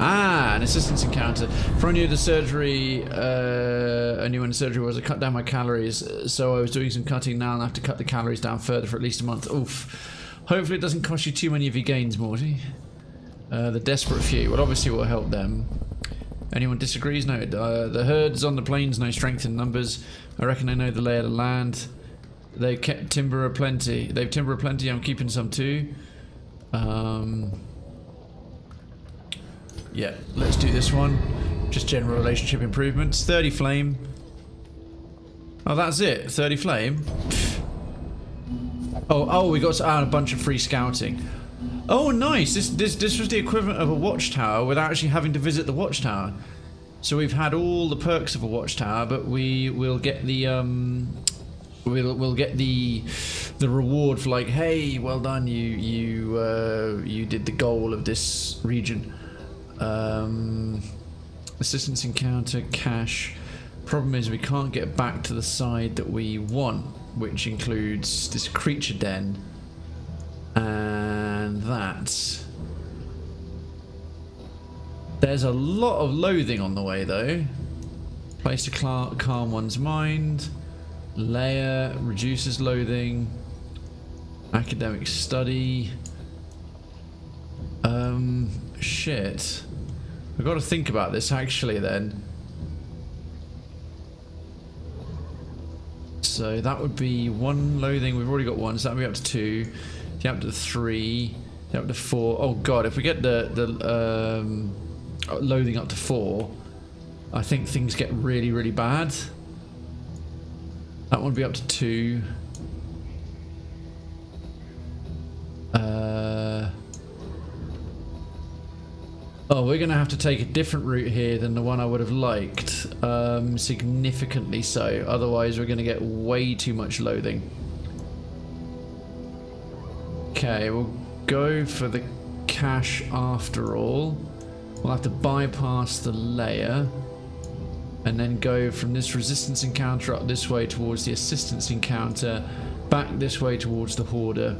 B: Ah, an assistance encounter. For I knew the surgery, I knew when the surgery was, I cut down my calories, so I was doing some cutting now and I have to cut the calories down further for at least a month. Oof. Hopefully it doesn't cost you too many of your gains, Morty. The desperate few. Well, obviously will help them. Anyone disagrees? No. The herds on the plains know strength in numbers. I reckon they know the lay of the land. They kept timber aplenty. They've timber aplenty. I'm keeping some too. Yeah, let's do this one. Just general relationship improvements. 30 flame. Oh, that's it. 30 flame. Oh, we got a bunch of free scouting. Oh, nice. This was the equivalent of a Watchtower without actually having to visit the Watchtower. So we've had all the perks of a Watchtower, but we will get the we'll get the reward for like, hey, well done, you did the goal of this region. Assistance encounter, cash. Problem is we can't get back to the side that we want, which includes this creature den and that. There's a lot of loathing on the way though. Place to calm one's mind. Layer reduces loathing. Academic study. Shit. I've got to think about this actually then. So that would be 1 loathing. We've already got 1, so that would be up to 2. Up to 3. Up to 4. Oh god, if we get the loathing up to 4, I think things get really, really bad. That one would be up to 2. Oh, we're going to have to take a different route here than the one I would have liked. Significantly so. Otherwise, we're going to get way too much loathing. Okay, we'll go for the cash after all. We'll have to bypass the layer. And then go from this resistance encounter up this way towards the assistance encounter. Back this way towards the Hoarder.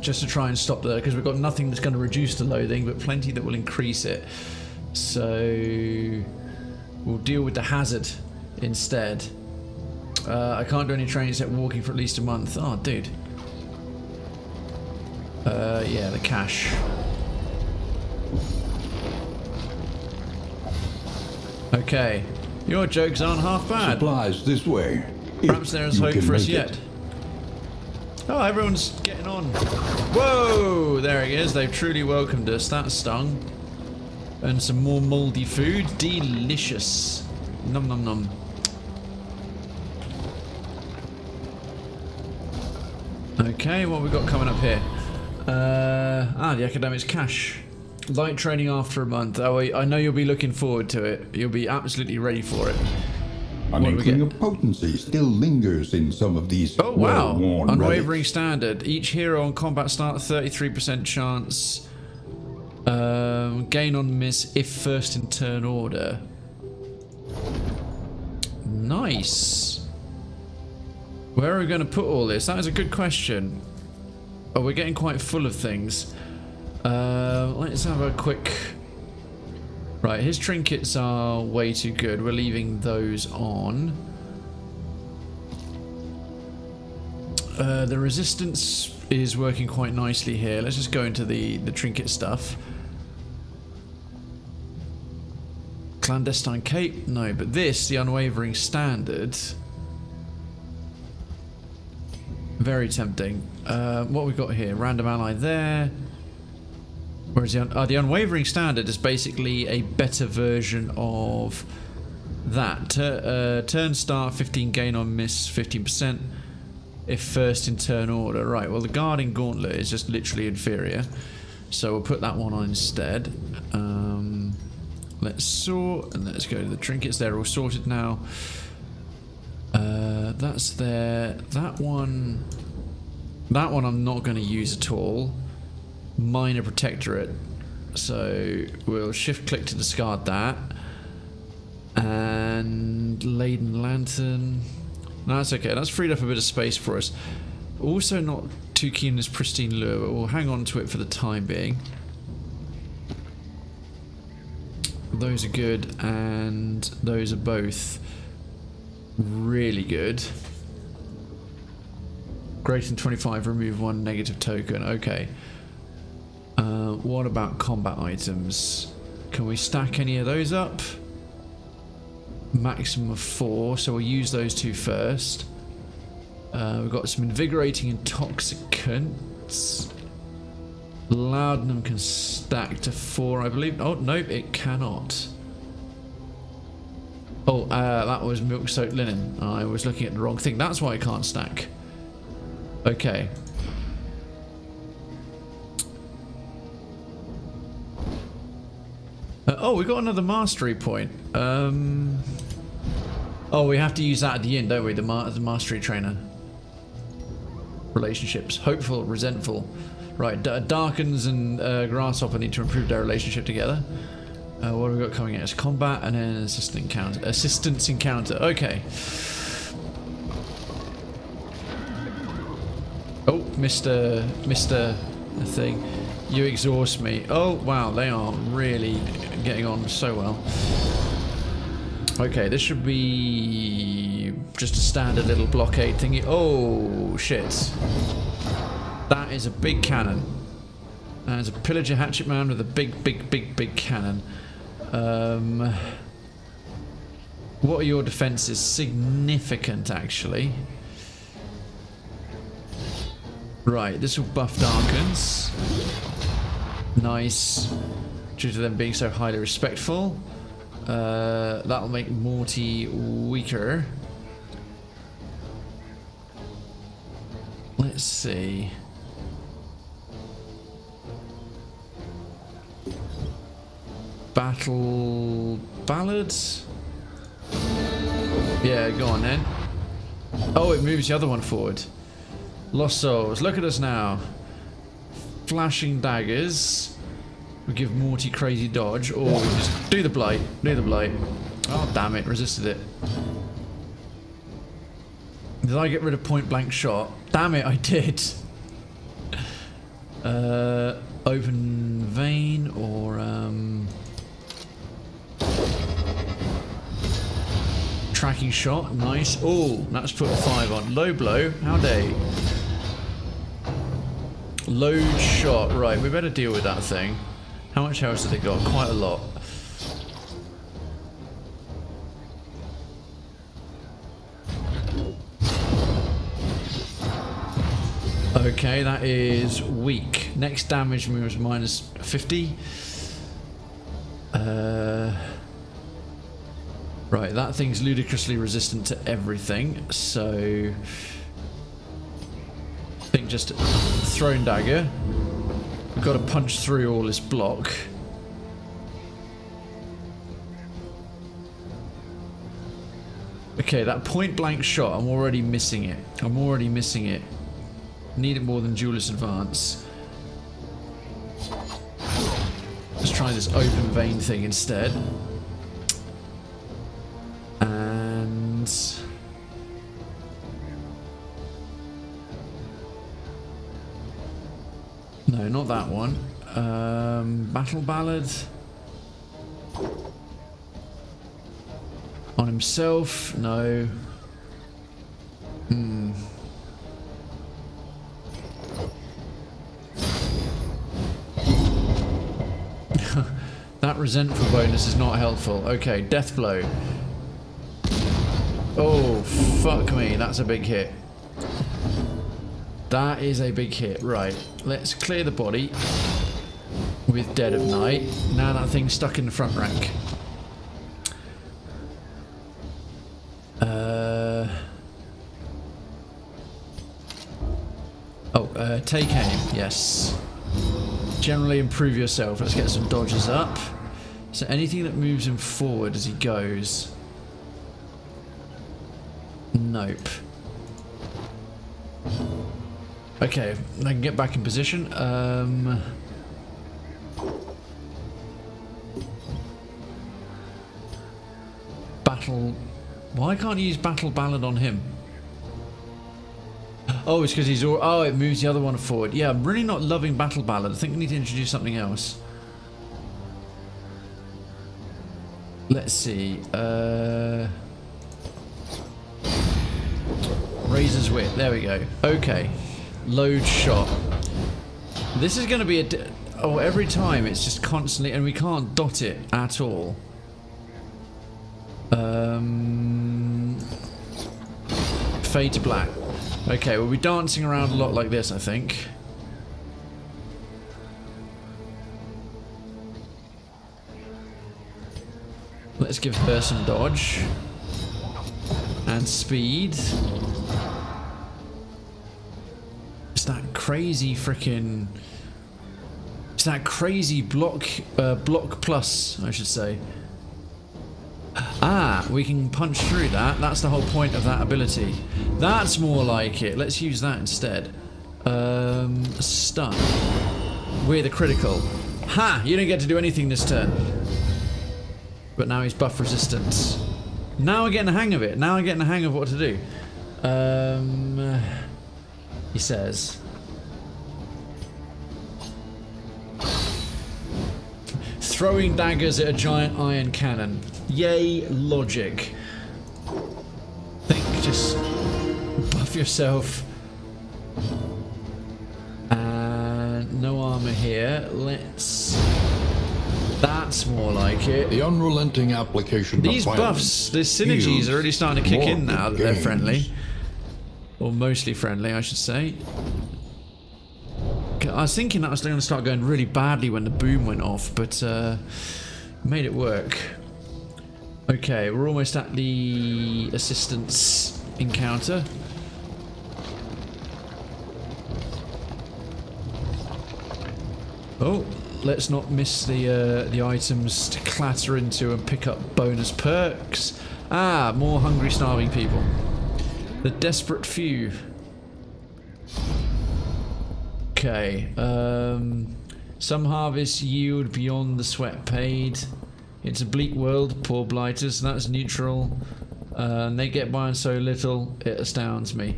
B: Just to try and stop there, because we've got nothing that's going to reduce the loathing, but plenty that will increase it. So we'll deal with the hazard instead. I can't do any training except walking for at least a month. Oh, dude. Yeah, the cash. Okay. Your jokes aren't half bad.
H: Supplies this way.
B: Perhaps there is hope for us yet. Oh, everyone's getting on. Whoa! There he is. They've truly welcomed us. That stung. And some more mouldy food. Delicious. Nom nom nom. Okay, what have we got coming up here? The academics cash. Light training after a month. Oh, I know you'll be looking forward to it. You'll be absolutely ready for it.
H: An inkling of potency still lingers in some of these well-worn
B: Unwavering
H: relics.
B: standard. Each hero on combat start 33% chance. Gain on miss if first in turn order. Nice. Where are we going to put all this? That is a good question. Oh, we're getting quite full of things. Let's have a quick... Right, his trinkets are way too good. We're leaving those on. The resistance is working quite nicely here. Let's just go into the trinket stuff. Clandestine cape? No, but this, the unwavering standard. Very tempting. What we got here? Random ally there. Whereas the unwavering standard is basically a better version of that. Turn start 15, gain on miss 15% if first in turn order. Right, well the guarding gauntlet is just literally inferior. So we'll put that one on instead. Let's sort and let's go to the trinkets. They're all sorted now. That's there. That one I'm not going to use at all. Minor Protectorate, so we'll shift click to discard that. And Laden Lantern, no, that's okay, that's freed up a bit of space for us. Also not too keen on this Pristine Lure, but we'll hang on to it for the time being. Those are good, and those are both really good. Greater than 25, remove 1 negative token. Okay. What about combat items? Can we stack any of those up? Maximum of 4, so we'll use those 2 first. We've got some invigorating intoxicants. Laudanum can stack to 4, I believe. Oh, no, it cannot. Oh, that was milk-soaked linen. I was looking at the wrong thing. That's why I can't stack. Okay. Oh, we got another mastery point. Oh, we have to use that at the end, don't we? The mastery trainer. Relationships. Hopeful, resentful. Right, Darkens and Grasshopper need to improve their relationship together. What have we got coming at us? Combat and then assistance encounter. Okay. Oh, Mr. thing. You exhaust me. Oh, wow, they are really getting on so well. Okay, this should be just a standard little blockade thingy. Oh, shit. That is a big cannon. That is a pillager hatchet man with a big cannon. What are your defenses? Significant, actually. Right, this will buff Darkens. Nice. Due to them being so highly respectful. That'll make Morty weaker. Let's see. Battle ballads? Yeah, go on then. Oh, it moves the other one forward. Lost Souls, look at us now. Flashing daggers. We give Morty crazy dodge, or we just do the blight. Do the blight. Oh, damn it, resisted it. Did I get rid of point blank shot? Damn it, I did. Open vein or tracking shot, nice. Oh, that's put a 5 on. Low blow, how dare. Load shot, right, we better deal with that thing. How much health has it got? Quite a lot. Okay, that is weak. Next damage moves minus 50. Right, that thing's ludicrously resistant to everything, so I think just thrown dagger. We've got to punch through all this block. Okay, that point blank shot, I'm already missing it. Need it more than Duelist Advance. Let's try this open vein thing instead. And no, not that one. Battle Ballad on himself. No. That resentful bonus is not helpful. Okay, death blow. Oh, fuck me. That's a big hit. That is a big hit. Right, let's clear the body with Dead of Night. Now that thing's stuck in the front rank. Take aim. Yes. Generally improve yourself. Let's get some dodges up. So anything that moves him forward as he goes. Nope. Okay, I can get back in position. Battle. Why can't you use Battle Ballad on him? Oh, it's because he's all. Oh, it moves the other one forward. Yeah, I'm really not loving Battle Ballad. I think we need to introduce something else. Let's see. Razor's Wit. There we go. Okay. Load shot. This is going to be a. Oh, every time it's just constantly, and we can't dot it at all. Fade to black. Okay, we'll be dancing around a lot like this, I think. Let's give her some dodge. And speed. It's that crazy freaking... It's It's that crazy block plus, I should say. Ah, we can punch through that. That's the whole point of that ability. That's more like it. Let's use that instead. Stun. With a critical. Ha! You didn't get to do anything this turn. But now he's buff resistance. Now we're getting the hang of it. Now we're getting the hang of what to do. He says... Throwing daggers at a giant iron cannon. Yay, logic. Think, just buff yourself. And no armor here. Let's... That's more like it.
D: The unrelenting application
B: These
D: of
B: buffs, the synergies are already starting to kick in now that they're
D: games.
B: friendly. Or mostly friendly, I should say. I was thinking that was going to start going really badly when the boom went off, but made it work. Okay, we're almost at the assistance encounter. Oh, let's not miss the items to clatter into and pick up bonus perks. Ah, more hungry, starving people. The desperate few. Okay, some harvests yield beyond the sweat paid. It's a bleak world, poor blighters, that's neutral. And they get by on so little, it astounds me.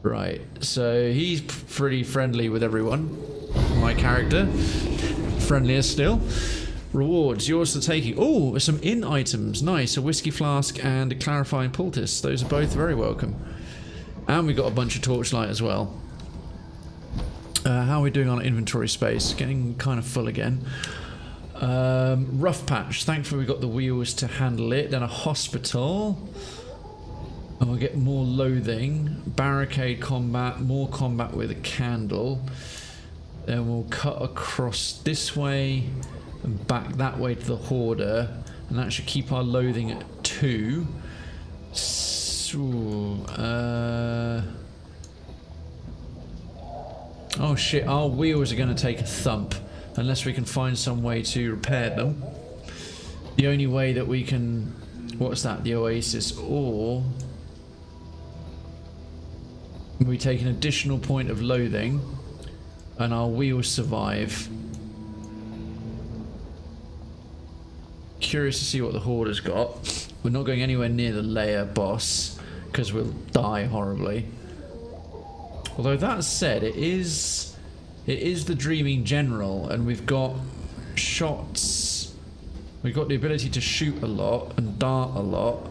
B: Right, so he's pretty friendly with everyone. My character. Friendlier still. Rewards, yours for taking. Oh, some inn items, nice. A whiskey flask and a clarifying poultice. Those are both very welcome. And we got a bunch of torchlight as well. How are we doing on inventory space? Getting kind of full again. Rough patch. Thankfully we got the wheels to handle it. Then a hospital. And we'll get more loathing. Barricade combat. More combat with a candle. Then we'll cut across this way and back that way to the Hoarder. And that should keep our loathing at 2. So, oh shit, our wheels are going to take a thump unless we can find some way to repair them. The only way that we can... What's that? The Oasis. Or... we take an additional point of loathing and our wheels survive. Curious to see what the Hoarder's got. We're not going anywhere near the layer boss because we'll die horribly. Although that said, it is the Dreaming General, and we've got shots. We've got the ability to shoot a lot and dart a lot.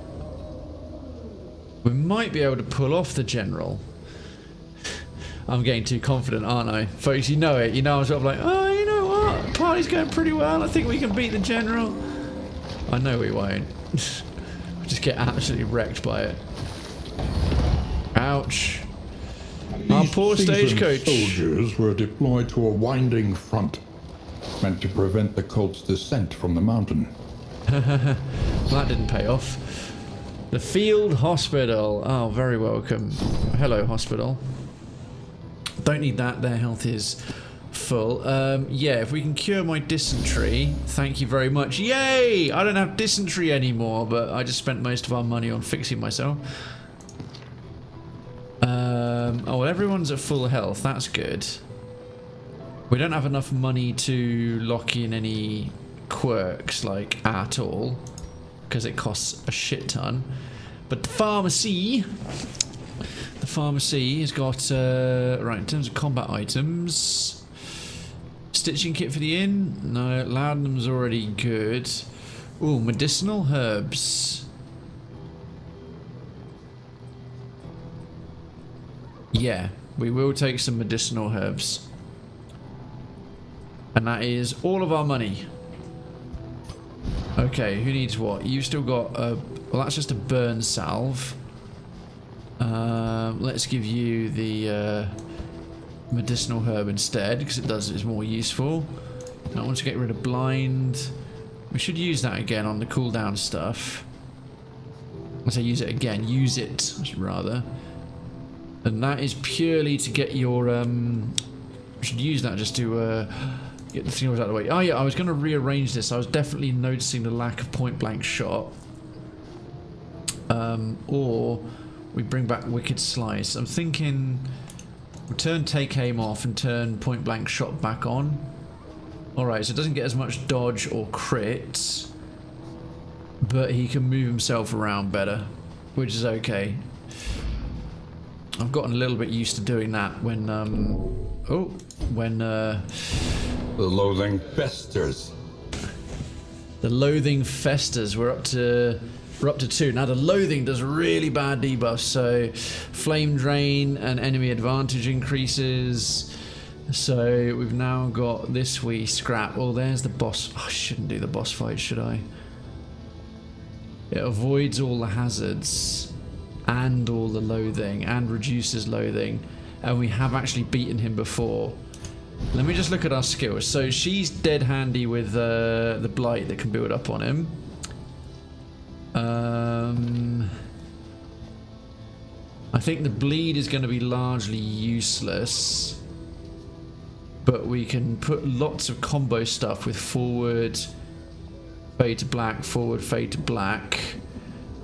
B: We might be able to pull off the General. I'm getting too confident, aren't I? Folks, you know it. You know I'm sort of like, oh, you know what? The party's going pretty well. I think we can beat the General. I know we won't. We'll just get absolutely wrecked by it. Ouch. Our poor stagecoach.
D: Soldiers were deployed to a winding front, meant to prevent the cult's descent from the mountain.
B: Well, that didn't pay off. The field hospital. Oh, very welcome. Hello, hospital. Don't need that. Their health is full. Yeah, if we can cure my dysentery, thank you very much. Yay! I don't have dysentery anymore, but I just spent most of our money on fixing myself. Oh, well, everyone's at full health. That's good. We don't have enough money to lock in any quirks, like, at all, because it costs a shit ton. But the pharmacy has got, right, in terms of combat items, stitching kit for the inn? No, laudanum's already good. Ooh, medicinal herbs. Yeah, we will take some medicinal herbs. And that is all of our money. Okay, who needs what? You've still got a... well, that's just a burn salve. Let's give you the medicinal herb instead, because it's more useful. I want to get rid of blind. We should use that again on the cooldown stuff. I say use it again. Use it, rather. And that is purely to get your I should use that just to get the thing out of the way. Oh yeah, I was going to rearrange this. I was definitely noticing the lack of point blank shot. Or we bring back Wicked Slice. I'm thinking we turn take aim off and turn point blank shot back on. Alright, so it doesn't get as much dodge or crit, but he can move himself around better, which is okay. I've gotten a little bit used to doing that when the
D: loathing festers.
B: The loathing festers. We're up to 2. Now the loathing does really bad debuffs, so flame drain and enemy advantage increases. So we've now got this wee scrap. Oh, there's the boss. Oh, I shouldn't do the boss fight, should I? It avoids all the hazards and all the loathing and reduces loathing, and we have actually beaten him before. Let me just look at our skills. So she's dead handy with the blight that can build up on him. I think the bleed is going to be largely useless, but we can put lots of combo stuff with forward fade to black, forward fade to black.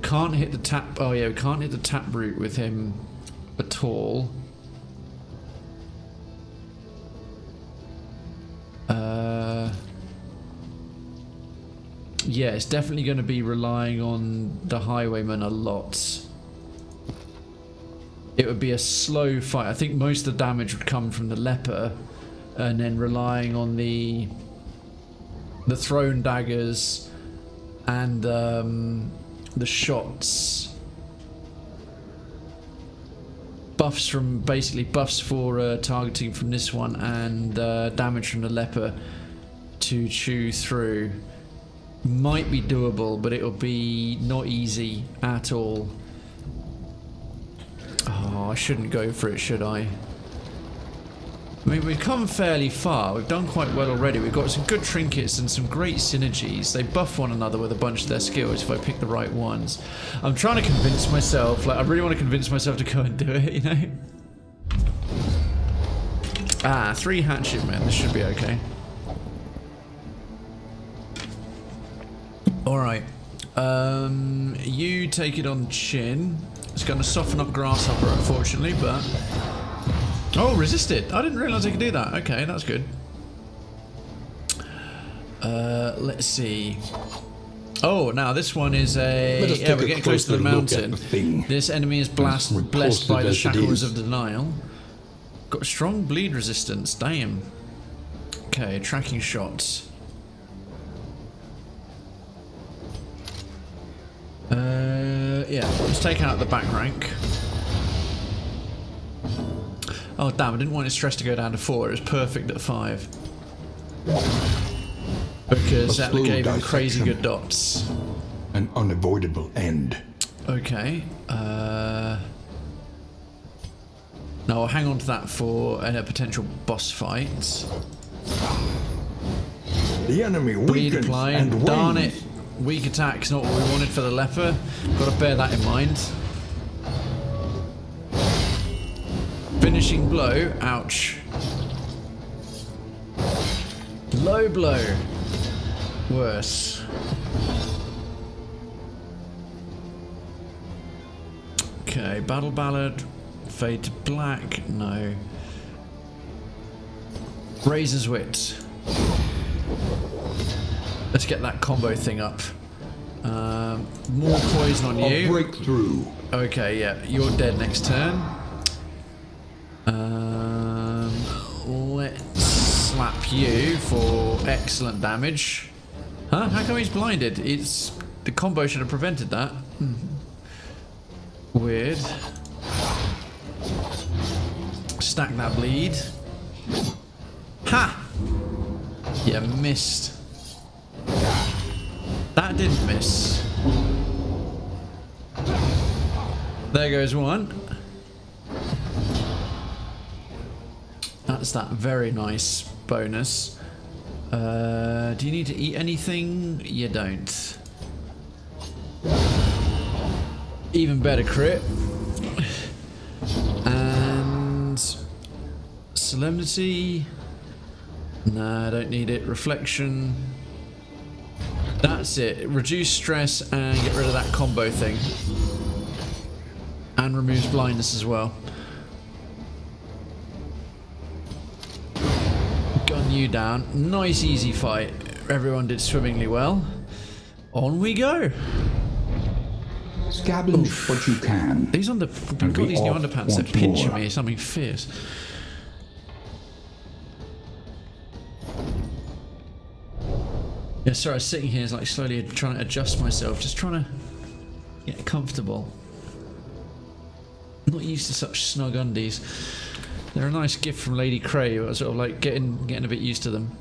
B: Can't hit the tap. Oh yeah, we can't hit the tap root with him at all. Yeah, it's definitely going to be relying on the Highwayman a lot. It would be a slow fight. I think most of the damage would come from the Leper, and then relying on the thrown daggers and the shots. Buffs from basically buffs for targeting from this one, and damage from the Leper to chew through. Might be doable, but it'll be not easy at all. Oh, I shouldn't go for it, should I? I mean, we've come fairly far. We've done quite well already. We've got some good trinkets and some great synergies. They buff one another with a bunch of their skills if I pick the right ones. I'm trying to convince myself, like, I really want to convince myself to go and do it, you know? Ah, 3 hatchet men. This should be okay. Alright. You take it on chin. It's going to soften up Grasshopper, unfortunately, but... Oh, resisted. I didn't realise I could do that. Okay, that's good. Let's see. Oh, now this one is a... Yeah, we're getting close to the mountain. This enemy is blessed by the shackles of denial. Got strong bleed resistance. Damn. Okay, tracking shots. Yeah, let's take out the back rank. Oh damn, I didn't want his stress to go down to 4, it was perfect at 5. Because that gave him crazy good dots.
H: An unavoidable end.
B: Okay. Now I'll hang on to that for a potential boss fight.
H: The enemy
B: Bleed
H: weakens
B: applied.
H: and
B: Darn
H: wanes.
B: it. Weak attack's not what we wanted for the Leper. Got to bear that in mind. Finishing blow. Ouch. Low blow. Worse. Okay, Battle Ballad. Fade to black. No. Razor's Wit. Let's get that combo thing up. More poison on you.
H: A breakthrough.
B: Okay, yeah, you're dead next turn. Let's slap you for excellent damage. Huh? How come he's blinded? It's the combo should have prevented that. Weird. Stack that bleed. Ha! You missed. That didn't miss. There goes one. That's that very nice bonus. Do you need to eat anything? You don't. Even better crit. And Solemnity. Nah, I don't need it. Reflection. That's it. Reduce stress and get rid of that combo thing. And removes blindness as well. Gun you down. Nice easy fight. Everyone did swimmingly well. On we go.
H: Scavenge what you can.
B: These on the
H: And
B: got
H: be
B: these new
H: off
B: underpants. They're
H: once
B: pinching
H: more.
B: me. Something fierce. Yeah, sorry, I was sitting here like slowly trying to adjust myself, just trying to get comfortable. Not used to such snug undies. They're a nice gift from Lady Cray, but I was sort of like getting a bit used to them.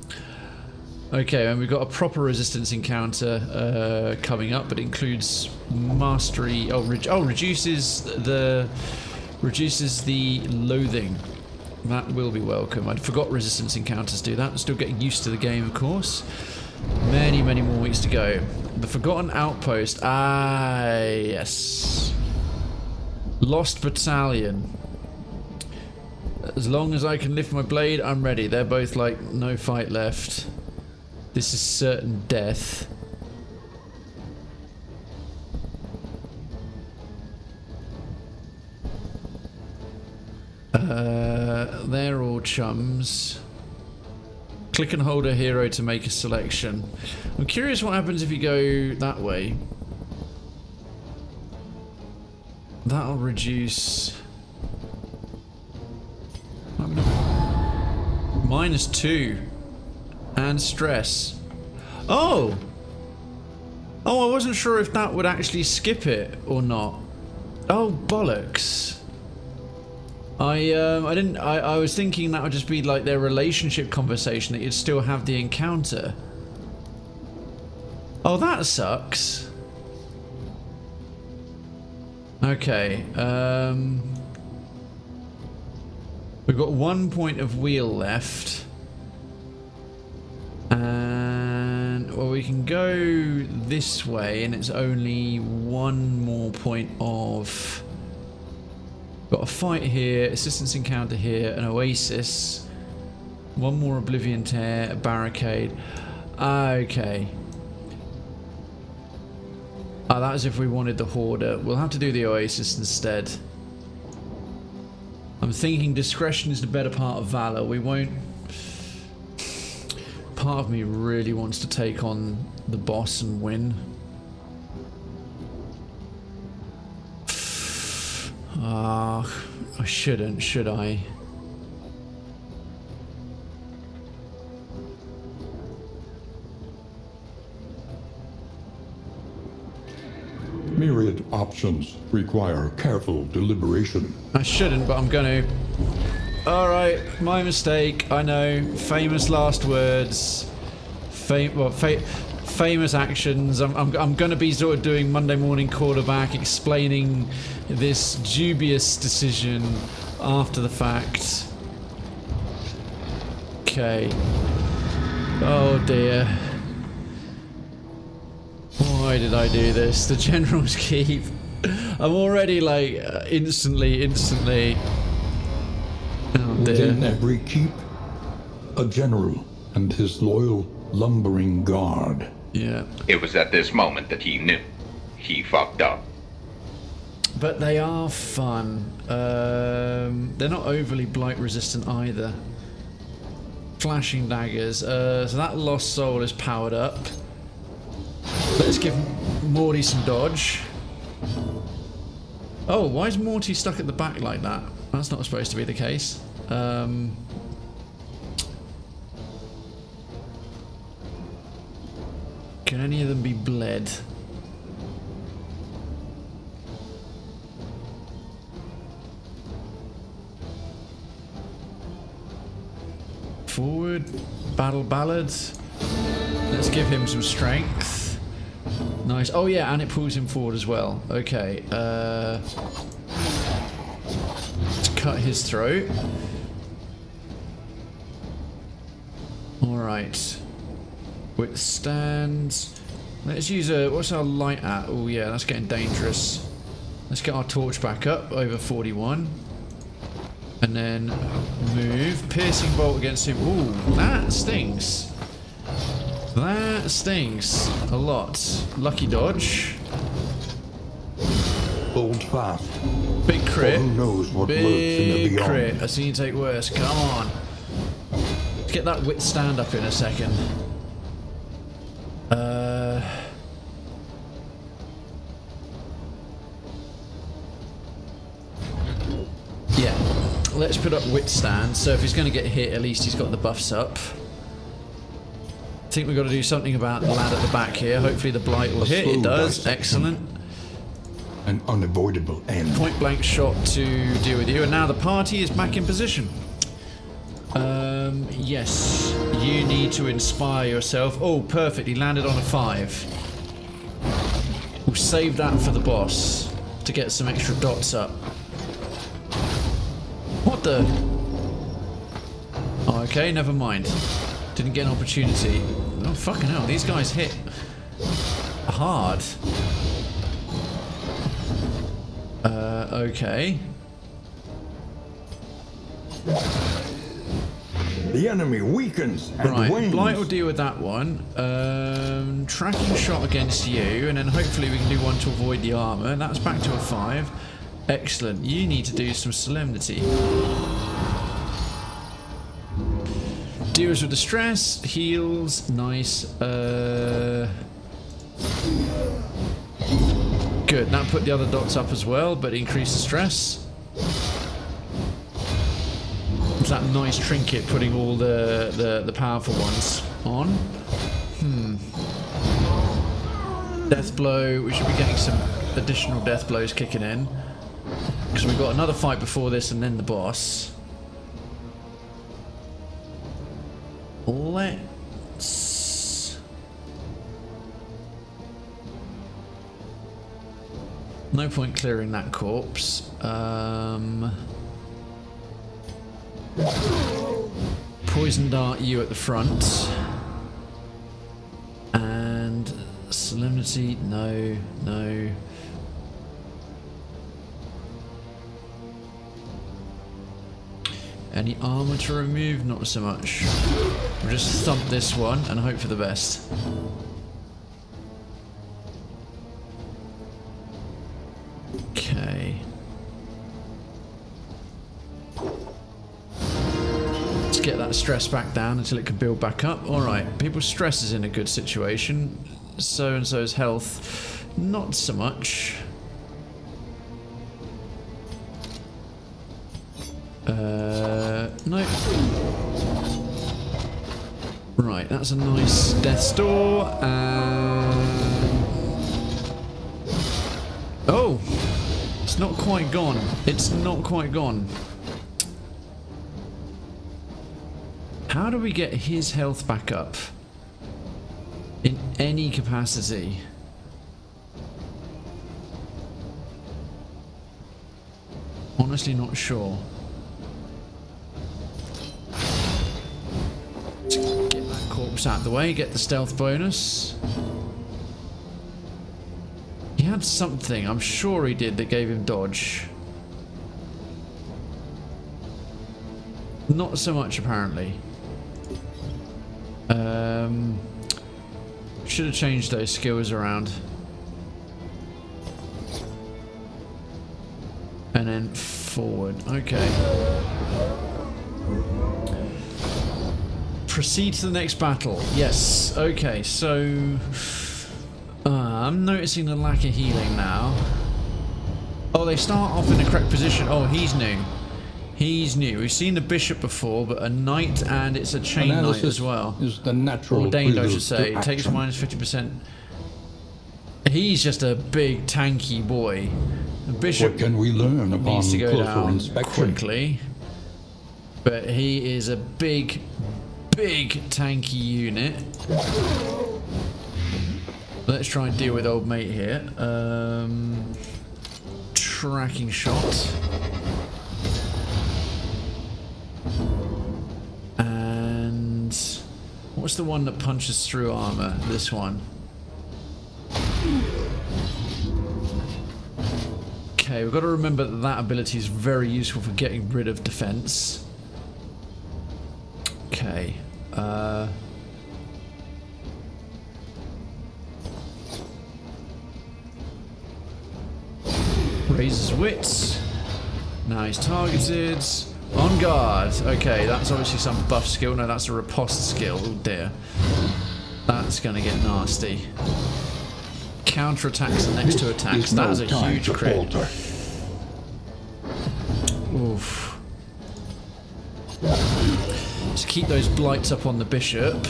B: Okay, and we've got a proper resistance encounter coming up, but it includes mastery. Reduces the loathing. That will be welcome. I forgot resistance encounters do that. I'm still getting used to the game, of course. Many more weeks to go. The Forgotten Outpost. Ah, yes. Lost Battalion. As long as I can lift my blade, I'm ready. They're both like, no fight left. This is certain death. They're all chums. Click and hold a hero to make a selection. I'm curious what happens if you go that way. That'll reduce... -2. And stress. Oh! Oh, I wasn't sure if that would actually skip it or not. Oh, bollocks. I was thinking that would just be like their relationship conversation, that you'd still have the encounter. Oh, that sucks. Okay, we've got 1 point of wheel left. And, well, we can go this way, and it's only 1 more point of... Got a fight here, assistance encounter here, an oasis, 1 more Oblivion tear, a barricade. Okay. Ah, that is if we wanted the Hoarder. We'll have to do the oasis instead. I'm thinking discretion is the better part of valor. We won't... Part of me really wants to take on the boss and win. Ah, I shouldn't, should I?
D: Myriad options require careful deliberation.
B: I shouldn't, but I'm gonna. Alright, my mistake, I know. Famous last words. Famous actions. I'm gonna be sort of doing Monday morning quarterback, explaining this dubious decision after the fact. Okay. Oh dear. Why did I do this? The General's Keep. I'm already like instantly. Oh dear.
D: Within every keep, a general and his loyal lumbering guard.
B: Yeah.
I: It was at this moment that he knew. He fucked up.
B: But they are fun. They're not overly blight resistant either. Flashing daggers. So that lost soul is powered up. Let's give Morty some dodge. Oh, why is Morty stuck at the back like that? That's not supposed to be the case. Can any of them be bled? Forward, battle ballads. Let's give him some strength. Nice. Oh yeah, and it pulls him forward as well. Okay. Let's cut his throat. All right. Withstand. Let's use a... What's our light at? Oh yeah, that's getting dangerous. Let's get our torch back up over 41. And then move. Piercing bolt against him. Ooh, that stings. That stings a lot. Lucky dodge.
D: Hold fast.
B: Big crit.
D: Who knows what lurks in the
B: Big
D: beyond?
B: crit. I've seen you take worse. Come on. Let's get that wit stand up in a second. Yeah. Let's put up wit stand. So if he's going to get hit, at least he's got the buffs up. I think we've got to do something about the lad at the back here. Hopefully the blight will hit. It does. Excellent.
D: An unavoidable end.
B: Point blank shot to deal with you, and now the party is back in position. Yes, you need to inspire yourself. Oh, perfect. He landed on a 5. We'll save that for the boss to get some extra dots up. What the? Oh, okay, never mind. Didn't get an opportunity. Oh, fucking hell. These guys hit hard. Okay.
D: The enemy weakens and
B: Right,
D: wanes.
B: Blight will deal with that one. Tracking shot against you, and then hopefully we can do one to avoid the armor. That's back to a 5. Excellent. You need to do some solemnity. Deals with the stress, heals, nice. Good, that put the other dots up as well, but increased the stress. It's that nice trinket putting all the powerful ones on. Death blow, we should be getting some additional death blows kicking in. Because we've got another fight before this and then the boss. Let's... No point clearing that corpse. Poison dart you at the front. And solemnity, no. Any armor to remove? Not so much. We'll just thump this one and hope for the best. Okay. Let's get that stress back down until it can build back up. Alright, people's stress is in a good situation. So-and-so's health, not so much. No. Right, that's a nice death's door. Oh! It's not quite gone. It's not quite gone. How do we get his health back up? In any capacity? Honestly not sure. Get that corpse out of the way, get the stealth bonus. He had something, I'm sure he did, that gave him dodge. Not so much apparently. Should have changed those skills around. And then forward. Okay. Proceed to the next battle. Yes. Okay, so... I'm noticing the lack of healing now. Oh, they start off in the correct position. Oh, he's new. He's new. We've seen the bishop before, but a knight, and it's a chain knight as well.
D: Is the natural
B: ordained, I should say.
D: to
B: It takes
D: action.
B: minus 50%. He's just a big tanky boy. The bishop
D: What can we learn upon
B: needs to go
D: closer
B: down
D: inspection?
B: quickly, but he is a big tanky unit. Let's try and deal with old mate here. Tracking shot. And what's the one that punches through armor? This one. Okay, Okay, we've got to remember that that ability is very useful for getting rid of defense. Okay. Raises wits. Now he's targeted. On guard. Okay, that's obviously some buff skill. No, that's a riposte skill. Oh dear. That's going to get nasty. Counter attacks and next to attacks. That is a huge crit. Oof. Let's keep those blights up on the bishop.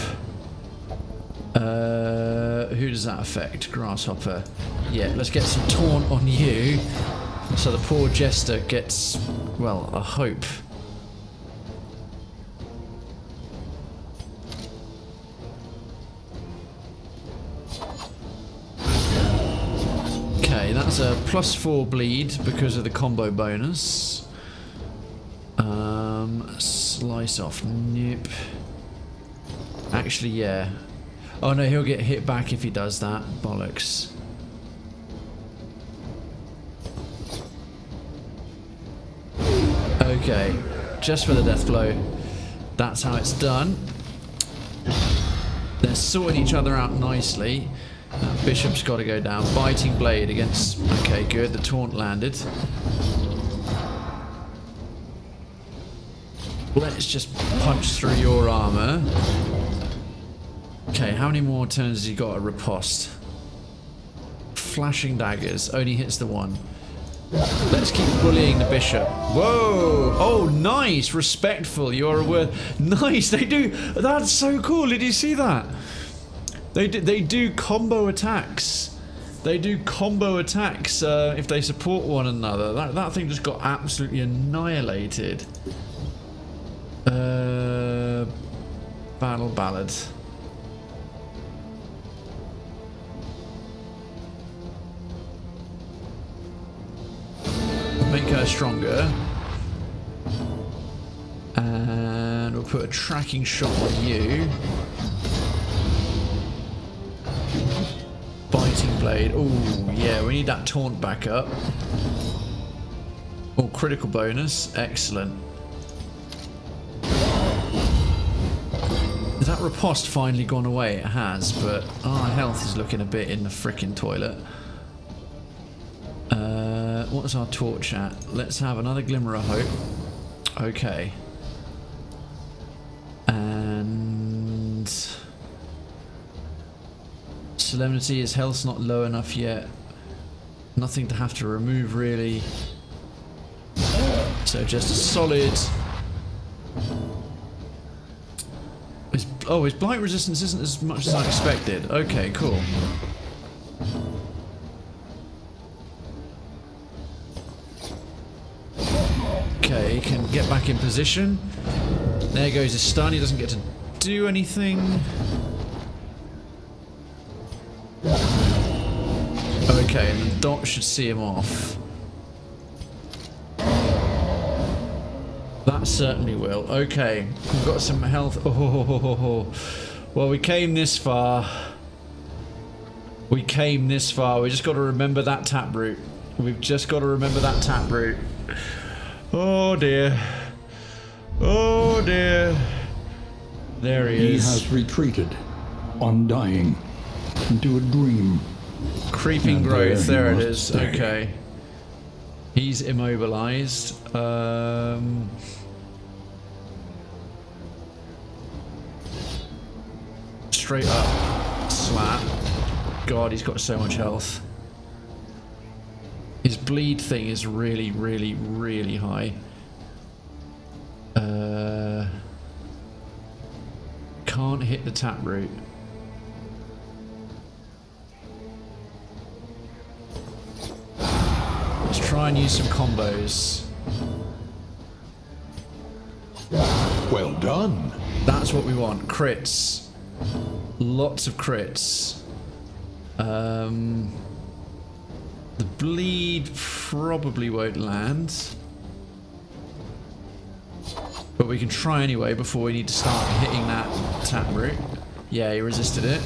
B: Who does that affect? Grasshopper. Yeah, let's get some taunt on you. So the poor Jester gets, well, a hope. Okay, that's a +4 bleed because of the combo bonus. Slice off. Nope. Actually, yeah. Oh no, he'll get hit back if he does that. Bollocks. Okay, just for the death blow. That's how it's done. They're sorting each other out nicely. Bishop's got to go down. Biting blade against... Okay, good. The taunt landed. Let's just punch through your armor. Okay, how many more turns has he got? A riposte. Flashing daggers. Only hits the one. Let's keep bullying the bishop. Whoa! Oh, nice! Respectful. You're a word. Nice! They do... That's so cool. Did you see that? They do combo attacks. They do combo attacks if they support one another. That thing just got absolutely annihilated. Battle Ballad. Make her stronger. And we'll put a tracking shot on you. Biting blade. Oh, yeah, we need that taunt back up. Oh, critical bonus. Excellent. Has that riposte finally gone away? It has, but our health is looking a bit in the frickin' toilet. What's our torch at? Let's have another glimmer of hope. Okay. And... Solemnity, his health's not low enough yet. Nothing to have to remove, really. So just a solid... his blight resistance isn't as much as I expected. Okay, cool. Okay, he can get back in position. There goes his stun. He doesn't get to do anything. Okay, and the dot should see him off. That certainly will. Okay, we've got some health. Oh, well, we came this far. We came this far. We just got to remember that taproot. We've just got to remember that taproot. Oh dear. Oh dear. There he is.
H: He has retreated, undying, into a dream.
B: Creeping growth. There it is. Okay. He's immobilized. Straight up slap. God, he's got so much health. His bleed thing is really, really, really high. Can't hit the taproot. Let's try and use some combos.
G: Well done.
B: That's what we want. Crits. Lots of crits. The bleed probably won't land. But we can try anyway before we need to start hitting that taproot. Yeah, he resisted it.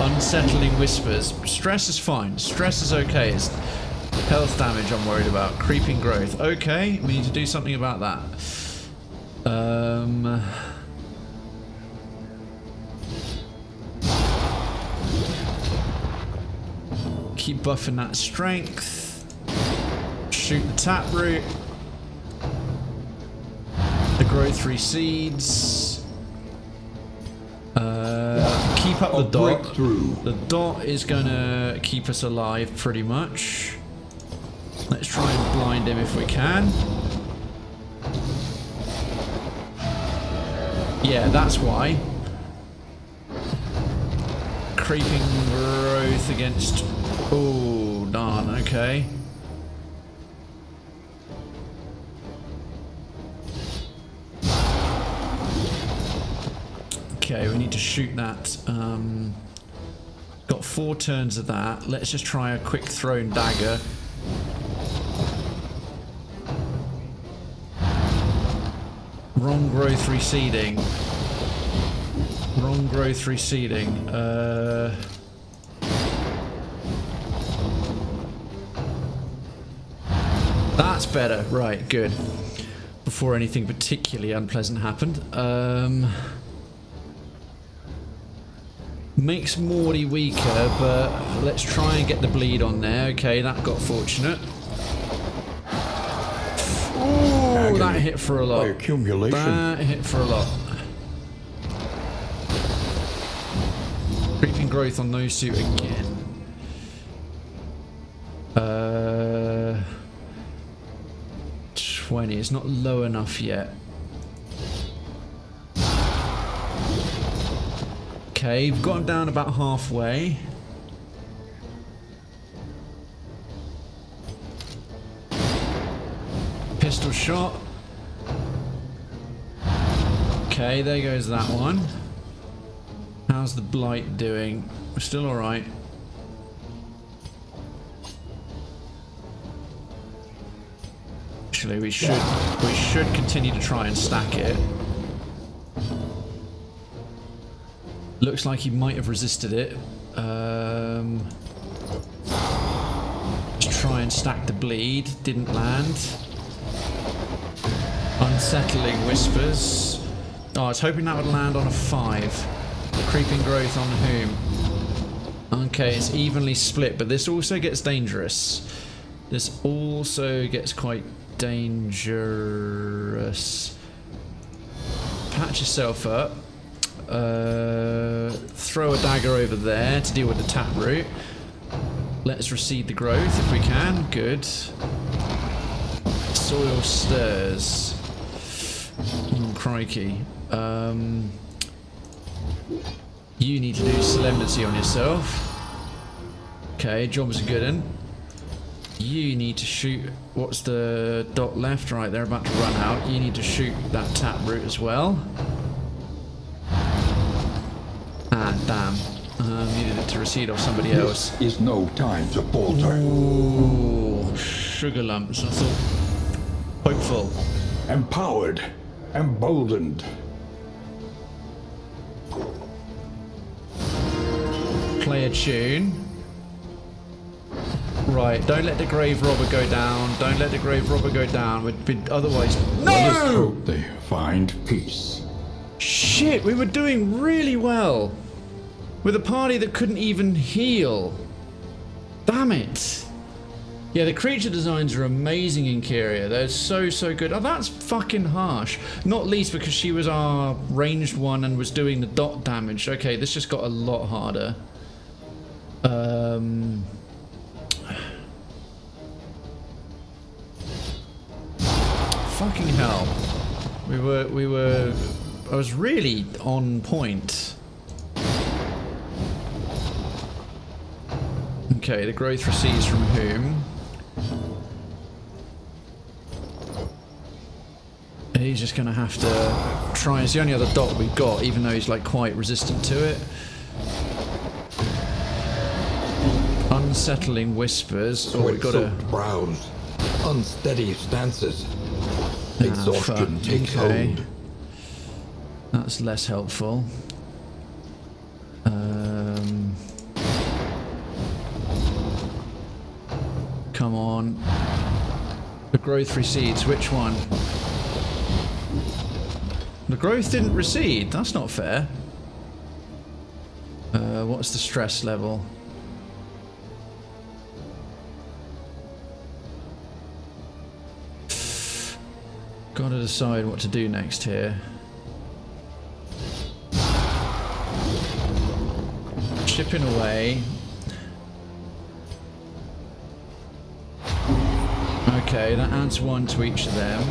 B: Unsettling whispers. Stress is fine. Stress is okay. Health damage I'm worried about. Creeping growth. Okay, we need to do something about that. Keep buffing that strength. Shoot the taproot. The growth recedes. Keep up the dot. The dot is gonna keep us alive pretty much. Let's try and blind him if we can. Yeah, that's why. Creeping growth against... Oh, darn, okay. Okay, we need to shoot that. Got 4 turns of that. Let's just try a quick thrown dagger. Wrong growth receding. Wrong growth receding. That's better. Right, good. Before anything particularly unpleasant happened. Makes Morty weaker, but let's try and get the bleed on there. Okay, that got fortunate. Ooh, that hit for a lot. That hit for a lot. Creeping growth on no suit again. 20. It's not low enough yet. Okay, we've got him down about halfway. Pistol shot. Okay, there goes that one. How's the blight doing? We're still alright. Actually, we should continue to try and stack it. Looks like he might have resisted it. Let's try and stack the bleed. Didn't land. Unsettling whispers. Oh, I was hoping that would land on a 5. Creeping growth on whom? Okay, it's evenly split, but this also gets dangerous. This also gets quite dangerous. Patch yourself up. Throw a dagger over there to deal with the taproot. Let's recede the growth if we can. Good. Soil stirs. Oh, crikey. You need to do solemnity on yourself. Okay, job's a good one. You need to shoot. What's the dot left? Right, they're about to run out. You need to shoot that taproot as well. Ah, damn. Needed it to recede off somebody else.
H: This is no time to falter.
B: Ooh, sugar lumps. I thought hopeful.
H: Empowered, emboldened.
B: Play a tune. Right, don't let the grave robber go down. Don't let the grave robber go down. Otherwise, no!
H: Let us hope they find peace.
B: Shit, we were doing really well with a party that couldn't even heal. Damn it. Yeah, the creature designs are amazing in Kyria. They're so good. Oh, that's fucking harsh. Not least because she was our ranged one and was doing the dot damage. Okay, this just got a lot harder. Fucking hell. I was really on point. Okay, the growth recedes from whom? He's just gonna have to try. It's the only other dot we've got, even though he's like quite resistant to it. Unsettling whispers. Oh, we've got to
D: brows, unsteady stances. Exhaustion takes hold.
B: That's less helpful. Come on. The growth recedes. Which one? The growth didn't recede. That's not fair. What's the stress level? Gotta decide what to do next here. Chipping away. Okay, that adds 1 to each of them.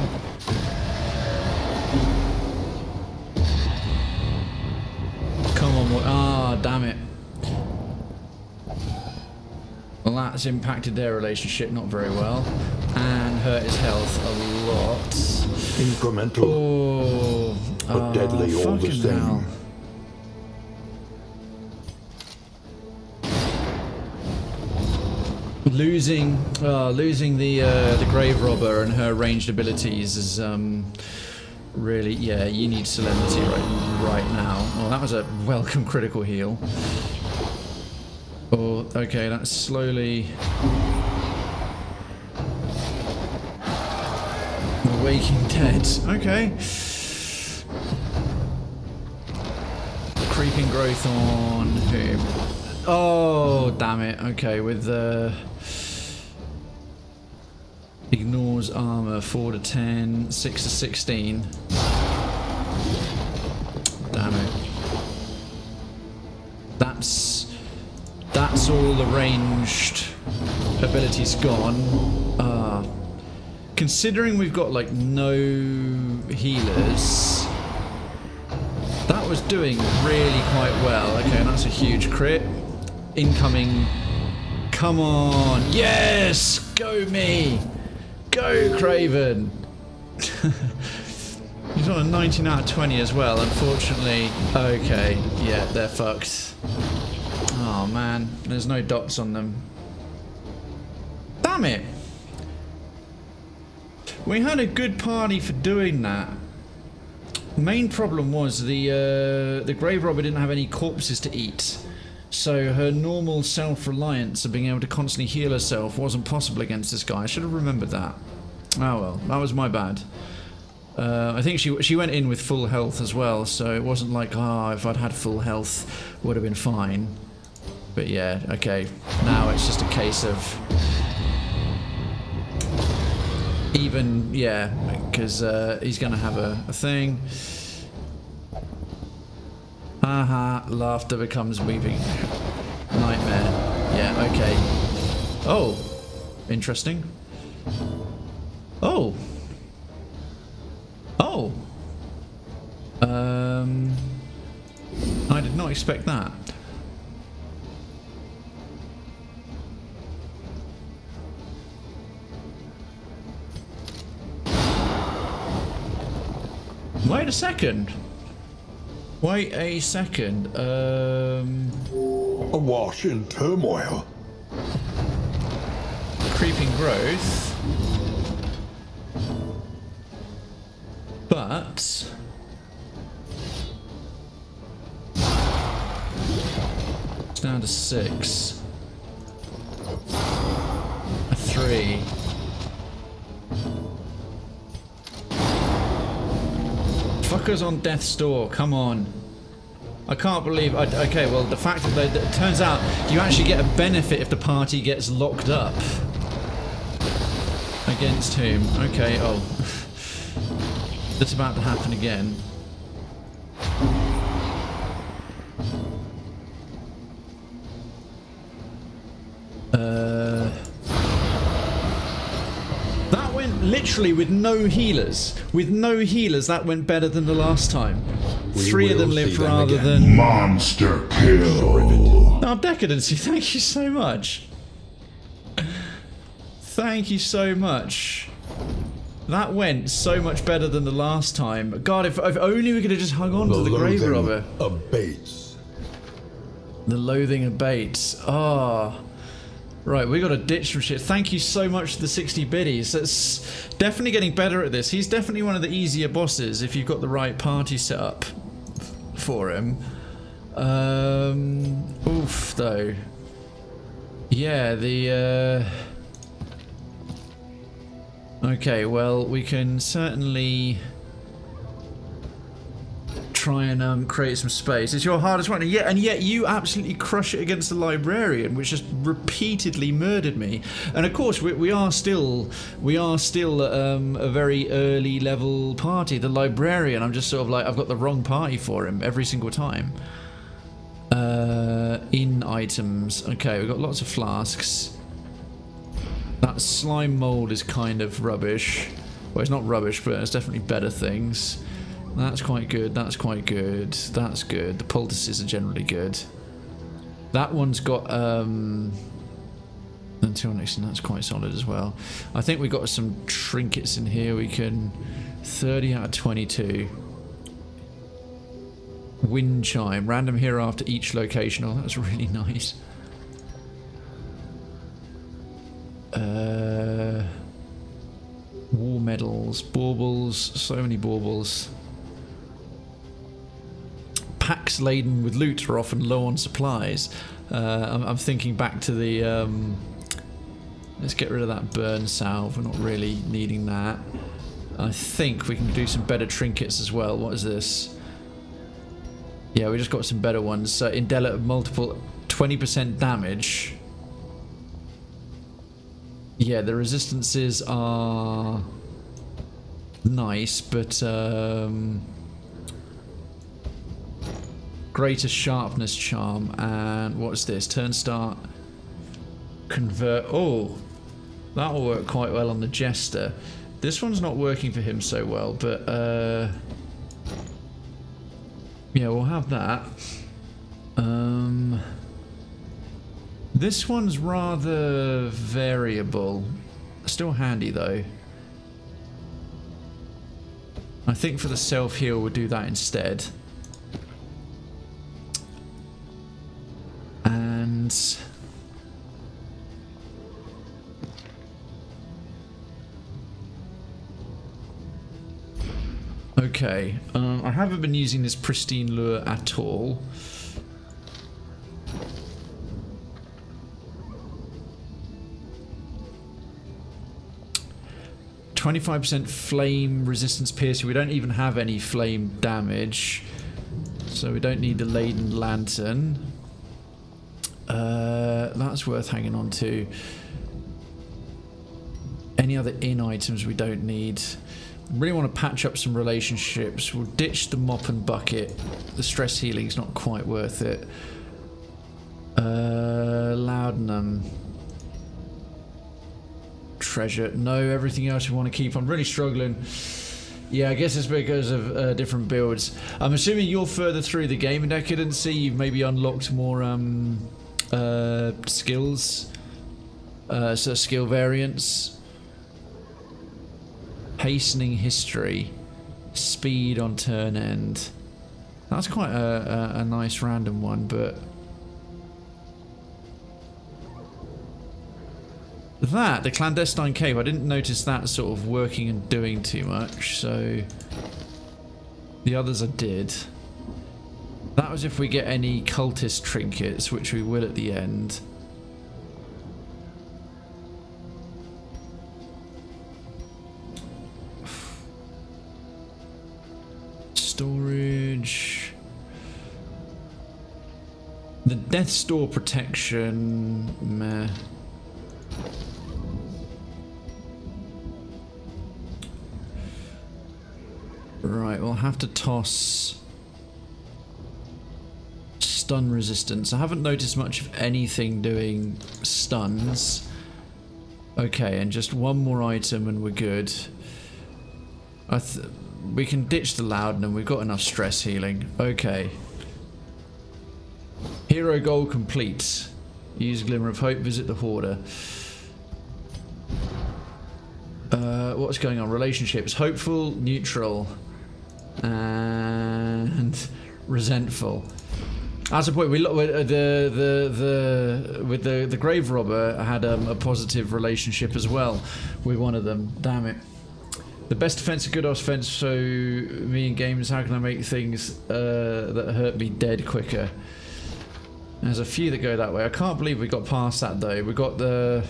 B: Come on, what? Ah, damn it. Well, that's impacted their relationship not very well. And hurt his health a lot.
D: Incremental, but deadly all the same.
B: Hell. Losing the grave robber and her ranged abilities is really, yeah. You need solemnity right now. Oh, that was a welcome critical heal. Oh, okay, that's slowly. The Waking Dead. Okay. Creeping growth on whom? Oh, damn it. Okay, with the ignores armor 4 to 10, 6 to 16. Damn it. That's all the ranged abilities gone. Considering we've got like no healers, that was doing really quite well. Okay, that's a huge crit. Incoming. Come on. Yes! Go me! Go, Krayven! He's on a 19 out of 20 as well, unfortunately. Okay, yeah, they're fucked. Oh man, there's no dots on them. Damn it! We had a good party for doing that. Main problem was the grave robber didn't have any corpses to eat. So her normal self-reliance of being able to constantly heal herself wasn't possible against this guy. I should have remembered that. Oh well, that was my bad. I think she went in with full health as well, so it wasn't like, ah, if I'd had full health, would have been fine. But yeah, okay. Now it's just a case of even, yeah, because he's gonna have a thing. Haha, laughter becomes weeping. Nightmare. Yeah, okay. Oh, interesting. Oh. Oh. I did not expect that. Wait a second. Wait a second.
D: Awash in turmoil.
B: Creeping growth. But it's down to 6. A 3. Fuckers on death's door, come on. I can't believe... okay, well, the fact that it turns out you actually get a benefit if the party gets locked up. Against whom? Okay, oh. That's about to happen again. That went literally with no healers. With no healers, that went better than the last time. 3 of them lived rather than...
J: Monster kill.
B: Oh, Decadency, thank you so much. Thank you so much. That went so much better than the last time. God, if only we could have just hung on to the grave robber.
D: Abates.
B: The loathing abates. Ah. Oh. Right, we got to ditch some shit. Thank you so much for the 60 biddies. That's definitely getting better at this. He's definitely one of the easier bosses if you've got the right party set up for him. Oof, though. Yeah, Okay, well, we can certainly try and create some space. It's your hardest one, and yet you absolutely crush it against the Librarian, which just repeatedly murdered me. And of course, we are still a very early level party. The Librarian, I'm just sort of like, I've got the wrong party for him every single time. In items, okay, we've got lots of flasks. That slime mold is kind of rubbish. Well, it's not rubbish, but it's definitely better things. That's quite good, that's quite good, that's good. The poultices are generally good. That one's got, until next, and that's quite solid as well. I think we've got some trinkets in here. We can, 30 out of 22. Wind chime, random hero after each location. Oh, that's really nice. War medals, baubles, so many baubles. Packs laden with loot are often low on supplies. I'm thinking back to the let's get rid of that burn salve. We're not really needing that. I think we can do some better trinkets as well. What is this? Yeah, we just got some better ones. Indelible multiple 20% damage. Yeah, the resistances are nice, but greater sharpness charm. And what's this? Turn start convert. Oh, that'll work quite well on the Jester. This one's not working for him so well, but yeah, we'll have that. This one's rather variable. Still handy though. I think for the self-heal we'll do that instead. And okay, I haven't been using this pristine lure at all. 25% flame resistance piercing. We don't even have any flame damage, so we don't need the laden lantern. That's worth hanging on to. Any other in items we don't need. Really want to patch up some relationships. We'll ditch the mop and bucket. The stress healing's not quite worth it. Laudanum. Treasure. No, everything else we want to keep. I'm really struggling. Yeah, I guess it's because of different builds. I'm assuming you're further through the game in Decadency. You've maybe unlocked more skills. So skill variants. Hastening history. Speed on turn end. That's quite a nice random one, but that, the clandestine cave, I didn't notice that sort of working and doing too much, so the others I did. That was if we get any cultist trinkets, which we will at the end. Storage. The Death Store protection, meh. Right, we'll have to toss stun resistance. I haven't noticed much of anything doing stuns. Okay, and just one more item and we're good. We can ditch the laudanum. We've got enough stress healing. Okay. Hero goal complete. Use Glimmer of Hope. Visit the Hoarder. What's going on? Relationships. Hopeful, neutral, and resentful. At a point, we look with the grave robber had a positive relationship as well with one of them. Damn it. The best defense, a good offense. So me in games, how can I make things that hurt me dead quicker? There's a few that go that way. I can't believe we got past that though. We got the,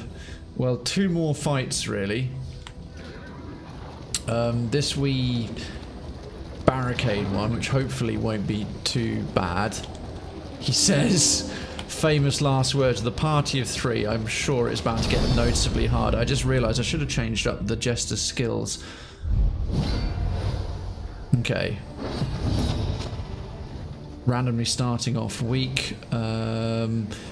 B: well, 2 more fights really. This wee barricade one, which hopefully won't be too bad. He says, famous last words, the party of 3. I'm sure it's about to get noticeably harder. I just realised I should have changed up the Jester skills. Okay. Randomly starting off weak.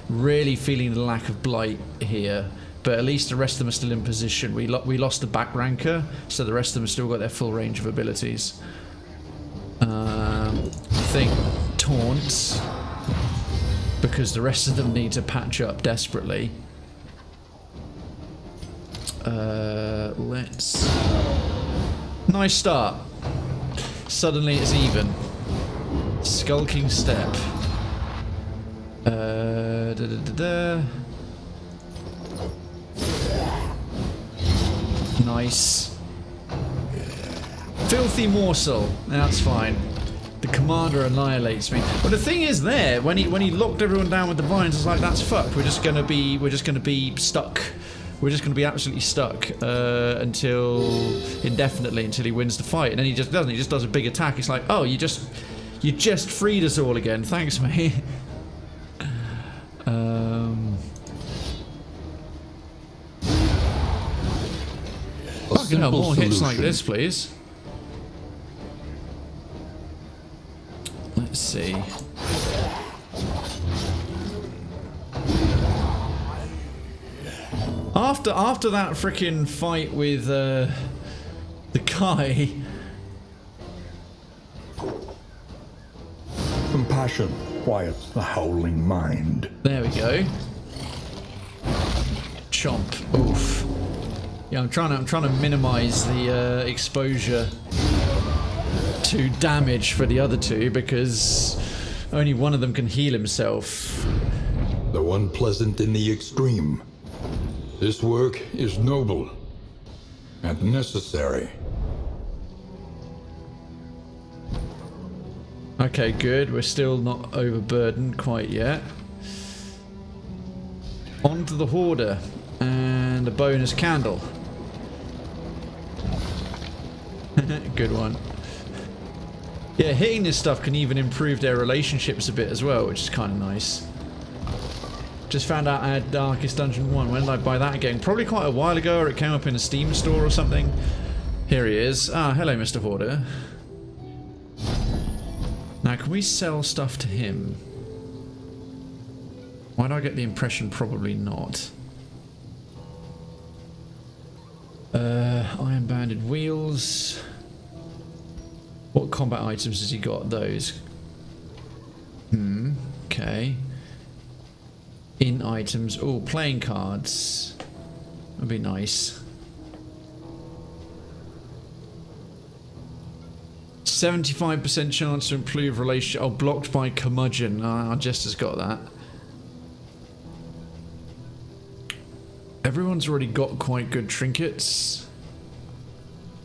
B: Really feeling the lack of blight here. But at least the rest of them are still in position. We lost the back ranker, so the rest of them have still got their full range of abilities. I think taunts, because the rest of them need to patch up desperately. Let's... Nice start. Suddenly it's even. Skulking step. Nice. Filthy morsel. That's fine. The commander annihilates me. But the thing is, there when he locked everyone down with the vines, it's like, that's fucked. We're just gonna be stuck. We're just gonna be absolutely stuck until indefinitely until he wins the fight, and then he just doesn't. He just does a big attack. It's like, oh, you just freed us all again. Thanks, mate. Fucking hell, more hits like this, please. Let's see. After that frickin' fight with the guy.
J: Compassion quiets the howling mind.
B: There we go. Chomp. Oof. Yeah, I'm trying to minimize the exposure to damage for the other two, because only one of them can heal himself.
D: Though unpleasant in the extreme, this work is noble and necessary.
B: Okay, good. We're still not overburdened quite yet. On to the Hoarder and a bonus candle. Good one. Yeah, hitting this stuff can even improve their relationships a bit as well, which is kind of nice. Just found out I had Darkest Dungeon 1. When did I buy that again? Probably quite a while ago, or it came up in a Steam store or something. Here he is. Ah, hello, Mr. Hoarder. Now, can we sell stuff to him? Why do I get the impression probably not? Iron banded wheels. What combat items has he got? Those. Okay. In items. Oh, playing cards. That'd be nice. 75% chance to improve relationship. Oh, blocked by curmudgeon. Ah, Jester's got that. Everyone's already got quite good trinkets.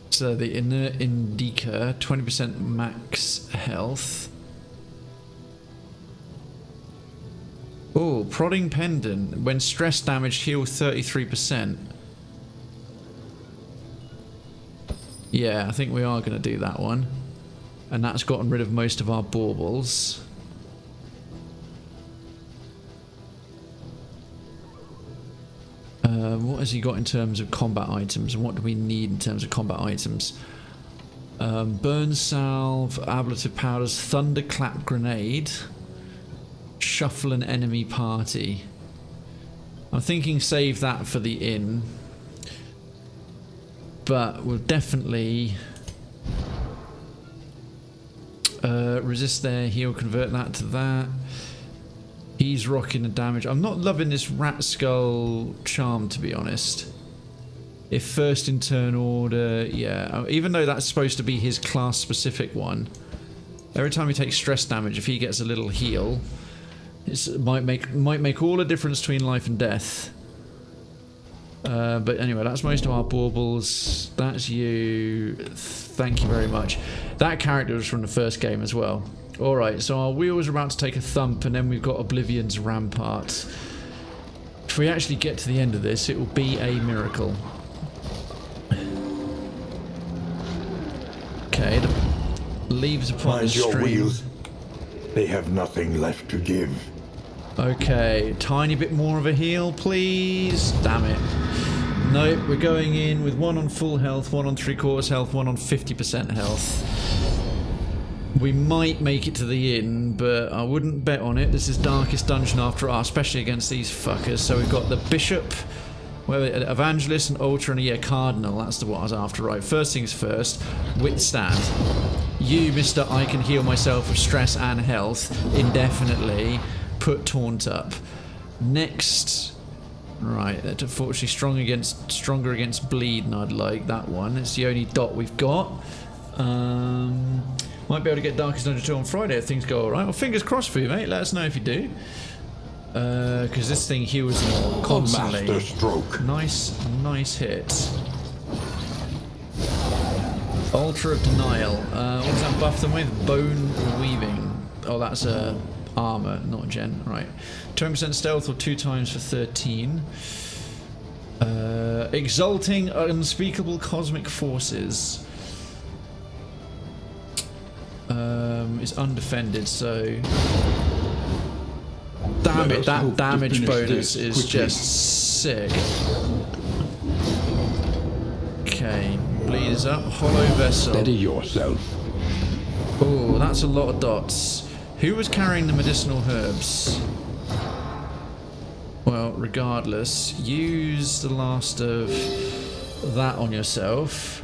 B: So the inner indica, 20% max health. Oh, prodding pendant. When stress damage, heal 33%. Yeah, I think we are going to do that one. And that's gotten rid of most of our baubles. What has he got in terms of combat items, and what do we need in terms of combat items? Burn salve, ablative powders, thunderclap grenade, shuffle an enemy party. I'm thinking save that for the inn, but we'll definitely resist their heal, convert that to that. He's rocking the damage. I'm not loving this rat skull charm, to be honest. If first in turn order, yeah. Even though that's supposed to be his class specific one. Every time he takes stress damage, if he gets a little heal, it might make all the difference between life and death. But anyway, that's most of our baubles. That's you. Thank you very much. That character was from the first game as well. Alright, so our wheels are about to take a thump, and then we've got Oblivion's Rampart. If we actually get to the end of this, it will be a miracle. Okay, the leaves upon the
J: Mind your
B: stream.
J: wheels. They have nothing left to give.
B: Okay, tiny bit more of a heal, please. Damn it. Nope, we're going in with one on full health, one on 3/4 health, one on 50% health. We might make it to the inn, but I wouldn't bet on it. This is Darkest Dungeon after all, especially against these fuckers. So we've got the Bishop, an Evangelist, an Altar, and a Cardinal. That's the what I was after, right? First things first, withstand. You, Mr. I can heal myself with stress and health indefinitely. Put Taunt up. Next, right, that's unfortunately stronger against bleed, and I'd like that one. It's the only dot we've got. Might be able to get Darkest Dungeon 2 on Friday if things go alright. Well, fingers crossed for you, mate. Let us know if you do. Because this thing heals constantly.
J: Master stroke.
B: Nice hit. Altar of Denial. What does that buff them with? Bone Weaving. Oh, that's a armor, not a gen. Right. 20% stealth or 2 times for 13. Exalting Unspeakable Cosmic Forces. Is undefended, so damn it, that damage bonus is just sick. Okay, bleed is up. Hollow Vessel.
J: Steady yourself.
B: Oh, that's a lot of dots. Who was carrying the medicinal herbs? Well, regardless, use the last of that on yourself.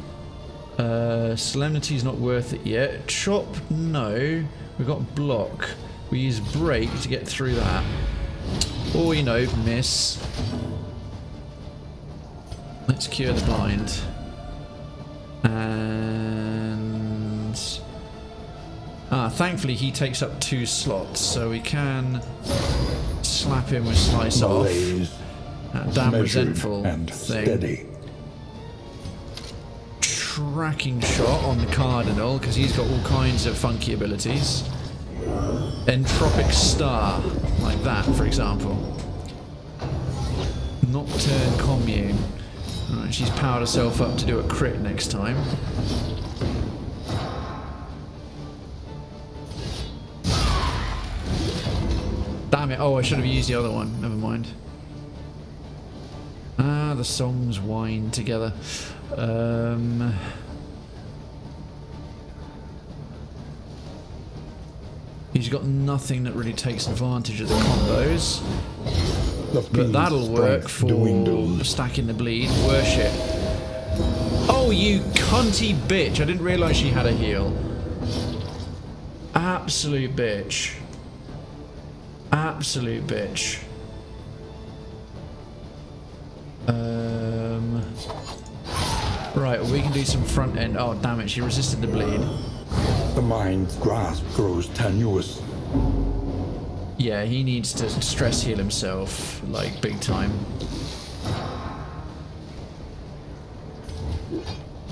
B: Solemnity's not worth it yet. Chop, no. We've got block. We use break to get through that. Or, you know, miss. Let's cure the blind. And... thankfully he takes up 2 slots, so we can slap him with Slice Off. That damn resentful
J: and
B: thing.
J: Steady.
B: Tracking shot on the Cardinal, because he's got all kinds of funky abilities. Entropic Star, like that, for example. Nocturne Commune. Right, she's powered herself up to do a crit next time. Damn it, oh, I should have used the other one, never mind. The songs whine together. He's got nothing that really takes advantage of the combos, but that'll work for stacking the bleed. Worship. Oh, you cunty bitch! I didn't realise she had a heal. Absolute bitch. Absolute bitch. Right, we can do some front end. Oh, damn it, she resisted the bleed.
J: The mind's grasp grows tenuous.
B: Yeah, he needs to stress heal himself, like, big time.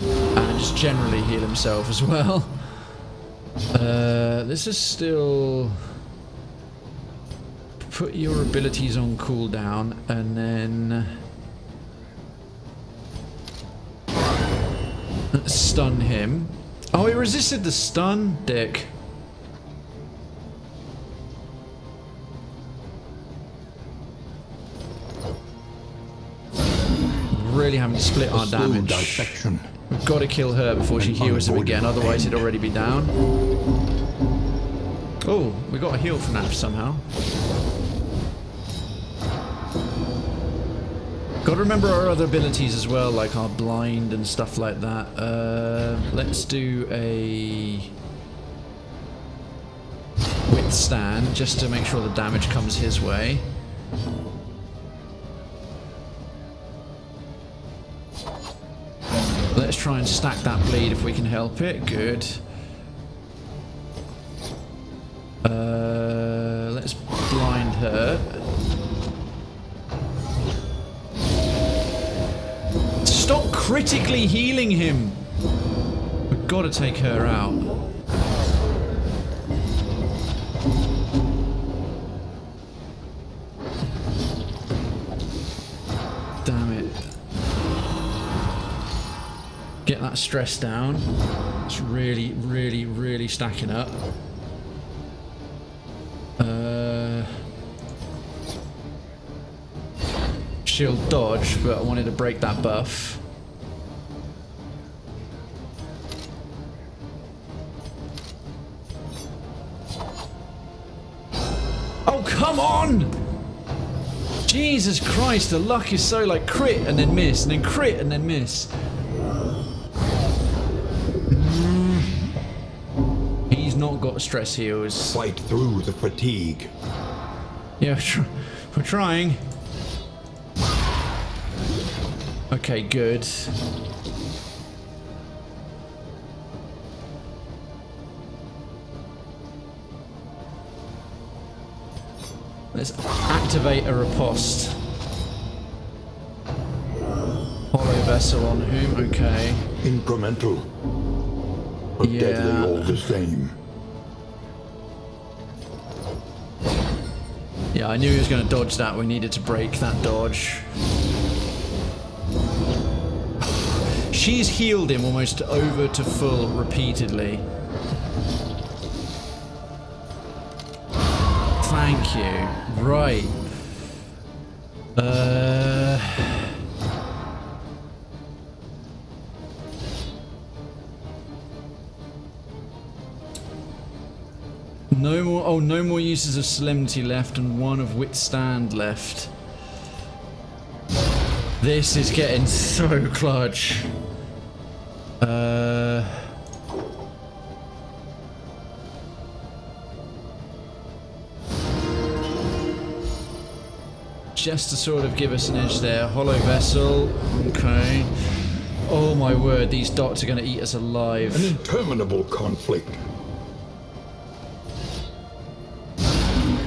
B: And just generally heal himself as well. This is still... Put your abilities on cooldown, and then... stun him. Oh, he resisted the stun, dick. Really having to split our damage.
J: Dissection.
B: We've got to kill her before she heals him again, otherwise he'd already be down. Oh, we got a heal from that somehow. Got to remember our other abilities as well, like our blind and stuff like that. Let's do a withstand, just to make sure the damage comes his way. Let's try and stack that bleed if we can help it. Good. Let's blind her. Stop critically healing him! We've got to take her out. Damn it. Get that stress down. It's really, really, really stacking up. Shield dodge, but I wanted to break that buff. Oh, come on! Jesus Christ, the luck is so like crit and then miss, and then crit and then miss. He's not got stress heals.
J: Fight through the fatigue.
B: Yeah, we're trying. Okay, good. Let's activate a riposte. Hollow vessel on whom? Okay.
J: Incremental. But deadly all the same.
B: Yeah, I knew he was going to dodge that. We needed to break that dodge. She's healed him almost over to full repeatedly. Thank you. Right. No more. Oh, no more uses of Solemnity left, and one of Withstand left. This is getting so clutch. Just to sort of give us an edge there. Hollow vessel. Okay. Oh my word, these dots are going to eat us alive.
J: An interminable conflict.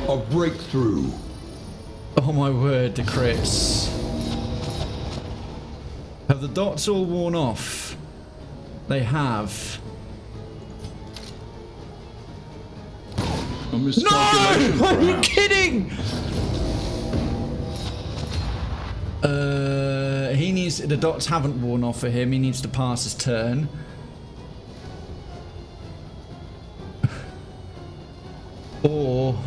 J: A breakthrough.
B: Oh my word, the crits. Have the dots all worn off? They have. No! Are you kidding? He needs. The dots haven't worn off for him. He needs to pass his turn. Or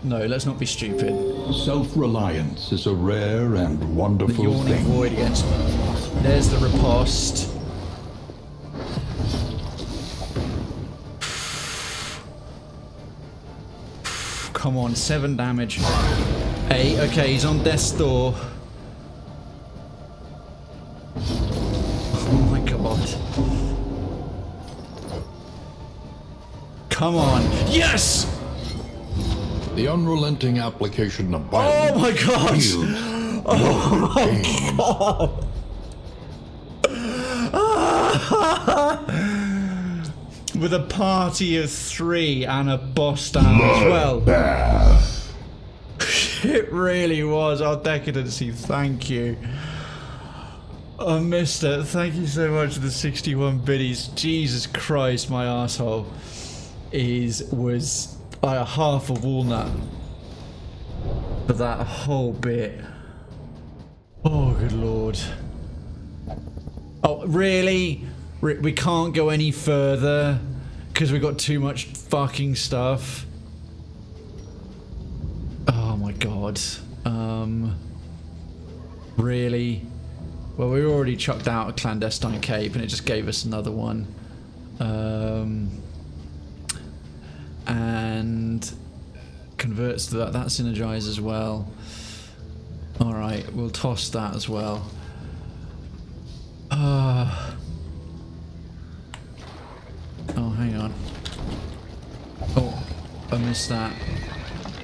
B: no, let's not be stupid.
J: Self-reliance is a rare and wonderful
B: the yawning
J: thing.
B: void against. There's the riposte. Come on, 7 damage. 8. Okay, he's on death's door. Oh my god. Come on. Yes!
D: The unrelenting application of
B: Oh
D: violence.
B: my god! Oh my god! With a party of 3 and a boss down as well. It really was. Our decadency, thank you. Oh, mister, thank you so much for the 61 biddies. Jesus Christ, my asshole was half a walnut for that whole bit. Oh, good lord. Oh, really? We can't go any further because we got too much fucking stuff. Oh my god. Really? Well, we already chucked out a clandestine cape and it just gave us another one. And converts to that. That synergizes as well. Alright, we'll toss that as well. Oh, hang on. Oh, I missed that.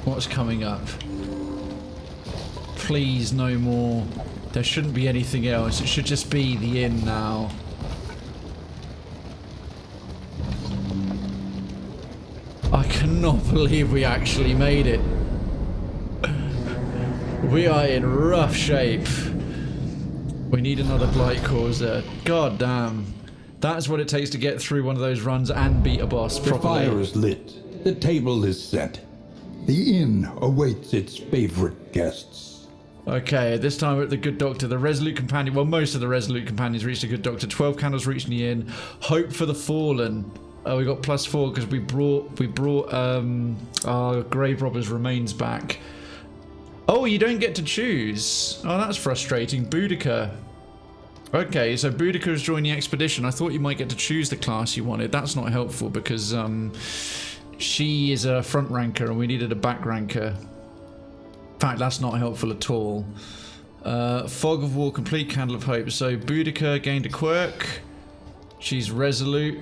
B: What's coming up? Please, no more. There shouldn't be anything else. It should just be the inn now. I cannot believe we actually made it. We are in rough shape. We need another Blight Causer. God damn. That's what it takes to get through one of those runs and beat a boss properly.
J: The fire is lit. The table is set. The inn awaits its favorite guests.
B: Okay, this time we're at the Good Doctor. The Resolute Companion, well, most of the Resolute Companions reached the Good Doctor. 12 candles reached the inn. Hope for the Fallen. Oh, we got +4 because we brought our Grave Robber's remains back. Oh, you don't get to choose. Oh, that's frustrating. Boudica. Okay, so Boudica has joined the expedition. I thought you might get to choose the class you wanted. That's not helpful because she is a front ranker and we needed a back ranker. In fact, that's not helpful at all. Fog of War, complete Candle of Hope. So Boudica gained a quirk. She's resolute.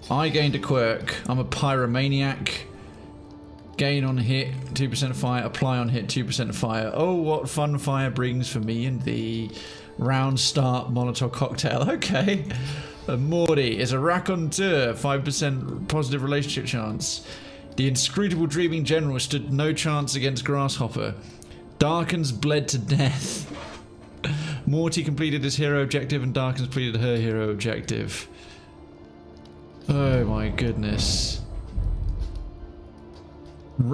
B: I gained a quirk. I'm a pyromaniac. Gain on hit, 2% fire. Apply on hit, 2% fire. Oh, what fun fire brings for me and the round start Molotov cocktail. Okay. Morty is a raconteur. 5% positive relationship chance. The inscrutable dreaming general stood no chance against Grasshopper. Darkens bled to death. Morty completed his hero objective and Darkens completed her hero objective. Oh my goodness.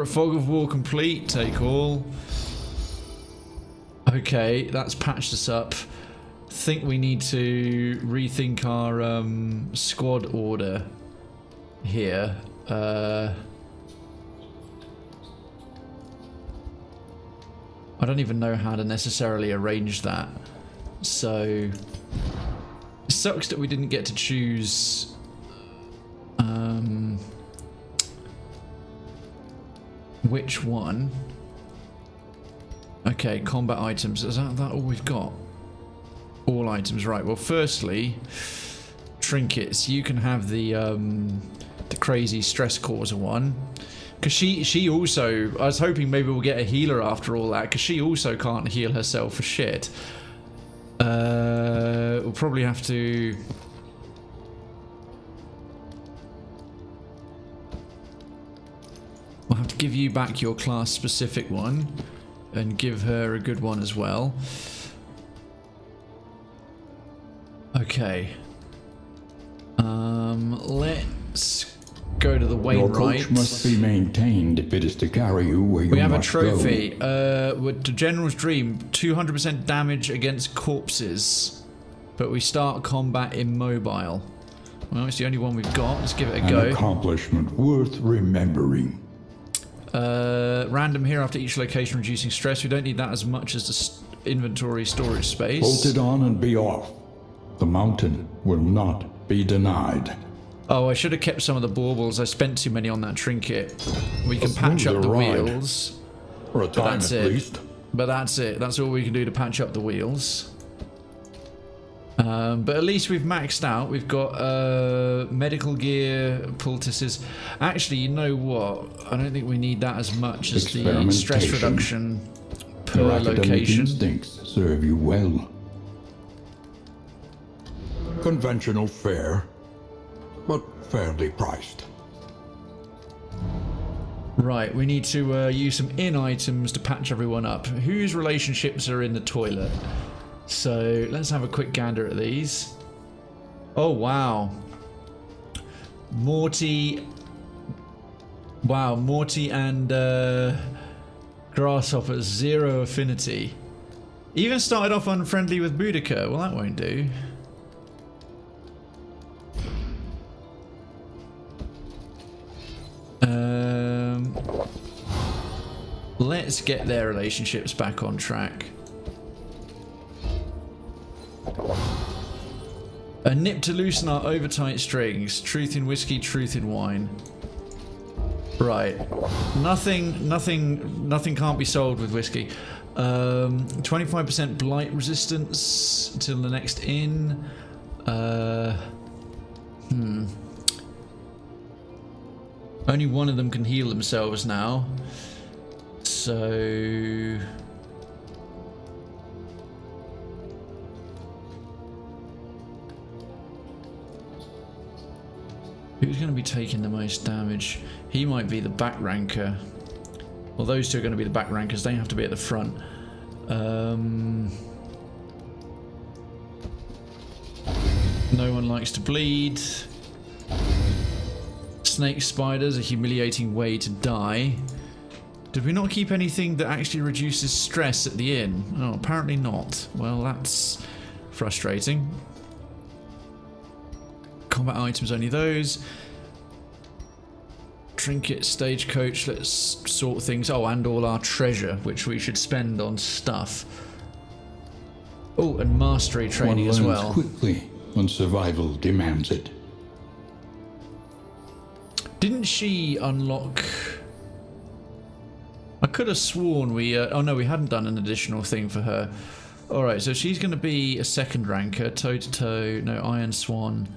B: Fog of War complete, take all. Okay, that's patched us up. Think we need to rethink our squad order here. I don't even know how to necessarily arrange that. So it sucks that we didn't get to choose which one. Okay, combat items. Is that all we've got? All items, right. Well, firstly, trinkets. You can have the crazy stress causer one. Because she also... I was hoping maybe we'll get a healer after all that. Because she also can't heal herself for shit. We'll probably have to... We'll have to give you back your class specific one. And give her a good one as well. Okay. Let's go to the Wainwright.
H: Your coach must be maintained if it is to carry you where you must go.
B: We have a trophy. With the General's Dream, 200% damage against corpses. But we start combat immobile. Well, it's the only one we've got. Let's give it a go.
H: An accomplishment worth remembering.
B: Random here after each location, reducing stress. We don't need that as much as the inventory storage space.
H: Bolt it on and be off. The mountain will not be denied.
B: Oh, I should have kept some of the baubles. I spent too many on that trinket. We can patch up the wheels.
D: For a time at least.
B: But that's it. That's all we can do to patch up the wheels. But at least we've maxed out. We've got medical gear, poultices. Actually, you know what? I don't think we need that as much as the stress reduction per
H: Your academic
B: location.
H: instincts serve you well.
D: Conventional fare, but fairly priced.
B: Right, we need to use some in items to patch everyone up. Whose relationships are in the toilet? So let's have a quick gander at these. Oh wow. Morty. Wow, Morty and Grasshopper, 0 affinity. Even started off unfriendly with Boudica. Well, that won't do. Let's get their relationships back on track. A nip to loosen our overtight strings. Truth in whiskey, truth in wine. Right. Nothing can't be sold with whiskey. 25% blight resistance until the next inn. Only one of them can heal themselves now. So... who's going to be taking the most damage? He might be the back ranker. Well, those two are going to be the back rankers. They have to be at the front. No one likes to bleed. Snake spiders, a humiliating way to die. Did we not keep anything that actually reduces stress at the inn? Oh, apparently not. Well, that's frustrating. Combat items, only those. Trinket, stagecoach, let's sort things. Oh, and all our treasure, which we should spend on stuff. Oh, and mastery training as well.
H: One learns quickly when survival demands it.
B: Didn't she unlock... I could have sworn we... oh no, we hadn't done an additional thing for her. Alright, so she's going to be a second ranker. Toe-to-toe, no, Iron Swan,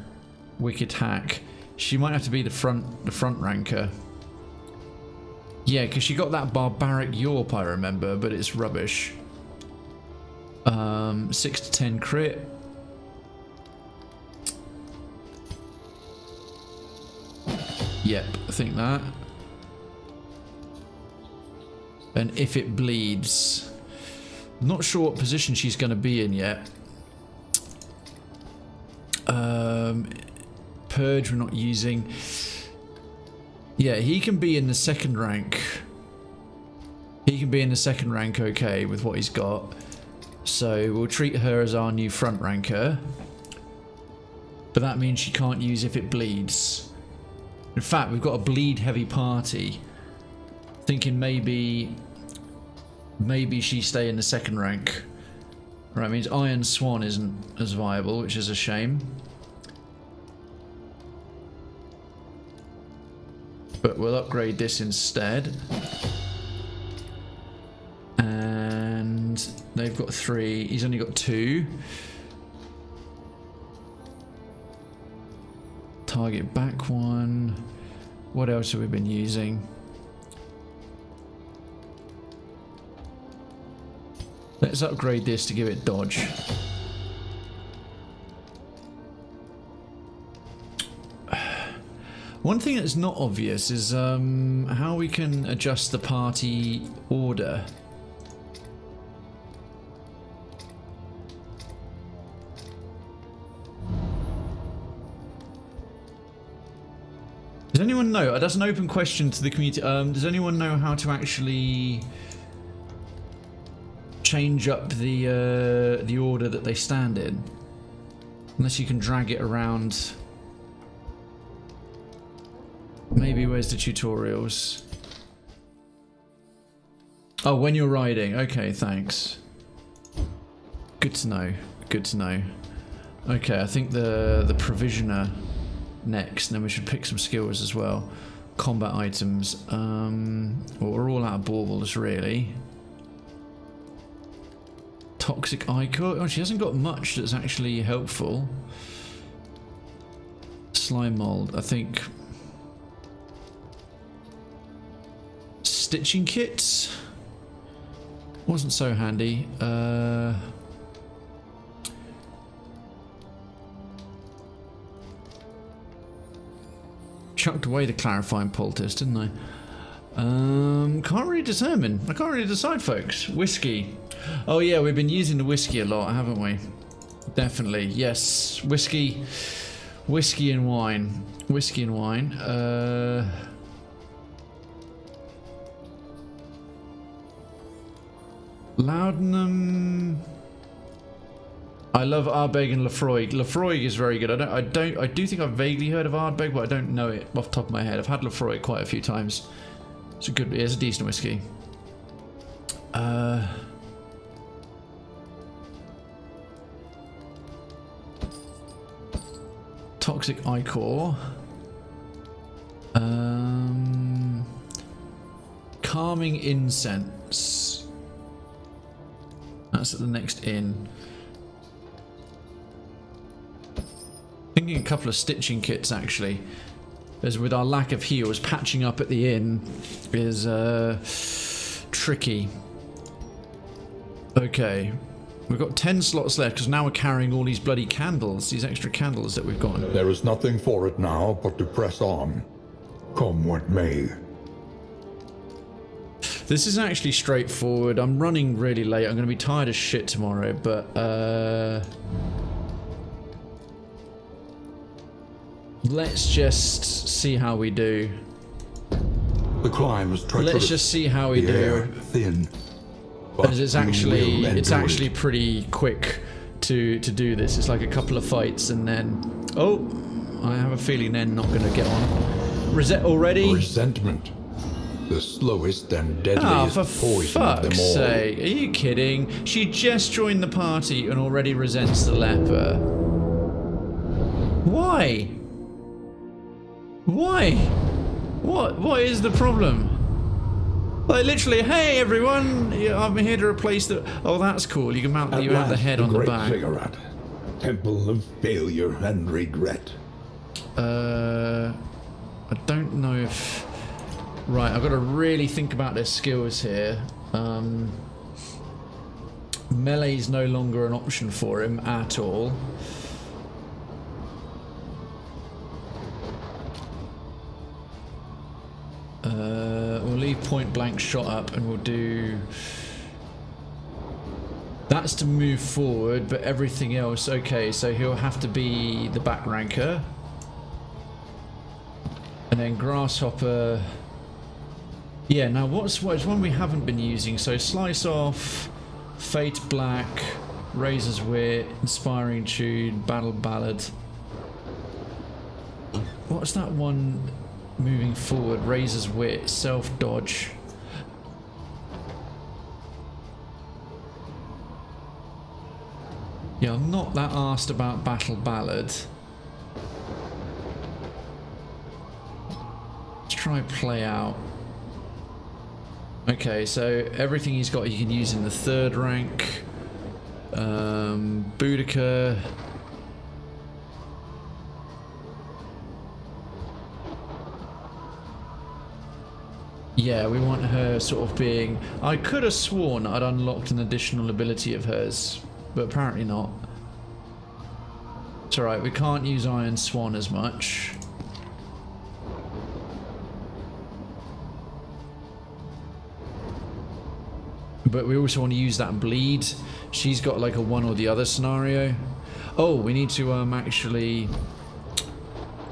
B: Wicked Hack. She might have to be the front ranker. Yeah, because she got that Barbaric Yorp, I remember, but it's rubbish. 6 to 10 crit. Yep, I think that. And if it bleeds, not sure what position she's going to be in yet. Purge we're not using. Yeah, he can be in the second rank. He can be in the second rank, okay, with what he's got. So we'll treat her as our new front ranker. But that means she can't use if it bleeds. In fact, we've got a bleed heavy party. Thinking maybe she stay in the second rank. Right, means Iron Swan isn't as viable, which is a shame. But we'll upgrade this instead. And they've got 3. He's only got 2. Target back 1. What else have we been using? Let's upgrade this to give it dodge. One thing that's not obvious is how we can adjust the party order. Does anyone know? That's an open question to the community. Does anyone know how to actually change up the order that they stand in? Unless you can drag it around. Maybe where's the tutorials? Oh, when you're riding. Okay, thanks. Good to know. Good to know. Okay, I think the provisioner next, and then we should pick some skills as well. Combat items. Well, we're all out of baubles, really. Toxic Ichor. Oh, she hasn't got much that's actually helpful. Slime mold. I think. Stitching kits wasn't so handy. Chucked away the clarifying poultice, didn't I? Can't really determine. I can't really decide, folks. Whiskey. Oh yeah, we've been using the whiskey a lot, haven't we? Definitely. Yes. Whiskey and wine. Whiskey and wine. Laudanum. I love Ardbeg and Lefroy. Lefroy is very good. I do think I've vaguely heard of Ardbeg, but I don't know it off the top of my head. I've had Lefroy quite a few times. It's a good. It's a decent whiskey. Toxic Ichor. Calming incense. That's at the next inn. Thinking a couple of stitching kits actually. As with our lack of heals, patching up at the inn is tricky. Okay. We've got 10 slots left because now we're carrying all these bloody candles, these extra candles that we've got.
J: There is nothing for it now but to press on. Come what may.
B: This is actually straightforward. I'm running really late. I'm going to be tired as shit tomorrow, but let's just see how we do.
J: The climb is treacherous.
B: Let's just see how we
J: the air
B: do.
J: thin. But
B: It's
J: you
B: actually
J: will endure it.
B: pretty quick to do this. It's like a couple of fights and then I have a feeling they're not going to get on. Reset already?
D: Resentment. The slowest and deadliest
B: for
D: poison of them
B: fuck's
D: all.
B: sake. Are you kidding? She just joined the party and already resents the leper. Why? Why? What is the problem? Like literally, hey everyone, I'm here to replace the... Oh, that's cool. You can mount
J: At
B: you have the
J: last,
B: head
J: the
B: on the
J: great
B: back.
J: Ziggurat. Temple of failure and regret.
B: I don't know if... Right, I've got to really think about their skills here. Melee's no longer an option for him at all. We'll leave point blank shot up and we'll do... That's to move forward, but everything else... Okay, so he'll have to be the back ranker. And then Grasshopper... Yeah, now what's one we haven't been using? So Slice Off, Fate Black, Razor's Wit, Inspiring Tune, Battle Ballad. What's that one moving forward? Razor's Wit, Self Dodge. Yeah, I'm not that arsed about Battle Ballad. Let's try Play Out. Okay, so everything he's got he can use in the 3rd rank. Boudica. Yeah, we want her sort of being... I could have sworn I'd unlocked an additional ability of hers, but apparently not. It's alright, we can't use Iron Swan as much. But we also want to use that bleed. She's got like a one or the other scenario. Oh, we need to actually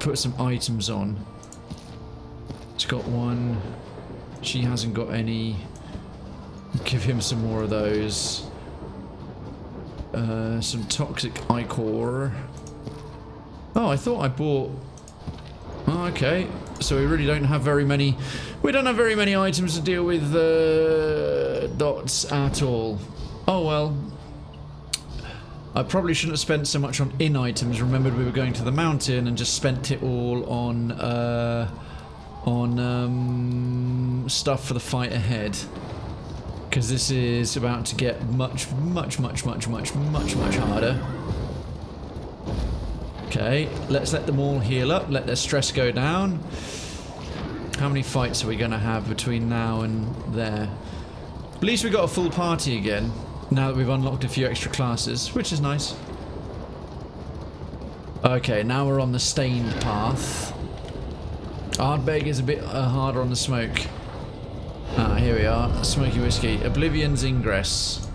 B: put some items on. It's got one. She hasn't got any. Give him some more of those. Some toxic ichor. Oh, I thought I bought... Oh, okay. So we really don't have very many... We don't have very many items to deal with dots at all. Oh well. I probably shouldn't have spent so much on in items. Remembered we were going to the mountain and just spent it all on stuff for the fight ahead. Because this is about to get much harder. Okay, let's let them all heal up. Let their stress go down. How many fights are we going to have between now and there? At least we got a full party again, now that we've unlocked a few extra classes, which is nice. Okay, now we're on the stained path. Ardbeg is a bit harder on the smoke. Ah, here we are. Smoky Whiskey. Oblivion's Ingress.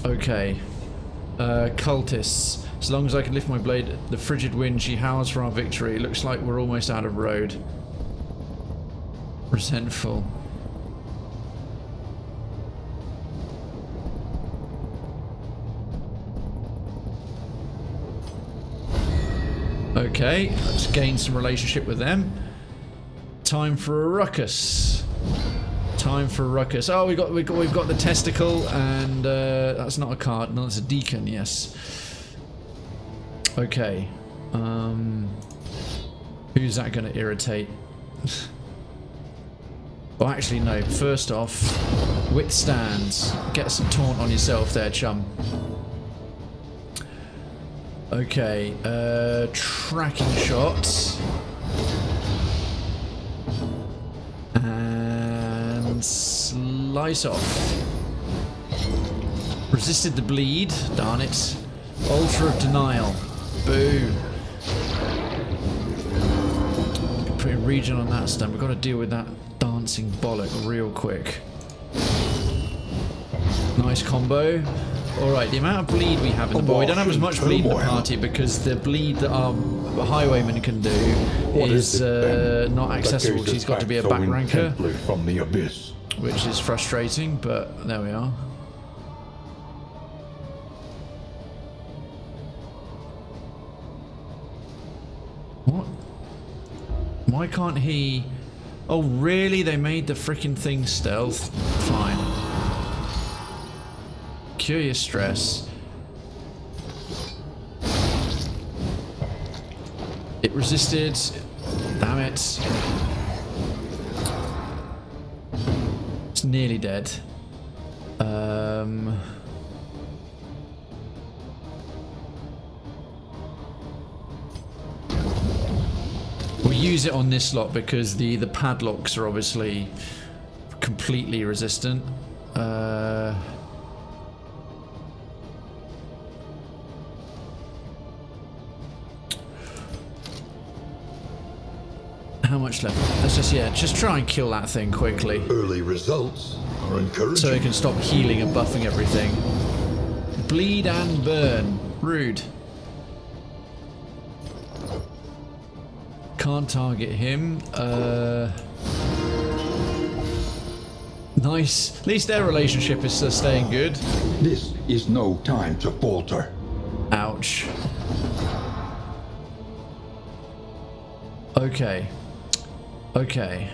B: Okay. Cultists. As long as I can lift my blade, the frigid wind, she howls for our victory. Looks like we're almost out of road. Resentful. Okay, let's gain some relationship with them. Time for a ruckus. Time for a ruckus. Oh, we've got the testicle, and that's not a card. No, it's a deacon. Yes. Okay. Who's that going to irritate? Well, actually, no. First off, withstand. Get some taunt on yourself there, chum. Okay. Tracking shot. And slice off. Resisted the bleed. Darn it. Altar of Denial. Boo. Putting regen on that stun. We've got to deal with that dancing bollock real quick. Nice combo. Alright, the amount of bleed we have in the... But we don't have as much bleed in the party because the bleed that our Highwayman can do is not accessible. She's got to be a back ranker.
J: From the abyss.
B: Which is frustrating, but there we are. What? Why can't he... Oh, really? They made the freaking thing stealth? Fine. Cure your stress. It resisted. Damn it. It's nearly dead. We'll use it on this lot because the padlocks are obviously completely resistant. How much left? Let's just try and kill that thing quickly.
J: Early results are encouraging.
B: So it can stop healing and buffing everything. Bleed and burn. Rude. Can't target him. Nice. At least their relationship is staying good.
J: This is no time to falter.
B: Ouch. Okay. Okay.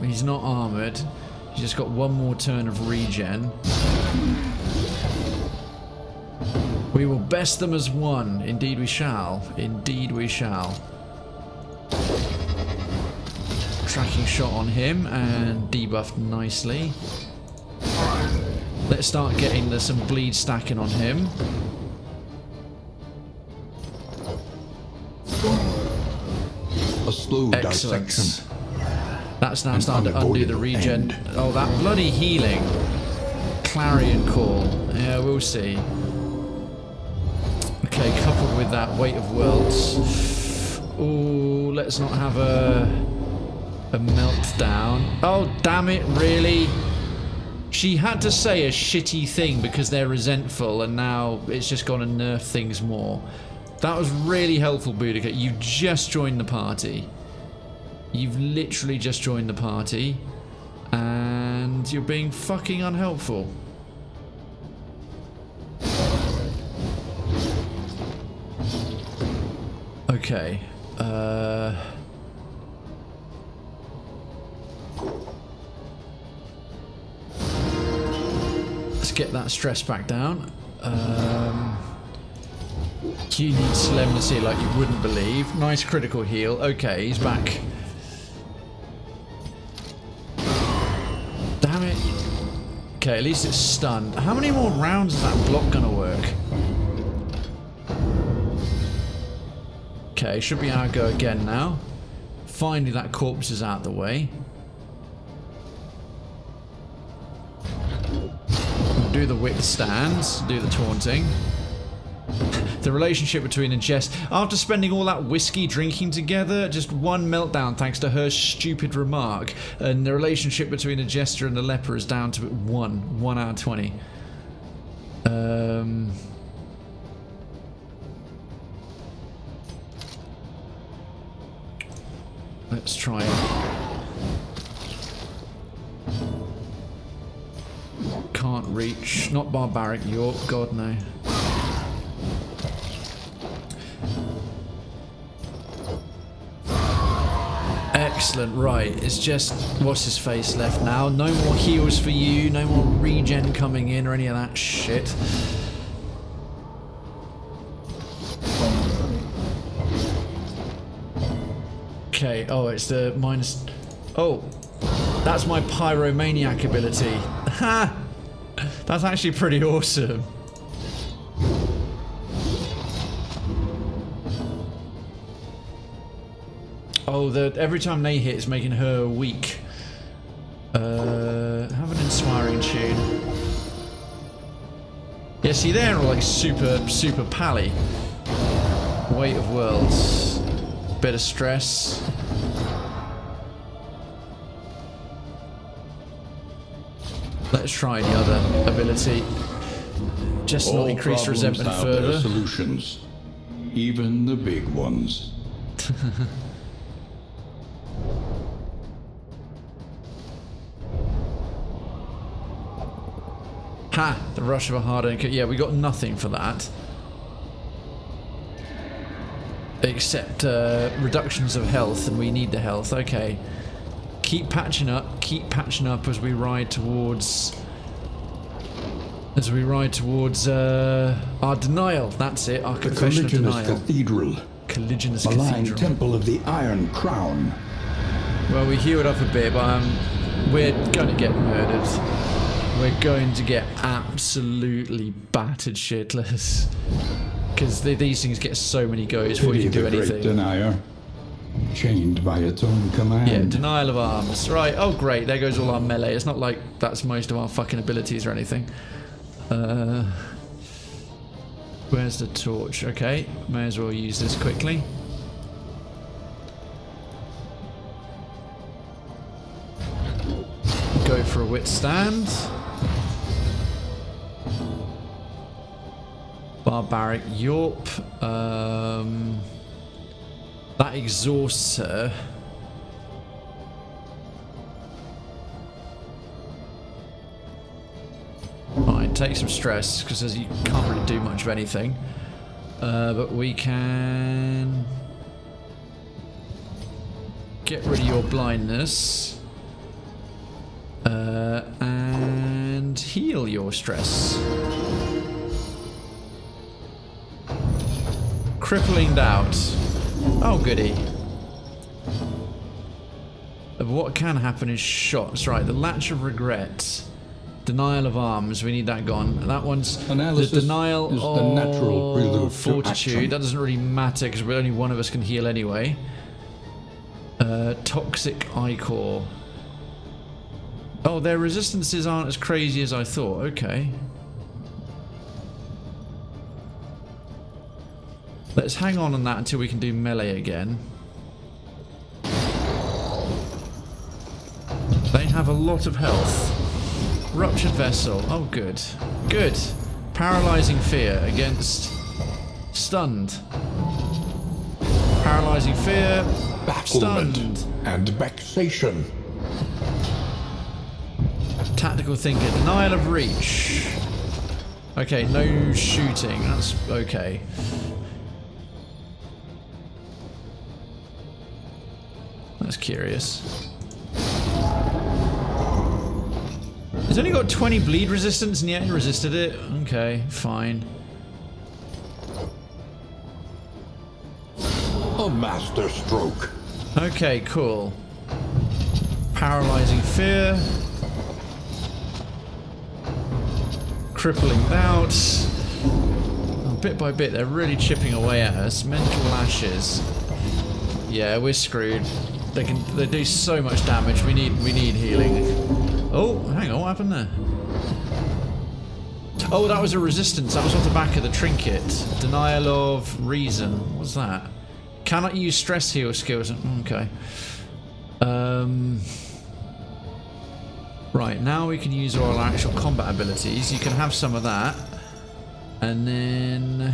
B: He's not armored. He's just got one more turn of regen. We will best them as one. Indeed we shall. Indeed we shall. Tracking shot on him and debuffed nicely. Let's start getting some bleed stacking on him.
J: A slow
B: Excellent.
J: dissection.
B: That's now starting to undo the regen. Oh, that bloody healing. Clarion Call. Yeah, we'll see. Okay, coupled with that Weight of Worlds. Ooh, let's not have a meltdown. Oh, damn it, really? She had to say a shitty thing because they're resentful and now it's just gonna nerf things more. That was really helpful, Boudica. You just joined the party. You've literally just joined the party and you're being fucking unhelpful. Okay. Let's get that stress back down. You need solemnity like you wouldn't believe. Nice critical heal. Okay, he's back. Damn it. Okay, at least it's stunned. How many more rounds is that block gonna work? Okay, should be our go again now. Finally that corpse is out the way. We'll do the withstands, do the taunting. The relationship between a Jester... After spending all that whiskey drinking together, just one meltdown thanks to her stupid remark, and the relationship between a Jester and the Leper is down to 1 out of 20. Let's try it. Can't reach. Not barbaric York, God no. Excellent, right, it's just, what's his face left now? No more heals for you, no more regen coming in or any of that shit. Okay, oh, it's the minus... Oh, that's my Pyromaniac ability. Ha! That's actually pretty awesome. Oh, every time they hit, it's making her weak. Have an inspiring tune. Yeah, see, they're all like super pally. Weight of Worlds. Bit of stress. Let's try the other ability. Just not
H: All
B: increase
H: problems
B: resentment
H: have their
B: further.
H: solutions, even the big ones.
B: Ha! The rush of a harder. Yeah, we got nothing for that. Except reductions of health, and we need the health. Okay. Keep patching up as we ride towards... our denial. That's it, our
H: The
B: confession of
H: Colliginous
B: denial.
H: Cathedral.
B: Colliginous
H: Malign
B: Cathedral.
H: Temple of the Iron Crown.
B: Well, we healed up a bit, but we're going to get murdered. We're going to get absolutely battered shitless. Because these things get so many goes before you can do
H: The great
B: anything.
H: denier, chained by its own command.
B: Yeah, denial of arms. Right, oh great, there goes all our melee. It's not like that's most of our fucking abilities or anything. Where's the torch? Okay, may as well use this quickly. Go for a withstand. Barbaric Yorp. That exhausts her. Right, take some stress because you can't really do much of anything. But we can get rid of your blindness and heal your stress. Crippling doubt. Oh goody. What can happen is shots. Right, the latch of regret. Denial of arms, we need that gone. That one's
H: Analysis
B: the denial
H: is
B: of
H: the natural prelude to
B: fortitude.
H: action.
B: That doesn't really matter because only one of us can heal anyway. Toxic Ichor. Oh, their resistances aren't as crazy as I thought. Okay. Let's hang on that until we can do melee again. They have a lot of health. Ruptured Vessel. Oh, good. Good. Paralyzing Fear against Stunned. Paralyzing Fear.
J: Bafflement
B: Stunned.
J: and vexation.
B: Tactical Thinker. Denial of Reach. Okay, no shooting. That's okay. That's curious. It's only got 20 bleed resistance and yet it resisted it. Okay, fine.
J: A master stroke.
B: Okay, cool. Paralyzing Fear. Crippling Doubt. Oh, bit by bit, they're really chipping away at us. Mental Lashes. Yeah, we're screwed. They do so much damage. We need healing. Oh, hang on, what happened there? Oh, that was a resistance. That was off the back of the trinket. Denial of reason. What's that? Cannot use stress heal skills. Okay. Right, now we can use all our actual combat abilities. You can have some of that. And then...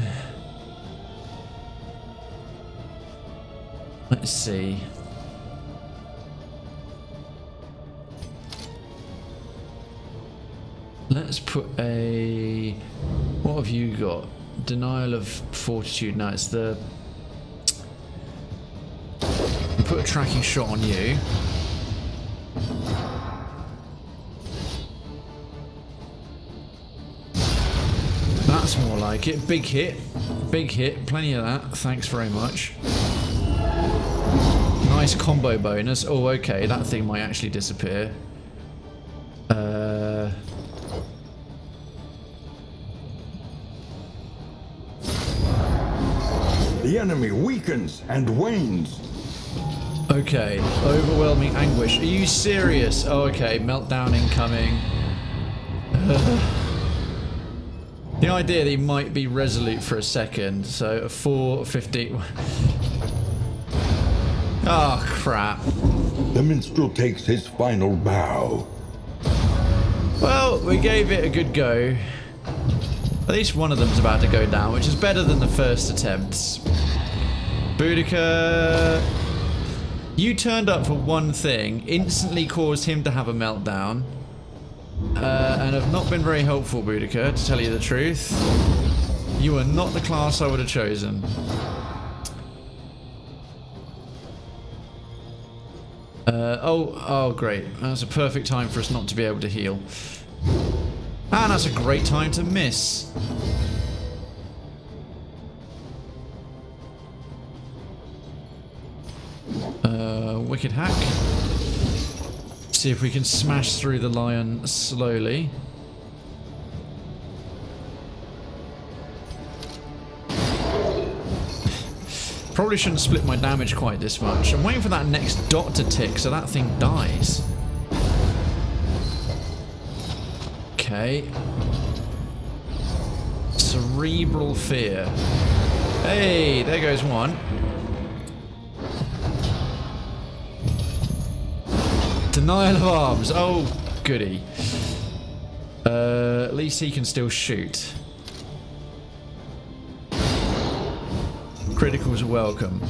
B: let's see. Let's put a... what have you got? Denial of fortitude. No, it's the... put a tracking shot on you. That's more like it. Big hit. Big hit. Plenty of that. Thanks very much. Nice combo bonus. Oh, okay. That thing might actually disappear.
J: The enemy weakens and wanes.
B: Okay. Overwhelming anguish. Are you serious? Oh, okay. Meltdown incoming. The idea that he might be resolute for a second. So a 450. Oh, crap.
J: The minstrel takes his final bow.
B: Well, we gave it a good go. At least one of them's about to go down, which is better than the first attempts. Boudica, you turned up for one thing, instantly caused him to have a meltdown, and have not been very helpful, Boudica, to tell you the truth. You are not the class I would have chosen. Oh, great. That's a perfect time for us not to be able to heal. And that's a great time to miss. Wicked hack. See if we can smash through the lion slowly. Probably shouldn't split my damage quite this much. I'm waiting for that next dot to tick so that thing dies. Okay. Cerebral fear. Hey, there goes one. Denial of arms. Oh, goody. At least he can still shoot. Criticals are welcome.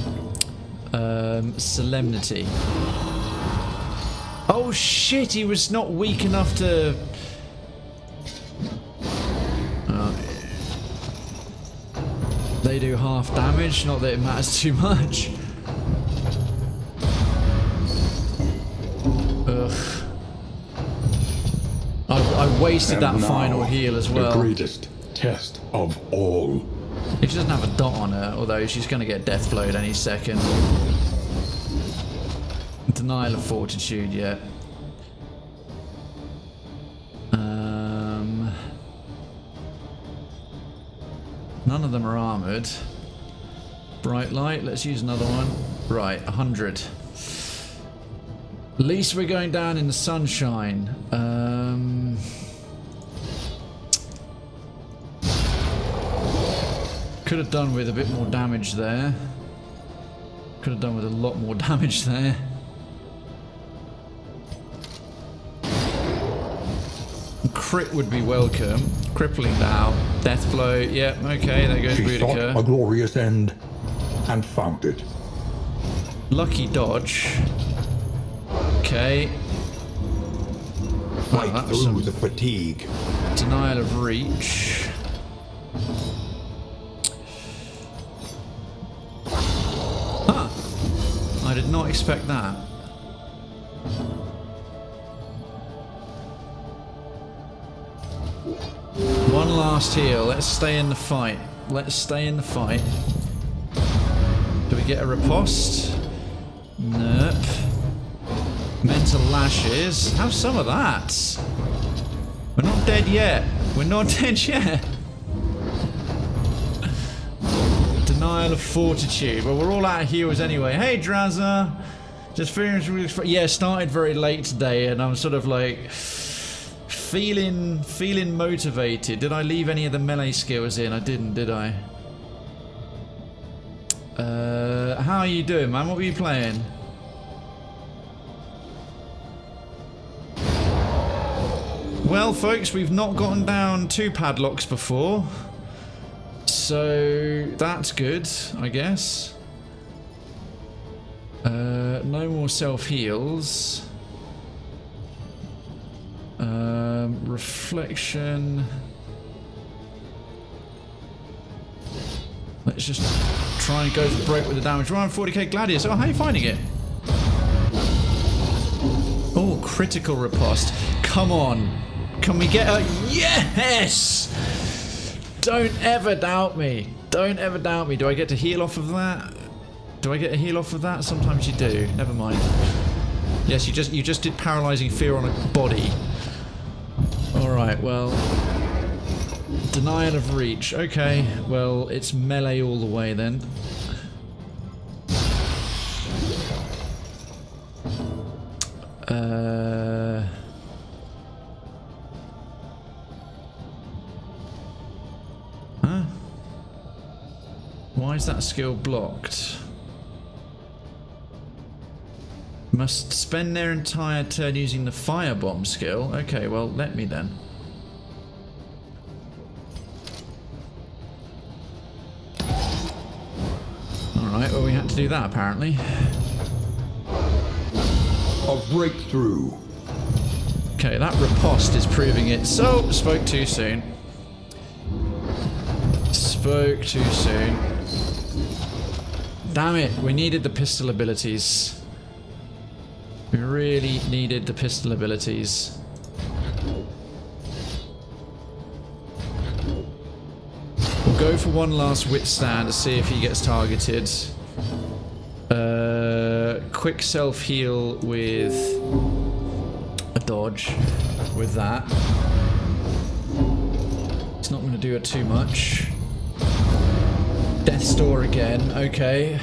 B: Solemnity. Oh shit, he was not weak enough to... They do half damage, not that it matters too much. Ugh. I wasted that final heal as well.
J: The greatest test of all.
B: If she doesn't have a dot on her, although she's going to get death blowed any second. Denial of fortitude, yeah. None of them are armoured. Bright light, let's use another one. Right, 100. At least we're going down in the sunshine. Could have done with a bit more damage there. Could have done with a lot more damage there. Crit would be welcome. Crippling now. Death blow. Yep, okay, there goes
J: She sought
B: Boudica.
J: a glorious end and found it.
B: Lucky dodge. Okay.
J: Fight
B: that was
J: through
B: some
J: the fatigue.
B: denial of reach. Huh. I did not expect that. One last heal. Let's stay in the fight. Let's stay in the fight. Do we get a riposte? Nope. Mental lashes. Have some of that. We're not dead yet. We're not dead yet. Denial of fortitude. Well, we're all out of heals anyway. Hey, Drazza. Just feeling... Yeah, started very late today, and I'm sort of like... Feeling motivated. Did I leave any of the melee skills in? I didn't, did I? How are you doing, man? What were you playing? Well, folks, we've not gotten down 2 padlocks before. So, that's good, I guess. No more self-heals. Reflection. Let's just try and go for broke with the damage. We're on 40k Gladius. Oh, how are you finding it? Oh, critical riposte. Come on. Can we get a... Yes! Don't ever doubt me. Don't ever doubt me. Do I get to heal off of that? Do I get a heal off of that? Sometimes you do. Never mind. Yes, you just did paralyzing fear on a body. Alright, well... Denial of reach. Okay, well, it's melee all the way then. Huh? Why is that skill blocked? Must spend their entire turn using the firebomb skill. Okay, well, let me then. to do that, apparently.
J: A breakthrough.
B: Okay, that riposte is proving it. So, spoke too soon. Spoke too soon. Damn it, we needed the pistol abilities. We really needed the pistol abilities. We'll go for one last wit stand to see if he gets targeted. Quick self-heal with a dodge with that. It's not going to do it too much. Death's Door again, okay.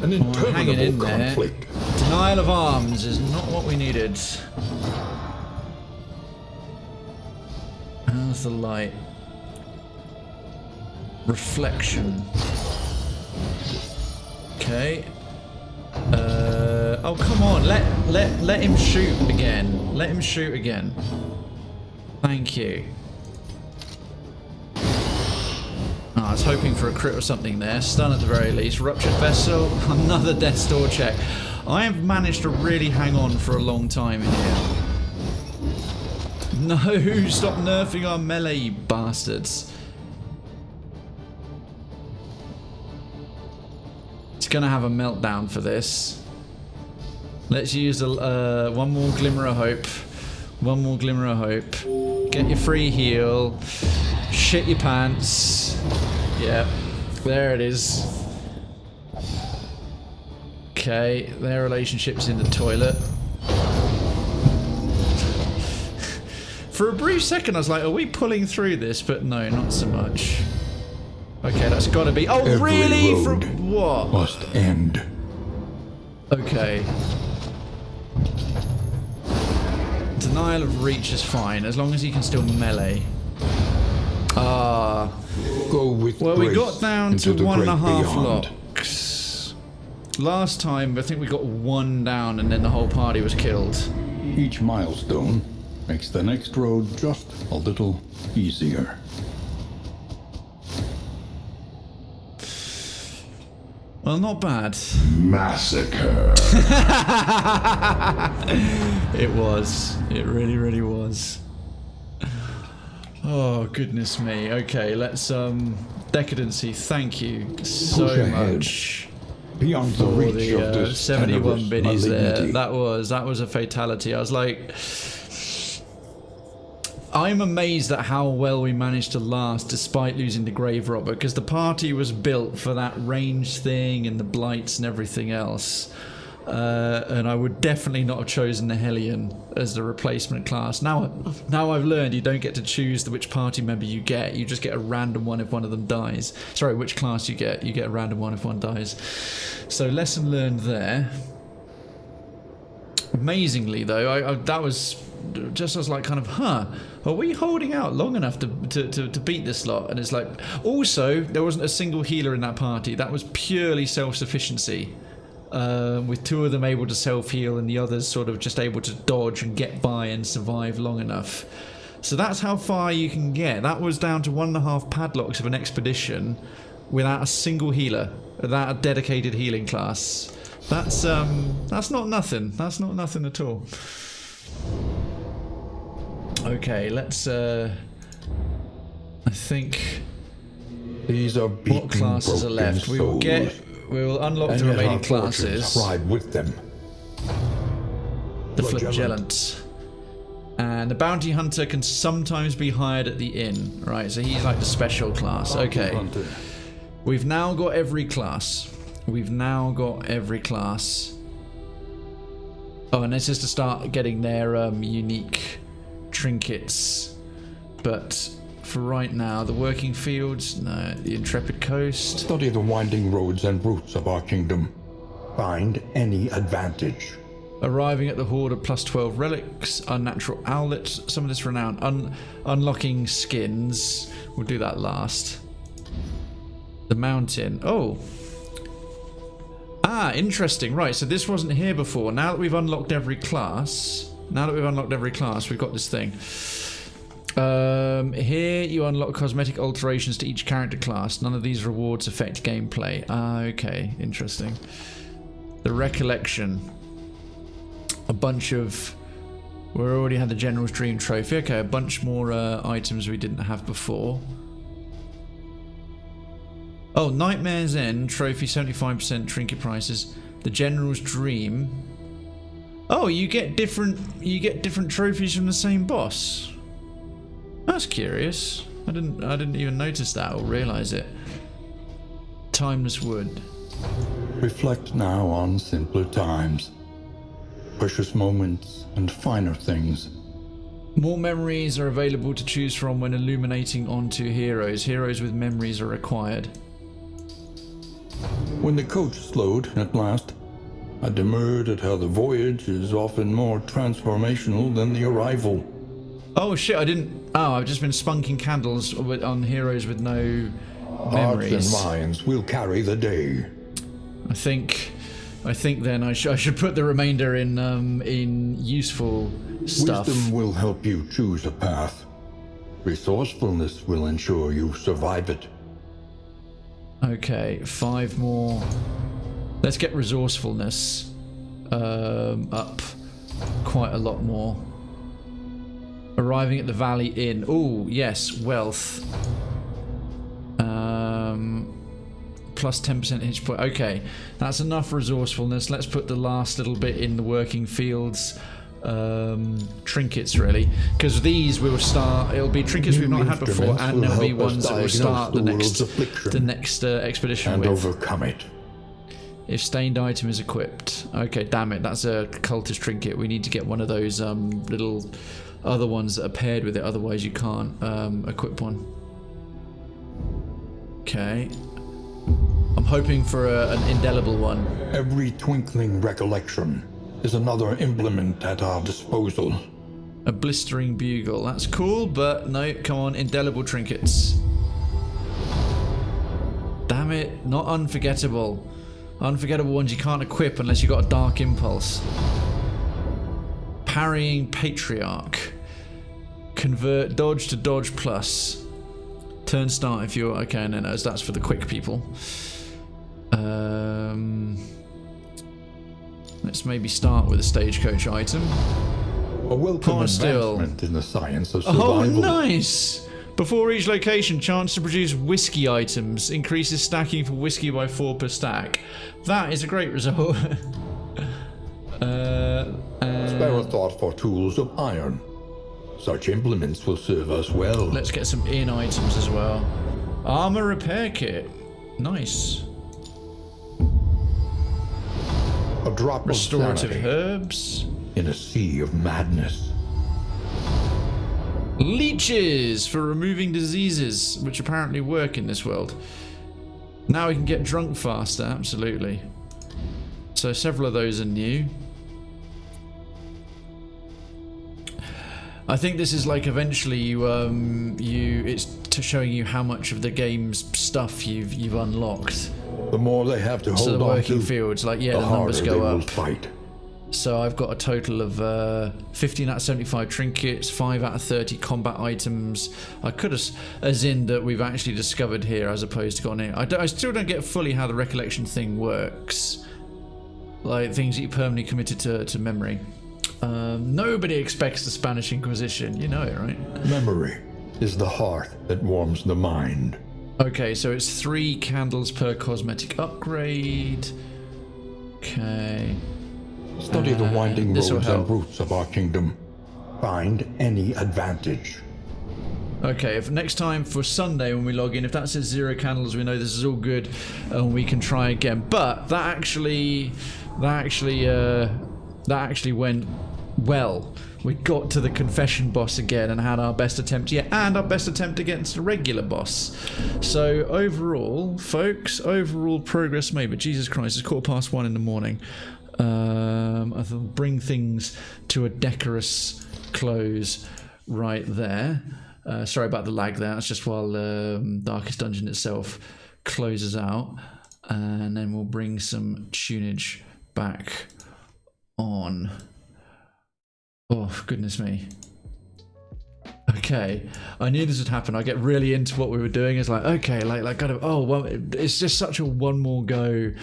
J: An
B: Hanging in
J: interminable
B: there.
J: conflict.
B: Denial of arms is not what we needed. How's the light? Reflection. Okay. Oh come on! Let him shoot again. Let him shoot again. Thank you. Oh, I was hoping for a crit or something there. Stun at the very least. Ruptured Vessel. Another Death's Door check. I have managed to really hang on for a long time in here. No! Stop nerfing our melee, you bastards. It's gonna have a meltdown for this. Let's use one more glimmer of hope. One more glimmer of hope. Get your free heal. Shit your pants. Yep. There it is. Okay, their relationship's in the toilet. For a brief second I was like, are we pulling through this? But no, not so much. Okay, that's gotta be... Oh,
J: Every
B: really?
J: road
B: From what?
J: must end.
B: Okay. Denial of reach is fine, as long as he can still melee. Ah.
J: Go with
B: Well, we
J: grace
B: got down
J: into
B: to
J: the
B: 1.5
J: great beyond.
B: locks. Last time, I think we got one down and then the whole party was killed.
H: Each milestone makes the next road just a little easier.
B: Well, not bad.
J: Massacre.
B: It was. It really, really was. Oh, goodness me. Okay, let's, Decadency, thank you so
J: Push ahead.
B: much.
J: Beyond the
B: For
J: reach
B: the
J: of this
B: 71
J: tenebrous
B: biddies there.
J: malignity.
B: That was a fatality. I was like... I'm amazed at how well we managed to last despite losing the Grave Robber, because the party was built for that range thing and the blights and everything else. And I would definitely not have chosen the Hellion as the replacement class. Now I've learned you don't get to choose which party member you get. You just get a random one if one of them dies. Sorry, which class you get. You get a random one if one dies. So lesson learned there. Amazingly though, that was just as like kind of, huh, are we holding out long enough to beat this lot? And it's like, also there wasn't a single healer in that party. That was purely self-sufficiency, with two of them able to self-heal and the others sort of just able to dodge and get by and survive long enough. So that's how far you can get. That was down to 1.5 padlocks of an expedition without a single healer, without a dedicated healing class. That's not nothing. That's not nothing at all. Okay, let's I think
J: These are beaten,
B: what classes are
J: broken
B: left? We will unlock
J: and
B: the
J: yet
B: remaining
J: our fortunes
B: classes.
J: ride with them.
B: The
J: Flagellant.
B: Flagellant. And the Bounty Hunter can sometimes be hired at the inn, right? So he's like the special class. Okay.
H: Hunter.
B: We've now got every class. We've now got every class. Oh, and this is to start getting their unique trinkets. But for right now, the Working Fields, no, the Intrepid Coast.
J: Study the winding roads and routes of our kingdom. Find any advantage.
B: Arriving at the Hoarder plus 12 relics, unnatural owlets, some of this renown, unlocking skins. We'll do that last. The mountain. Oh. Ah, interesting. Right, so this wasn't here before. Now that we've unlocked every class, we've got this thing. Here you unlock cosmetic alterations to each character class. None of these rewards affect gameplay. Okay, interesting. The recollection. A bunch of... We already had the General's Dream Trophy. Okay, a bunch more items we didn't have before. Oh, Nightmare's End Trophy, 75% trinket prices. The General's Dream. Oh, you get different trophies from the same boss. That's curious. I didn't even notice that or realize it. Timeless Wood.
J: Reflect now on simpler times, precious moments and finer things.
B: More memories are available to choose from when illuminating onto heroes. Heroes with memories are required.
J: When the coach slowed at last, I demurred at how the voyage is often more transformational than the arrival.
B: Oh shit, I didn't... Oh, I've just been spunking candles on heroes with no memories.
J: Hearts and minds will carry the day.
B: I think then I should put the remainder in useful stuff.
J: Wisdom will help you choose a path. Resourcefulness will ensure you survive it.
B: Okay, 5 more. Let's get resourcefulness up quite a lot more. Arriving at the Valley Inn. Oh, yes, wealth. Plus 10% hit point. Okay, that's enough resourcefulness. Let's put the last little bit in the working fields. Trinkets, really, because these will start. It'll be trinkets we've not had before, and there'll be ones that will start the next expedition
J: and
B: with.
J: Overcome it.
B: If stained item is equipped. Okay, damn it, that's a cultist trinket. We need to get one of those little other ones that are paired with it. Otherwise, you can't equip one. Okay. I'm hoping for an indelible one.
J: Every twinkling recollection is another implement at our disposal.
B: A blistering bugle. That's cool, but no, come on, indelible trinkets. Damn it, not unforgettable. Unforgettable ones you can't equip unless you've got a dark impulse. Parrying Patriarch. Convert dodge to dodge plus. Turn start if you're... Okay, no, that's for the quick people. Let's maybe start with a stagecoach item.
J: A welcome advancement in the science of survival.
B: Oh, nice! Before each location, chance to produce whiskey items. Increases stacking for whiskey by 4 per stack. That is a great result.
J: Spare a thought for tools of iron. Such implements will serve us well.
B: Let's get some in items as well. Armor repair kit. Nice.
J: A drop
B: restorative
J: of sanity
B: herbs
J: in a sea of madness.
B: Leeches for removing diseases, which apparently work in this world. Now we can get drunk faster, absolutely. So several of those are new. I think this is like eventually it's showing you how much of the game's stuff you've unlocked.
J: The more they have to hold
B: so the
J: on
B: working
J: to,
B: fields, like the numbers go up.
J: Fight.
B: So I've got a total of 15 out of 75 trinkets, 5 out of 30 combat items. I could have, as in that we've actually discovered here as opposed to gone in. I still don't get fully how the recollection thing works. Like things that you permanently committed to memory. Nobody expects the Spanish Inquisition, you know it, right?
J: Memory is the heart that warms the mind.
B: Okay, so it's 3 candles per cosmetic upgrade. Okay.
J: Study the winding roads and routes of our kingdom. Find any advantage.
B: Okay, if next time for Sunday when we log in, if that says 0 candles, we know this is all good and we can try again. But that actually went well. We got to the confession boss again and had our best attempt yet, and our best attempt against a regular boss. So overall, folks, progress made. But Jesus Christ, it's 1:15 in the morning. I will bring things to a decorous close right there. Sorry about the lag there. That's just while Darkest Dungeon itself closes out, and then we'll bring some tunage back on. Oh, goodness me. Okay. okay, I knew this would happen. I get really into what we were doing. It's like, okay, like kind of, oh, well, it's just such a one more go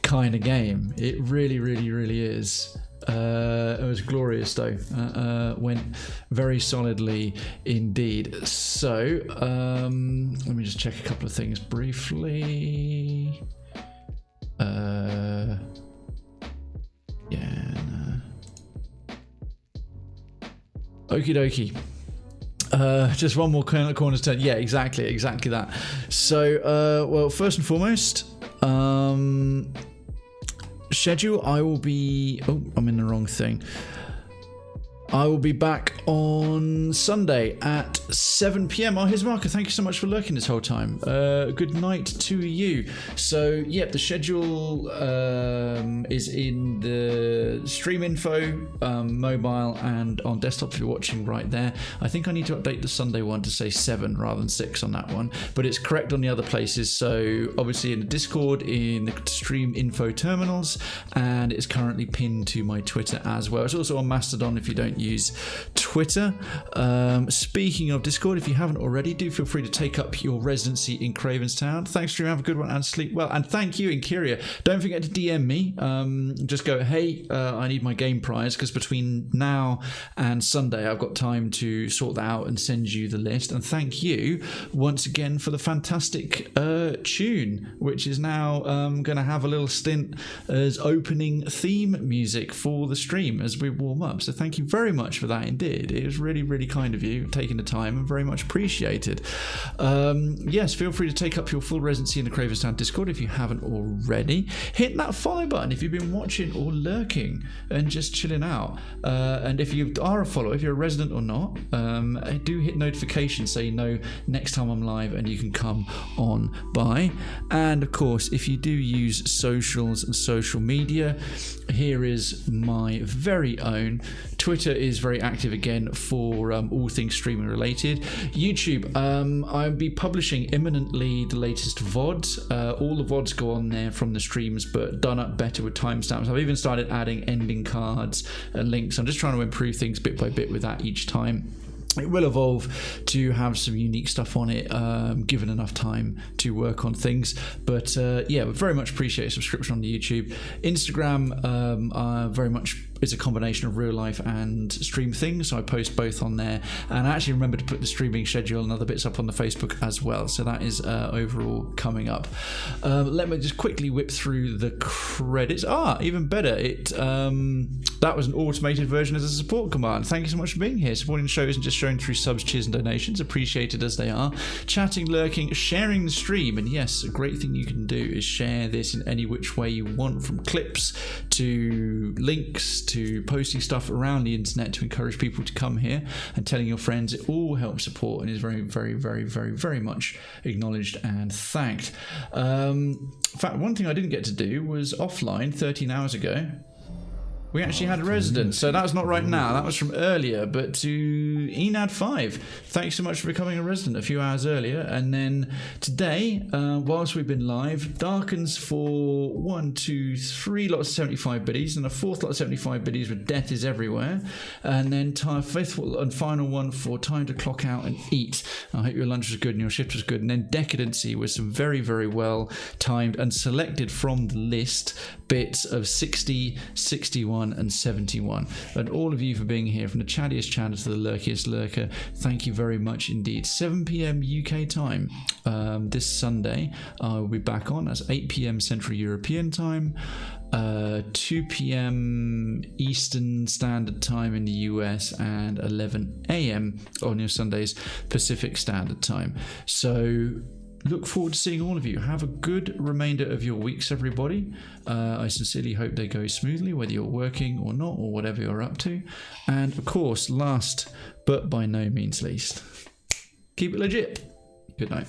B: kind of game. It really, really, really is. It was glorious though. Went very solidly indeed. So let me just check a couple of things briefly. Okie dokie. Just one more corner's turn. Yeah, exactly that. So, well, first and foremost, schedule. I will be. Oh, I'm in the wrong thing. I will be back on Sunday at 7 p.m. Oh, here's Marco. Thank you so much for lurking this whole time. Good night to you. So, yep, the schedule is in the stream info, mobile and on desktop if you're watching right there. I think I need to update the Sunday one to say 7 rather than 6 on that one, but it's correct on the other places. So, obviously in the Discord, in the stream info terminals, and it's currently pinned to my Twitter as well. It's also on Mastodon if you don't use Twitter. Speaking of Discord, if you haven't already, do feel free to take up your residency in Krayven's Town. Thanks, stream. Have a good one and sleep well. And thank you, Inkyria. Don't forget to DM me. Just go, hey, I need my game prize, because between now and Sunday, I've got time to sort that out and send you the list. And thank you once again for the fantastic tune, which is now going to have a little stint as opening theme music for the stream as we warm up. So thank you very much for that indeed. It was really, really kind of you taking the time and very much appreciated. Yes, feel free to take up your full residency in the Krayven's Town Discord if you haven't already. Hit that follow button if you've been watching or lurking and just chilling out. And if you are a follower, if you're a resident or not, do hit notifications so you know next time I'm live and you can come on by. And of course, if you do use socials and social media, here is my very own. Twitter is very active again for all things streaming related. YouTube, I'll be publishing imminently the latest VODs. All the VODs go on there from the streams, but done up better with timestamps. I've even started adding ending cards and links. I'm just trying to improve things bit by bit with that each time. It will evolve to have some unique stuff on it, given enough time to work on things. But yeah, we very much appreciate a subscription on the YouTube. Instagram, very much is a combination of real life and stream things, so I post both on there. And I actually remember to put the streaming schedule and other bits up on the Facebook as well, so that is overall coming up. Let me just quickly whip through the credits. Even better, that was an automated version as a support command. Thank you so much for being here, supporting the shows and just showing through subs, cheers and donations, appreciated as they are. Chatting, lurking, sharing the stream, and yes, a great thing you can do is share this in any which way you want, from clips to links to posting stuff around the internet to encourage people to come here and telling your friends. It all helps support and is very, very, very, very, very much acknowledged and thanked. In fact, one thing I didn't get to do was offline 13 hours ago. We actually had a resident, so that was not right now, that was from earlier, but to Enad5, thanks so much for becoming a resident a few hours earlier. And then today, whilst we've been live, darkens for 1, 2, 3 lots of 75 biddies and a 4th lot of 75 biddies with Death is Everywhere, and then 5th and final one for Time to Clock Out and Eat. I hope your lunch was good and your shift was good. And then Decadency was some very, very well timed and selected from the list bits of 60, 61 and 71. And all of you for being here, from the chattiest chatter to the lurkiest lurker, thank you very much indeed. 7 p.m. UK time this Sunday. I'll be back on. That's 8 p.m. Central European time, 2 p.m. Eastern Standard Time in the US, and 11 a.m. on your Sundays Pacific Standard Time. So look forward to seeing all of you. Have a good remainder of your weeks, everybody. I sincerely hope they go smoothly, whether you're working or not, or whatever you're up to. And of course, last but by no means least, keep it legit. Good night.